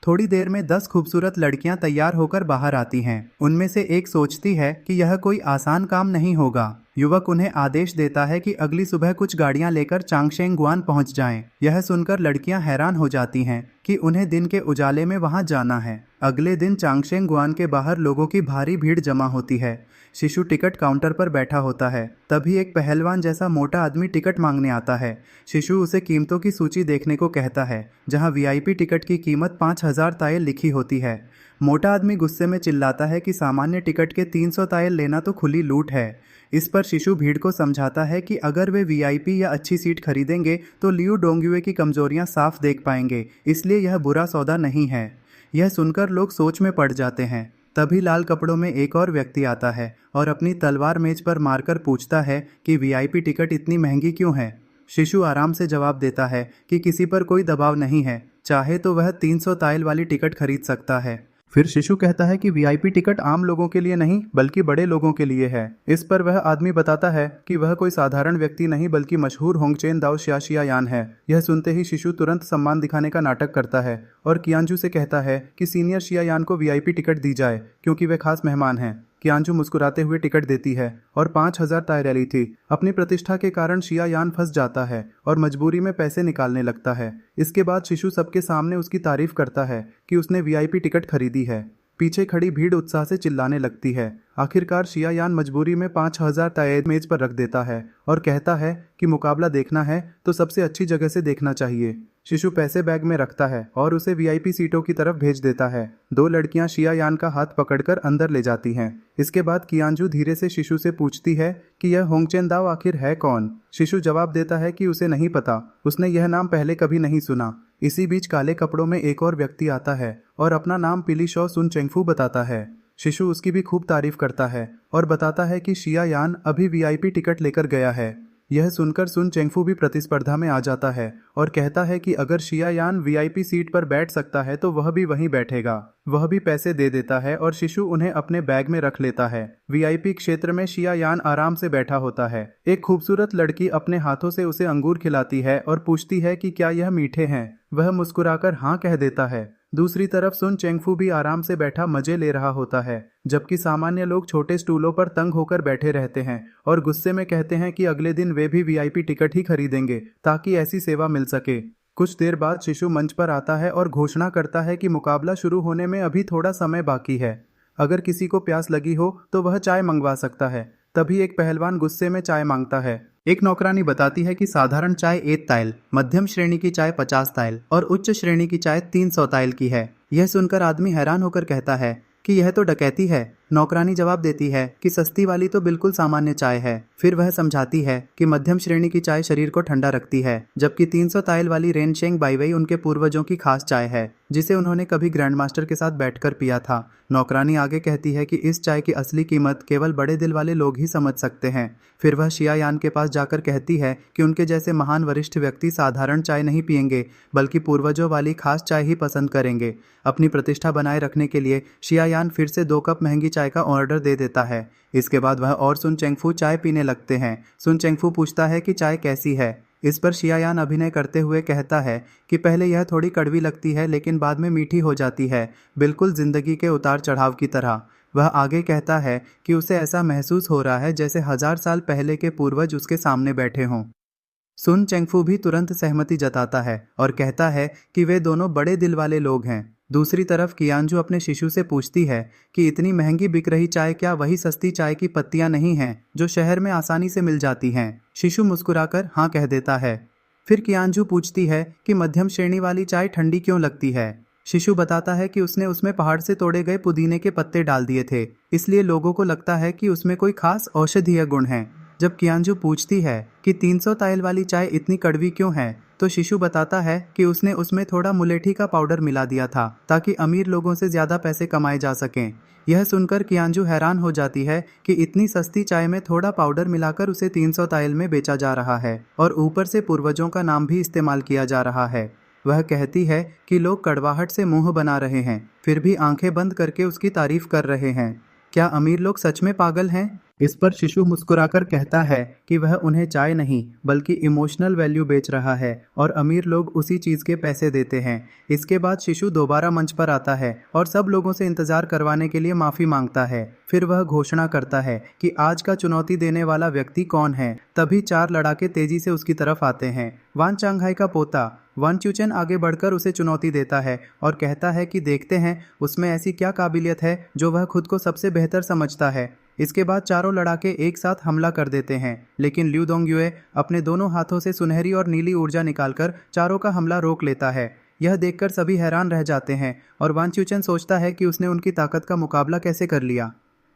थोड़ी देर में 10 खूबसूरत लड़कियां तैयार होकर बाहर आती हैं। उनमें से एक सोचती है कि यह कोई आसान काम नहीं होगा। युवक उन्हें आदेश देता है कि अगली सुबह कुछ गाड़ियां लेकर चांगशेंगुआन पहुंच जाएं। यह सुनकर लड़कियां हैरान हो जाती हैं कि उन्हें दिन के उजाले में वहां जाना है। अगले दिन चांगशेंगुआन के बाहर लोगों की भारी भीड़ जमा होती है। शिशु टिकट काउंटर पर बैठा होता है। तभी एक पहलवान जैसा मोटा आदमी टिकट मांगने आता है। शिशु उसे कीमतों की सूची देखने को कहता है, जहां वीआईपी टिकट की कीमत 5000 तायल लिखी होती है। मोटा आदमी गुस्से में चिल्लाता है कि सामान्य टिकट के 300 तायल लेना तो खुली लूट है। इस पर शिशु भीड़ को समझाता है कि अगर वे वीआईपी या अच्छी सीट खरीदेंगे तो लियू डोंगयुए की कमजोरियां साफ देख पाएंगे, इसलिए यह बुरा सौदा नहीं है। यह सुनकर लोग सोच में पड़ जाते हैं। तभी लाल कपड़ों में एक और व्यक्ति आता है और अपनी तलवार मेज पर मारकर पूछता है कि वीआईपी टिकट इतनी महंगी क्यों है। शिशु आराम से जवाब देता है कि किसी पर कोई दबाव नहीं है, चाहे तो वह 300 ताइल वाली टिकट खरीद सकता है। फिर शिशु कहता है कि वीआईपी टिकट आम लोगों के लिए नहीं बल्कि बड़े लोगों के लिए है। इस पर वह आदमी बताता है कि वह कोई साधारण व्यक्ति नहीं बल्कि मशहूर होंगचेन दाओ शियाशियायान है। यह सुनते ही शिशु तुरंत सम्मान दिखाने का नाटक करता है और कियांजू से कहता है कि सीनियर शियायान को वीआईपी टिकट दी जाए क्योंकि वे खास मेहमान हैं। कियांजू मुस्कुराते हुए टिकट देती है और 5000 तायरैली थी। अपनी प्रतिष्ठा के कारण शियायान फंस जाता है और मजबूरी में पैसे निकालने लगता है। इसके बाद शिशु सबके सामने उसकी तारीफ करता है कि उसने वीआईपी टिकट खरीदी है। पीछे खड़ी भीड़ उत्साह से चिल्लाने लगती है। आखिरकार शियायान मजबूरी में 5000 तायल मेज पर रख देता है और कहता है कि मुकाबला देखना है तो सबसे अच्छी जगह से देखना चाहिए। शिशु पैसे बैग में रखता है और उसे वीआईपी सीटों की तरफ भेज देता है। 2 लड़कियां शियायान का हाथ पकड़कर अंदर ले जाती हैं। इसके बाद कियांजू धीरे से शिशु से पूछती है कि यह होंगचेन दाओ आखिर है कौन। शिशु जवाब देता है कि उसे नहीं पता, उसने यह नाम पहले कभी नहीं सुना। इसी बीच काले कपड़ों में एक और व्यक्ति आता है और अपना नाम पिलीशॉ सुन चेंगफू बताता है। शिशु उसकी भी खूब तारीफ करता है और बताता है कि शियायान अभी वीआईपी टिकट लेकर गया है। यह सुनकर सुन चेंगफू भी प्रतिस्पर्धा में आ जाता है और कहता है कि अगर शियायान वीआईपी सीट पर बैठ सकता है तो वह भी वहीं बैठेगा। वह भी पैसे दे देता है और शिशु उन्हें अपने बैग में रख लेता है। वीआईपी क्षेत्र में शियायान आराम से बैठा होता है। एक खूबसूरत लड़की अपने हाथों से उसे अंगूर खिलाती है और पूछती है कि क्या यह मीठे हैं। वह मुस्कुराकर हाँ कह देता है। दूसरी तरफ सुन चेंगफू भी आराम से बैठा मजे ले रहा होता है, जबकि सामान्य लोग छोटे स्टूलों पर तंग होकर बैठे रहते हैं और गुस्से में कहते हैं कि अगले दिन वे भी वीआईपी टिकट ही खरीदेंगे ताकि ऐसी सेवा मिल सके। कुछ देर बाद शिशु मंच पर आता है और घोषणा करता है कि मुकाबला शुरू होने में अभी थोड़ा समय बाकी है। अगर किसी को प्यास लगी हो तो वह चाय मंगवा सकता है। तभी एक पहलवान गुस्से में चाय मांगता है। एक नौकरानी बताती है कि साधारण चाय 1 ताइल, मध्यम श्रेणी की चाय 50 ताइल और उच्च श्रेणी की चाय 300 ताइल की है। यह सुनकर आदमी हैरान होकर कहता है कि यह तो डकैती है। नौकरानी जवाब देती है कि सस्ती वाली तो बिल्कुल सामान्य चाय है। फिर वह समझाती है कि मध्यम श्रेणी की चाय शरीर को ठंडा रखती है, जबकि 300 ताइल वाली रेनशेंग बाईवई उनके पूर्वजों की खास चाय है जिसे उन्होंने कभी ग्रैंड मास्टर के साथ बैठकर पिया था। नौकरानी आगे कहती है कि इस चाय की असली कीमत केवल बड़े दिल वाले लोग ही समझ सकते हैं। फिर वह शियायान के पास जाकर कहती है कि उनके जैसे महान वरिष्ठ व्यक्ति साधारण चाय नहीं पिएंगे बल्कि पूर्वजों वाली खास चाय ही पसंद करेंगे। अपनी प्रतिष्ठा बनाए रखने के लिए शियायान फिर से 2 कप महंगी चाय का ऑर्डर दे देता है। इसके बाद वह और सुन चेंगफू चाय पीने लगते हैं। सुन चेंगफू पूछता है कि चाय कैसी है। इस पर शियायान अभिनय करते हुए कहता है कि पहले यह थोड़ी कड़वी लगती है लेकिन बाद में मीठी हो जाती है, बिल्कुल जिंदगी के उतार चढ़ाव की तरह। वह आगे कहता है कि उसे ऐसा महसूस हो रहा है जैसे 1000 साल पहले के पूर्वज उसके सामने बैठे हों। सुन चेंगफू भी तुरंत सहमति जताता है और कहता है कि वे दोनों बड़े दिल वाले लोग हैं। दूसरी तरफ कियांजू अपने शिशु से पूछती है कि इतनी महंगी बिक रही चाय क्या वही सस्ती चाय की पत्तियां नहीं हैं जो शहर में आसानी से मिल जाती हैं। शिशु मुस्कुराकर हाँ कह देता है। फिर कियांजू पूछती है कि मध्यम श्रेणी वाली चाय ठंडी क्यों लगती है। शिशु बताता है कि उसने उसमें पहाड़ से तोड़े गए पुदीने के पत्ते डाल दिए थे, इसलिए लोगों को लगता है कि उसमें कोई खास औषधीय गुण है। जब कियांजू पूछती है कि 300 ताइल वाली चाय इतनी कड़वी क्यों है, तो शिशु बताता है कि उसने उसमें थोड़ा मुलेठी का पाउडर मिला दिया था ताकि अमीर लोगों से ज़्यादा पैसे कमाए जा सकें। यह सुनकर कियांजू हैरान हो जाती है कि इतनी सस्ती चाय में थोड़ा पाउडर मिलाकर उसे 300 ताइल में बेचा जा रहा है और ऊपर से पूर्वजों का नाम भी इस्तेमाल किया जा रहा है। वह कहती है कि लोग कड़वाहट से मुंह बना रहे हैं, फिर भी आंखें बंद करके उसकी तारीफ कर रहे हैं। क्या अमीर लोग सच में पागल हैं? इस पर शिशु मुस्कुराकर कहता है कि वह उन्हें चाय नहीं बल्कि इमोशनल वैल्यू बेच रहा है और अमीर लोग उसी चीज़ के पैसे देते हैं। इसके बाद शिशु दोबारा मंच पर आता है और सब लोगों से इंतजार करवाने के लिए माफ़ी मांगता है। फिर वह घोषणा करता है कि आज का चुनौती देने वाला व्यक्ति कौन है। तभी 4 लड़ाके तेजी से उसकी तरफ आते हैं। वान चांगहाई का पोता वान च्यूचेन आगे बढ़कर उसे चुनौती देता है और कहता है कि देखते हैं उसमें ऐसी क्या काबिलियत है जो वह खुद को सबसे बेहतर समझता है। इसके बाद चारों लड़ाके एक साथ हमला कर देते हैं, लेकिन ल्यू दोंगयुए अपने दोनों हाथों से सुनहरी और नीली ऊर्जा निकालकर चारों का हमला रोक लेता है। यह देखकर सभी हैरान रह जाते हैं और वान च्यूचेन सोचता है कि उसने उनकी ताकत का मुकाबला कैसे कर लिया।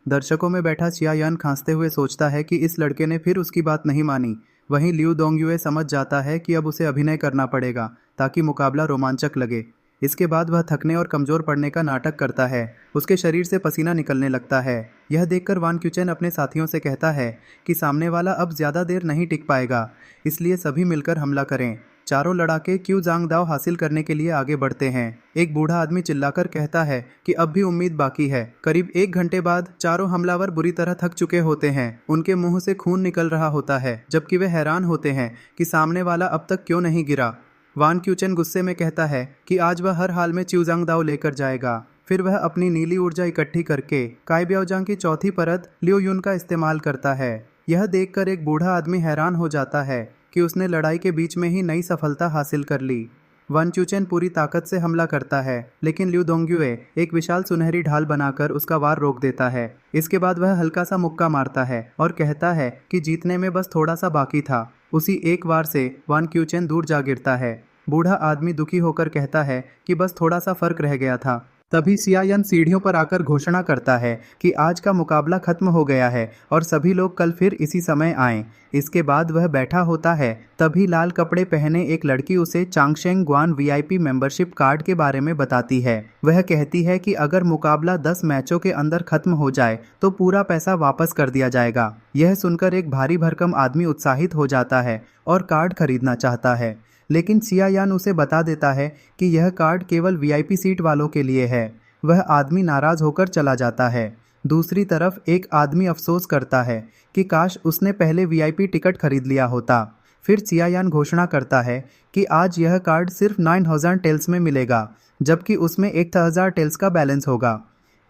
दर्शकों में बैठा शिया यान खांसते हुए सोचता है कि इस लड़के ने फिर उसकी बात नहीं मानी। वहीं ल्यू दोंगयुए समझ जाता है कि अब उसे अभिनय करना पड़ेगा ताकि मुकाबला रोमांचक लगे। इसके बाद वह थकने और कमज़ोर पड़ने का नाटक करता है। उसके शरीर से पसीना निकलने लगता है। यह देखकर वान क्यूचेन अपने साथियों से कहता है कि सामने वाला अब ज़्यादा देर नहीं टिक पाएगा, इसलिए सभी मिलकर हमला करें। चारों लड़ाके क्यू जांग दाव हासिल करने के लिए आगे बढ़ते हैं। एक बूढ़ा आदमी चिल्लाकर कहता है कि अब भी उम्मीद बाकी है। करीब 1 घंटे बाद चारों हमलावर बुरी तरह थक चुके होते हैं। उनके मुंह से खून निकल रहा होता है, जबकि वे हैरान होते हैं कि सामने वाला अब तक क्यों नहीं गिरा। वान क्यूचेन गुस्से में कहता है कि आज वह हर हाल में च्यूजांग दाव लेकर जाएगा। फिर वह अपनी नीली ऊर्जा इकट्ठी करके काई ब्याओजांग की चौथी परत लियो युन का इस्तेमाल करता है। यह देखकर एक बूढ़ा आदमी हैरान हो जाता है कि उसने लड़ाई के बीच में ही नई सफलता हासिल कर ली। वन च्यूचेन पूरी ताकत से हमला करता है, लेकिन ल्यू दोंगयुए एक विशाल सुनहरी ढाल बनाकर उसका वार रोक देता है। इसके बाद वह हल्का सा मुक्का मारता है और कहता है कि जीतने में बस थोड़ा सा बाकी था। उसी एक वार से वान क्यूचेन दूर जा गिरता है। बूढ़ा आदमी दुखी होकर कहता है कि बस थोड़ा सा फर्क रह गया था। तभी सियायन सीढ़ियों पर आकर घोषणा करता है कि आज का मुकाबला खत्म हो गया है और सभी लोग कल फिर इसी समय आएं। इसके बाद वह बैठा होता है, तभी लाल कपड़े पहने एक लड़की उसे चांगशेंग ग्वान वीआईपी मेंबरशिप कार्ड के बारे में बताती है। वह कहती है कि अगर मुकाबला 10 मैचों के अंदर खत्म हो जाए तो पूरा पैसा वापस कर दिया जाएगा। यह सुनकर एक भारी भरकम आदमी उत्साहित हो जाता है और कार्ड खरीदना चाहता है, लेकिन सियायान उसे बता देता है कि यह कार्ड केवल वीआईपी सीट वालों के लिए है। वह आदमी नाराज होकर चला जाता है। दूसरी तरफ एक आदमी अफसोस करता है कि काश उसने पहले वीआईपी टिकट खरीद लिया होता। फिर सियायान घोषणा करता है कि आज यह कार्ड सिर्फ 9000 टेल्स में मिलेगा, जबकि उसमें 1000 टेल्स का बैलेंस होगा।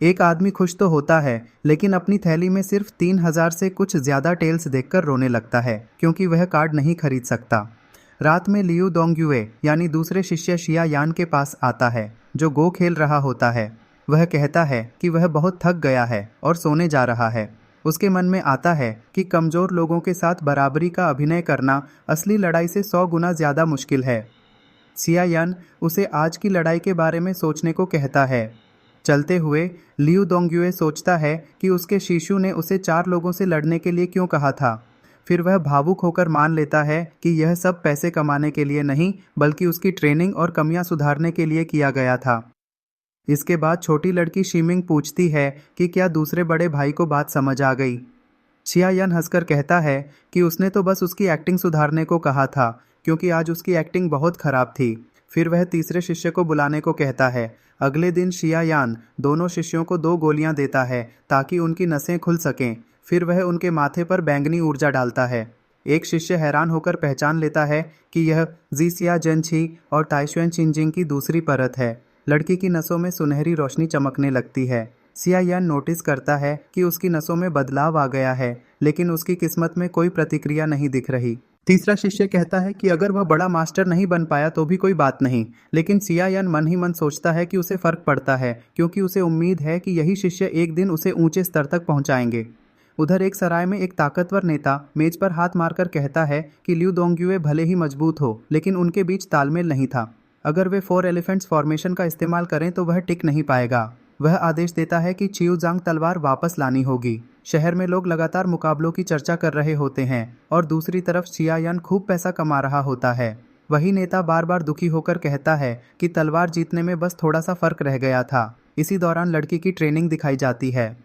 एक आदमी खुश तो होता है, लेकिन अपनी थैली में सिर्फ 3000 से कुछ ज़्यादा टेल्स देखकर रोने लगता है, क्योंकि वह कार्ड नहीं खरीद सकता। रात में लियू दोंगयुए यानी दूसरे शिष्य शिया यान के पास आता है, जो गो खेल रहा होता है। वह कहता है कि वह बहुत थक गया है और सोने जा रहा है। उसके मन में आता है कि कमज़ोर लोगों के साथ बराबरी का अभिनय करना असली लड़ाई से 100 गुना ज़्यादा मुश्किल है। सिया यान उसे आज की लड़ाई के बारे में सोचने को कहता है। चलते हुए लियू दोंगयुए सोचता है कि उसके शिशु ने उसे 4 लोगों से लड़ने के लिए क्यों कहा था। फिर वह भावुक होकर मान लेता है कि यह सब पैसे कमाने के लिए नहीं, बल्कि उसकी ट्रेनिंग और कमियां सुधारने के लिए किया गया था। इसके बाद छोटी लड़की शिमिंग पूछती है कि क्या दूसरे बड़े भाई को बात समझ आ गई। छियायन हंसकर कहता है कि उसने तो बस उसकी एक्टिंग सुधारने को कहा था, क्योंकि आज उसकी एक्टिंग बहुत खराब थी। फिर वह तीसरे शिष्य को बुलाने को कहता है। अगले दिन शियायान दोनों शिष्यों को 2 गोलियां देता है ताकि उनकी नसें खुल सकें। फिर वह उनके माथे पर बैंगनी ऊर्जा डालता है। एक शिष्य हैरान होकर पहचान लेता है कि यह जीसिया जेनछी और ताइशुएन चिनजिंग की दूसरी परत है। लड़की की नसों में सुनहरी रोशनी चमकने लगती है। सियायान नोटिस करता है कि उसकी नसों में बदलाव आ गया है, लेकिन उसकी किस्मत में कोई प्रतिक्रिया नहीं दिख रही। तीसरा शिष्य कहता है कि अगर वह बड़ा मास्टर नहीं बन पाया तो भी कोई बात नहीं, लेकिन सियायान मन ही मन सोचता है कि उसे फर्क पड़ता है, क्योंकि उसे उम्मीद है कि यही शिष्य एक दिन उसे ऊंचे स्तर तक पहुंचाएंगे। उधर एक सराय में एक ताकतवर नेता मेज पर हाथ मारकर कहता है कि ल्यू दोंगयुए भले ही मजबूत हो, लेकिन उनके बीच तालमेल नहीं था। अगर वे 4 एलिफेंट्स फॉर्मेशन का इस्तेमाल करें तो वह टिक नहीं पाएगा। वह आदेश देता है कि चियूजांग तलवार वापस लानी होगी। शहर में लोग लगातार मुकाबलों की चर्चा कर रहे होते हैं और दूसरी तरफ सियायान खूब पैसा कमा रहा होता है। वही नेता बार बार दुखी होकर कहता है कि तलवार जीतने में बस थोड़ा सा फर्क रह गया था। इसी दौरान लड़की की ट्रेनिंग दिखाई जाती है।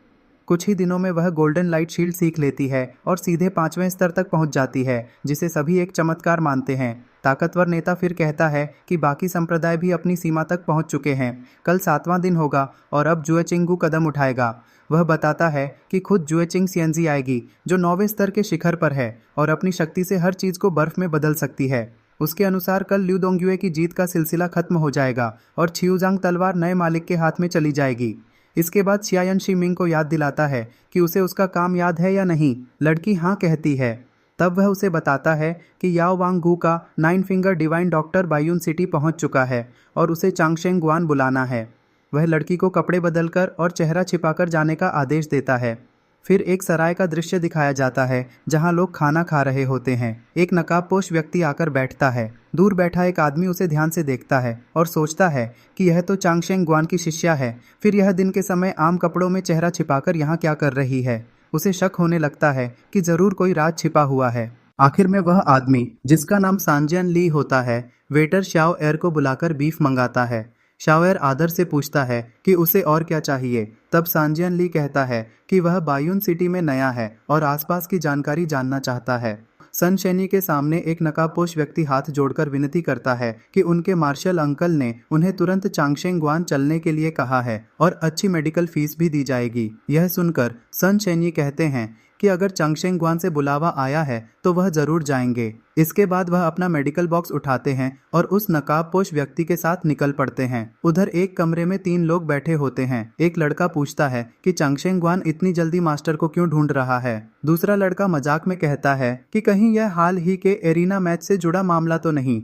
कुछ ही दिनों में वह गोल्डन लाइट शील्ड सीख लेती है और सीधे 5वें स्तर तक पहुंच जाती है, जिसे सभी एक चमत्कार मानते हैं। ताकतवर नेता फिर कहता है कि बाकी संप्रदाय भी अपनी सीमा तक पहुंच चुके हैं। कल 7वां दिन होगा और अब जुएचिंगू कदम उठाएगा। वह बताता है कि खुद जुएचिंग सियनजी आएगी, जो 9वें स्तर के शिखर पर है और अपनी शक्ति से हर चीज़ को बर्फ में बदल सकती है। उसके अनुसार कल ल्यू दोंगयुए की जीत का सिलसिला खत्म हो जाएगा और छियूजांग तलवार नए मालिक के हाथ में चली जाएगी। इसके बाद शियायन शीमिंग को याद दिलाता है कि उसे उसका काम याद है या नहीं। लड़की हाँ कहती है। तब वह उसे बताता है कि याओ वांग गू का 9 फिंगर डिवाइन डॉक्टर बायून सिटी पहुंच चुका है और उसे चांगशेंग गुआन बुलाना है। वह लड़की को कपड़े बदलकर और चेहरा छिपाकर जाने का आदेश देता है। फिर एक सराय का दृश्य दिखाया जाता है जहां लोग खाना खा रहे होते हैं। एक नकाबपोश व्यक्ति आकर बैठता है। दूर बैठा एक आदमी उसे ध्यान से देखता है और सोचता है कि यह तो चांगशेंग गुआन की शिष्या है। फिर यह दिन के समय आम कपड़ों में चेहरा छिपाकर यहाँ क्या कर रही है। उसे शक होने लगता है कि जरूर कोई राज छिपा हुआ है। आखिर में वह आदमी, जिसका नाम सांजियन ली होता है, वेटर शाओ एर को बुलाकर बीफ मंगाता है। शाओएर आदर से पूछता है कि उसे और क्या चाहिए। तब सांजियन ली कहता है कि वह बायून सिटी में नया है और आसपास की जानकारी जानना चाहता है। सन शैनी के सामने एक नकाबपोश व्यक्ति हाथ जोड़कर विनती करता है कि उनके मार्शल अंकल ने उन्हें तुरंत चांगशेंग गुआन चलने के लिए कहा है और अच्छी मेडिकल फीस भी दी जाएगी। यह सुनकर सन शैनी कहते हैं कि अगर चांगशेंग गुआन से बुलावा आया है तो वह जरूर जाएंगे। इसके बाद वह अपना मेडिकल बॉक्स उठाते हैं और उस नकाबपोश व्यक्ति के साथ निकल पड़ते हैं। उधर एक कमरे में 3 लोग बैठे होते हैं। एक लड़का पूछता है कि चांगशेंग गुआन इतनी जल्दी मास्टर को क्यों ढूंढ रहा है। दूसरा लड़का मजाक में कहता है कि कहीं यह हाल ही के एरिना मैच से जुड़ा मामला तो नहीं।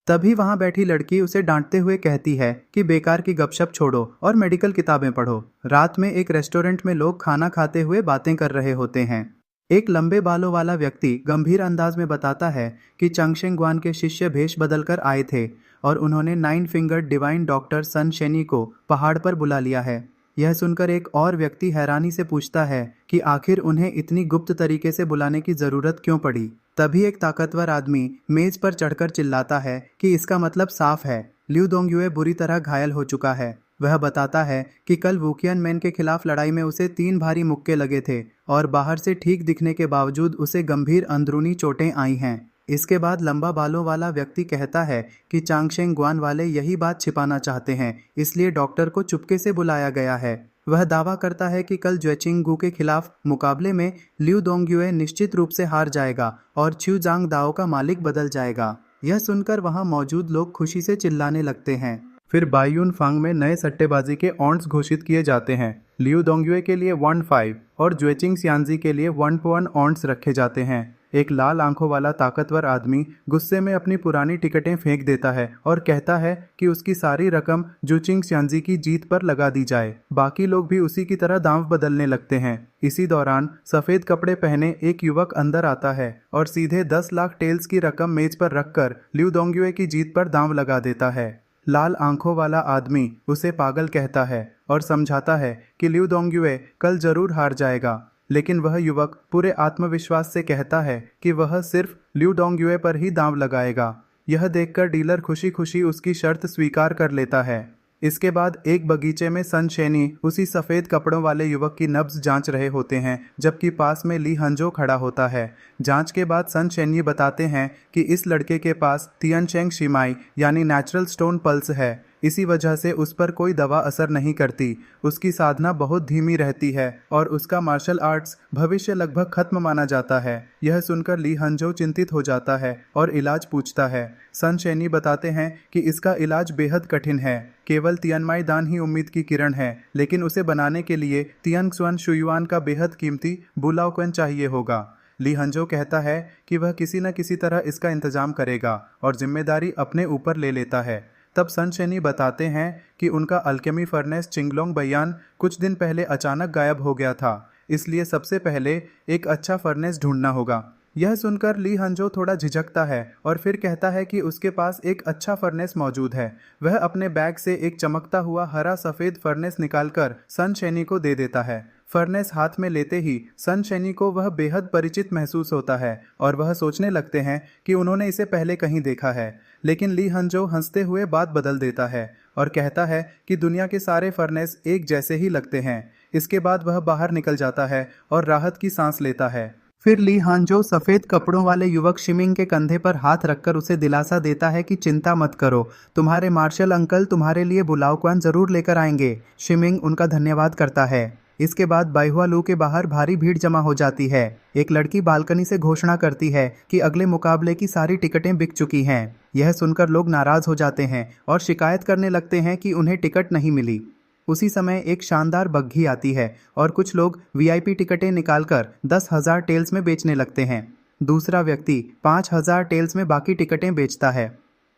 तभी वहां बैठी लड़की उसे डांटते हुए कहती है कि बेकार की गपशप छोड़ो और मेडिकल किताबें पढ़ो। रात में एक रेस्टोरेंट में लोग खाना खाते हुए बातें कर रहे होते हैं। एक लंबे बालों वाला व्यक्ति गंभीर अंदाज में बताता है कि चांगशेंग गुआन के शिष्य भेष बदलकर आए थे और उन्होंने 9 फिंगर डिवाइन डॉक्टर सन शेनी को पहाड़ पर बुला लिया है। यह सुनकर एक और व्यक्ति हैरानी से पूछता है कि आखिर उन्हें इतनी गुप्त तरीके से बुलाने की जरूरत क्यों पड़ी। तभी एक ताकतवर आदमी मेज पर चढ़कर चिल्लाता है कि इसका मतलब साफ है, ल्यू दोंगयुए बुरी तरह घायल हो चुका है। वह बताता है कि कल वुकियन मैन के खिलाफ लड़ाई में उसे 3 भारी मुक्के लगे थे और बाहर से ठीक दिखने के बावजूद उसे गंभीर अंदरूनी चोटें आई हैं। इसके बाद लंबा बालों वाला व्यक्ति कहता है कि चांगशेंग गुआन वाले यही बात छिपाना चाहते हैं, इसलिए डॉक्टर को चुपके से बुलाया गया है। वह दावा करता है कि कल जुएचिंगू के खिलाफ मुकाबले में ल्यू दोंगयुए निश्चित रूप से हार जाएगा और छियूजांग दाओ का मालिक बदल जाएगा। यह सुनकर वहां मौजूद लोग खुशी से चिल्लाने लगते हैं। फिर बायून फांग में नए सट्टेबाजी के ऑन्ट्स घोषित किए जाते हैं। ल्यू दोंगयुए के लिए 1-5 और जुएचिंग सियानजी के लिए 1-1 ऑन्ट्स रखे जाते हैं। एक लाल आंखों वाला ताकतवर आदमी गुस्से में अपनी पुरानी टिकटें फेंक देता है और कहता है कि उसकी सारी रकम जुचिंग सियानजी की जीत पर लगा दी जाए। बाकी लोग भी उसी की तरह दांव बदलने लगते हैं। इसी दौरान सफेद कपड़े पहने एक युवक अंदर आता है और सीधे 10 लाख टेल्स की रकम मेज पर रखकर ल्यू दोंगयुए की जीत पर दांव लगा देता है। लाल आंखों वाला आदमी उसे पागल कहता है और समझाता है कि ल्यू दोंगयुए कल जरूर हार जाएगा, लेकिन वह युवक पूरे आत्मविश्वास से कहता है कि वह सिर्फ ल्यू दोंगयुए पर ही दांव लगाएगा। यह देखकर डीलर खुशी खुशी उसकी शर्त स्वीकार कर लेता है। इसके बाद एक बगीचे में सन शेनी उसी सफ़ेद कपड़ों वाले युवक की नब्ज जांच रहे होते हैं, जबकि पास में ली हंजो खड़ा होता है। जांच के बाद सन शेनी बताते हैं कि इस लड़के के पास तियनचेंग शिमाई यानी नेचुरल स्टोन पल्स है। इसी वजह से उस पर कोई दवा असर नहीं करती। उसकी साधना बहुत धीमी रहती है और उसका मार्शल आर्ट्स भविष्य लगभग खत्म माना जाता है। यह सुनकर ली हंजो चिंतित हो जाता है और इलाज पूछता है। सन शेनी बताते हैं कि इसका इलाज बेहद कठिन है। केवल तियनमाई दान ही उम्मीद की किरण है, लेकिन उसे बनाने के लिए तियनक्सुआन शुयुआन का बेहद कीमती बुलाओक्वेन चाहिए होगा। ली हंजो कहता है कि वह किसी न किसी तरह इसका इंतजाम करेगा और जिम्मेदारी अपने ऊपर ले लेता है। तब सन शेनी बताते हैं कि उनका अल्केमी फर्नेस चिंगलोंग बयान कुछ दिन पहले अचानक गायब हो गया था, इसलिए सबसे पहले एक अच्छा फर्नेस ढूंढना होगा। यह सुनकर ली हंजो थोड़ा झिझकता है और फिर कहता है कि उसके पास एक अच्छा फर्नेस मौजूद है। वह अपने बैग से एक चमकता हुआ हरा सफेद फर्नेस निकालकर सन शैनी को दे देता है। फर्नेस हाथ में लेते ही सन शैनी को वह बेहद परिचित महसूस होता है और वह सोचने लगते हैं कि उन्होंने इसे पहले कहीं देखा है। लेकिन ली हंजो हंसते हुए बात बदल देता है और कहता है कि दुनिया के सारे फर्नेस एक जैसे ही लगते हैं। इसके बाद वह बाहर निकल जाता है और राहत की सांस लेता है। फिर ली हांजो सफेद कपड़ों वाले युवक शिमिंग के कंधे पर हाथ रखकर उसे दिलासा देता है कि चिंता मत करो, तुम्हारे मार्शल अंकल तुम्हारे लिए बुलाओक्वान जरूर लेकर आएंगे। शिमिंग उनका धन्यवाद करता है। इसके बाद बाइहुआ के बाहर भारी भीड़ जमा हो जाती है। एक लड़की बालकनी से घोषणा करती है कि अगले मुकाबले की सारी टिकटें बिक चुकी हैं। यह सुनकर लोग नाराज हो जाते हैं और शिकायत करने लगते हैं कि उन्हें टिकट नहीं मिली। उसी समय एक शानदार बग्घी आती है और कुछ लोग वीआईपी टिकटें निकालकर 10,000 टेल्स में बेचने लगते हैं। दूसरा व्यक्ति 5,000 टेल्स में बाकी टिकटें बेचता है।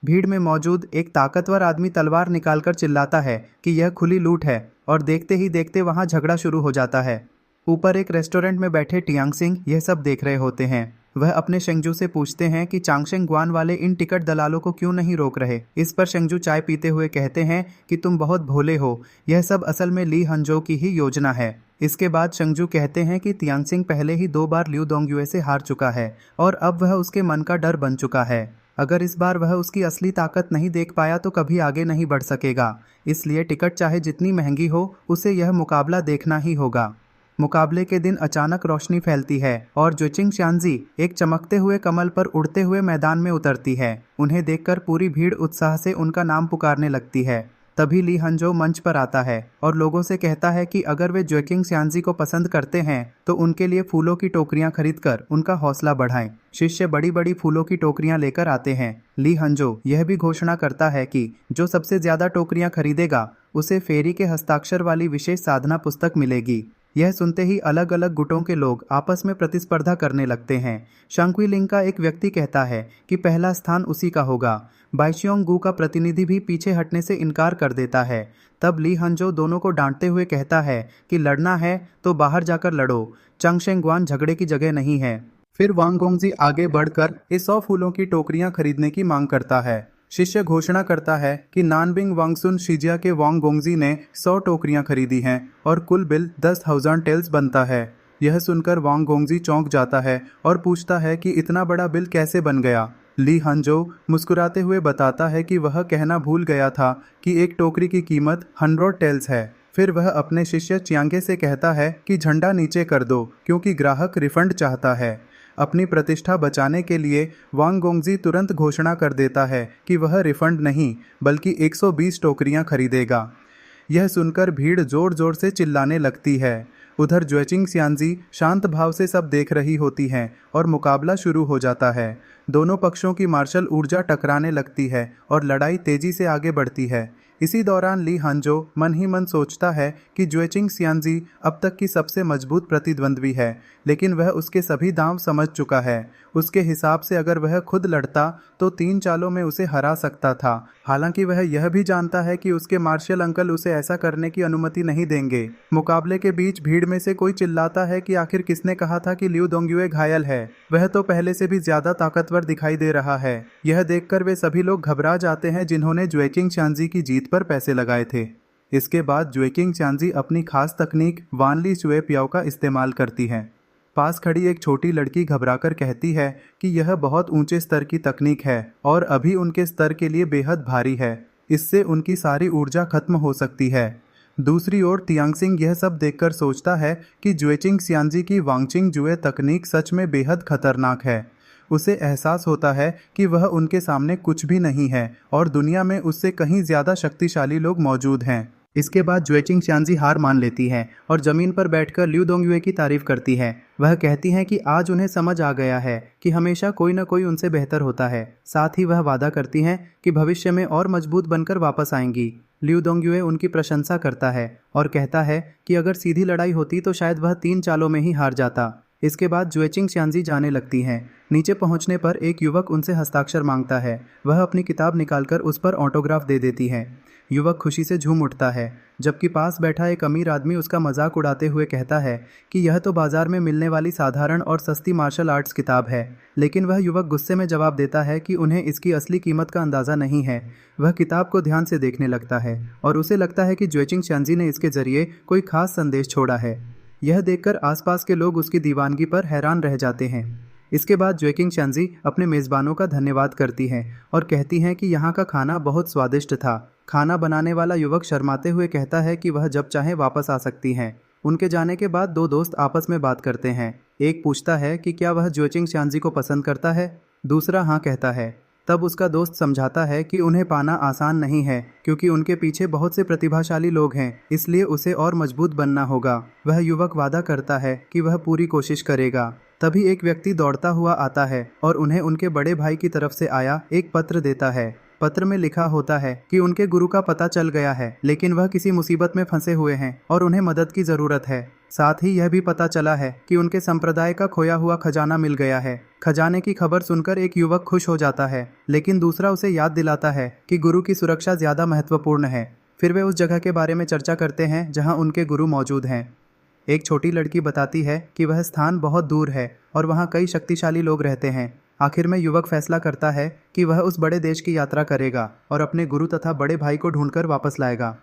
भीड़ में मौजूद एक ताकतवर आदमी तलवार निकालकर चिल्लाता है कि यह खुली लूट है और देखते ही देखते वहां झगड़ा शुरू हो जाता है। ऊपर एक रेस्टोरेंट में बैठे टियांग सिंह यह सब देख रहे होते हैं। वह अपने शेंगजू से पूछते हैं कि चांगशेंग ग्वान वाले इन टिकट दलालों को क्यों नहीं रोक रहे। इस पर शेंगजू चाय पीते हुए कहते हैं कि तुम बहुत भोले हो, यह सब असल में ली हंजो की ही योजना है। इसके बाद शेंगजू कहते हैं कि तियांगसिंग पहले ही 2 बार ल्यू दोंगयुए से हार चुका है और अब वह उसके मन का डर बन चुका है। अगर इस बार वह उसकी असली ताकत नहीं देख पाया तो कभी आगे नहीं बढ़ सकेगा। इसलिए टिकट चाहे जितनी महंगी हो, उसे यह मुकाबला देखना ही होगा। मुकाबले के दिन अचानक रोशनी फैलती है और जोचिंग श्यांजी एक चमकते हुए कमल पर उड़ते हुए मैदान में उतरती है। उन्हें देखकर पूरी भीड़ उत्साह से उनका नाम पुकारने लगती है। तभी ली हंजो मंच पर आता है और लोगों से कहता है कि अगर वे जोचिंग श्यांजी को पसंद करते हैं तो उनके लिए फूलों की टोकरियां खरीदकर उनका हौसला बढ़ाएं। शिष्य बड़ी बड़ी फूलों की टोकरियां लेकर आते हैं। ली हंजो यह भी घोषणा करता है कि जो सबसे ज्यादा टोकरियां खरीदेगा उसे फेरी के हस्ताक्षर वाली विशेष साधना पुस्तक मिलेगी। यह सुनते ही अलग अलग गुटों के लोग आपस में प्रतिस्पर्धा करने लगते हैं। शंक्विलिंग का एक व्यक्ति कहता है कि पहला स्थान उसी का होगा। बाइशियोंग गु का प्रतिनिधि भी पीछे हटने से इनकार कर देता है। तब ली हंजो दोनों को डांटते हुए कहता है कि लड़ना है तो बाहर जाकर लड़ो, चांगशेंग ग्वान झगड़े की जगह नहीं है। फिर वांग गोंगजी आगे बढ़कर ये 100 फूलों की टोकरियां खरीदने की मांग करता है। शिष्य घोषणा करता है कि नानबिंग वांगसुन शिजिया के वांग गोंगजी ने 100 टोकरियां खरीदी हैं और कुल बिल 10,000 टेल्स बनता है। यह सुनकर वांग गोंगजी चौंक जाता है और पूछता है कि इतना बड़ा बिल कैसे बन गया। ली हंजो मुस्कुराते हुए बताता है कि वह कहना भूल गया था कि एक टोकरी की कीमत 100 टेल्स है। फिर वह अपने शिष्य चियांगे से कहता है कि झंडा नीचे कर दो क्योंकि ग्राहक रिफंड चाहता है। अपनी प्रतिष्ठा बचाने के लिए वांग गोंगजी तुरंत घोषणा कर देता है कि वह रिफंड नहीं बल्कि 120 टोकरियां खरीदेगा। यह सुनकर भीड़ जोर जोर से चिल्लाने लगती है। उधर ज्वेचिंग श्यांजी शांत भाव से सब देख रही होती हैं और मुकाबला शुरू हो जाता है। दोनों पक्षों की मार्शल ऊर्जा टकराने लगती है और लड़ाई तेजी से आगे बढ़ती है। इसी दौरान ली हंजो मन ही मन सोचता है कि ज्वेचिंग श्यांजी अब तक की सबसे मजबूत प्रतिद्वंद्वी है, लेकिन वह उसके सभी दांव समझ चुका है। उसके हिसाब से अगर वह खुद लड़ता तो 3 चालों में उसे हरा सकता था। हालांकि वह यह भी जानता है कि उसके मार्शल अंकल उसे ऐसा करने की अनुमति नहीं देंगे। मुकाबले के बीच भीड़ में से कोई चिल्लाता है कि आखिर किसने कहा था कि ल्यू दोंगयुए घायल है, वह तो पहले से भी ज्यादा ताकतवर दिखाई दे रहा है। यह देखकर वे सभी लोग घबरा जाते हैं जिन्होंने ज्वेचिंग श्यांजी की जीत पर पैसे लगाए थे। इसके बाद ज्वेचिंग श्यांजी अपनी खास तकनीक वानली चुए प्याओ का इस्तेमाल करती है। पास खड़ी एक छोटी लड़की घबराकर कहती है कि यह बहुत ऊंचे स्तर की तकनीक है और अभी उनके स्तर के लिए बेहद भारी है, इससे उनकी सारी ऊर्जा खत्म हो सकती है। दूसरी ओर तियांगसिंग यह सब देखकर सोचता है कि ज्वेचिंग श्यांजी की वांगचिंग जुए तकनीक सच में बेहद खतरनाक है। उसे एहसास होता है कि वह उनके सामने कुछ भी नहीं है और दुनिया में उससे कहीं ज्यादा शक्तिशाली लोग मौजूद हैं। इसके बाद ज्वेचिंग श्यांजी हार मान लेती है और जमीन पर बैठकर ल्यू दोंगयुए की तारीफ करती है। वह कहती हैं कि आज उन्हें समझ आ गया है कि हमेशा कोई न कोई उनसे बेहतर होता है। साथ ही वह वादा करती हैं कि भविष्य में और मजबूत बनकर वापस आएंगी। ल्यू दोंगयुए उनकी प्रशंसा करता है और कहता है कि अगर सीधी लड़ाई होती तो शायद वह 3 चालों में ही हार जाता। इसके बाद जुएचिंग xianzi जाने लगती हैं। नीचे पहुंचने पर एक युवक उनसे हस्ताक्षर मांगता है। वह अपनी किताब निकालकर उस पर ऑटोग्राफ दे देती है। युवक खुशी से झूम उठता है, जबकि पास बैठा एक अमीर आदमी उसका मजाक उड़ाते हुए कहता है कि यह तो बाजार में मिलने वाली साधारण और सस्ती मार्शल आर्ट्स किताब है। लेकिन वह युवक गुस्से में जवाब देता है कि उन्हें इसकी असली कीमत का अंदाज़ा नहीं है। वह किताब को ध्यान से देखने लगता है और उसे लगता है कि जुएचिंग xianzi ने इसके जरिए कोई खास संदेश छोड़ा है। यह देखकर आसपास के लोग उसकी दीवानगी पर हैरान रह जाते हैं। इसके बाद जुएचिंग xianzi अपने मेज़बानों का धन्यवाद करती हैं और कहती हैं कि यहाँ का खाना बहुत स्वादिष्ट था। खाना बनाने वाला युवक शर्माते हुए कहता है कि वह जब चाहे वापस आ सकती हैं। उनके जाने के बाद दो दोस्त आपस में बात करते हैं। एक पूछता है कि क्या वह जुएचिंग xianzi को पसंद करता है। दूसरा हाँ कहता है। तब उसका दोस्त समझाता है कि उन्हें पाना आसान नहीं है, क्योंकि उनके पीछे बहुत से प्रतिभाशाली लोग हैं, इसलिए उसे और मजबूत बनना होगा। वह युवक वादा करता है कि वह पूरी कोशिश करेगा। तभी एक व्यक्ति दौड़ता हुआ आता है और उन्हें उनके बड़े भाई की तरफ से आया एक पत्र देता है। पत्र में लिखा होता है कि उनके गुरु का पता चल गया है, लेकिन वह किसी मुसीबत में फंसे हुए हैं और उन्हें मदद की ज़रूरत है। साथ ही यह भी पता चला है कि उनके संप्रदाय का खोया हुआ खजाना मिल गया है। खजाने की खबर सुनकर एक युवक खुश हो जाता है, लेकिन दूसरा उसे याद दिलाता है कि गुरु की सुरक्षा ज़्यादा महत्वपूर्ण है। फिर वे उस जगह के बारे में चर्चा करते हैं जहाँ उनके गुरु मौजूद हैं। एक छोटी लड़की बताती है कि वह स्थान बहुत दूर है और वहाँ कई शक्तिशाली लोग रहते हैं। आखिर में युवक फैसला करता है कि वह उस बड़े देश की यात्रा करेगा और अपने गुरु तथा बड़े भाई को ढूंढकर वापस लाएगा।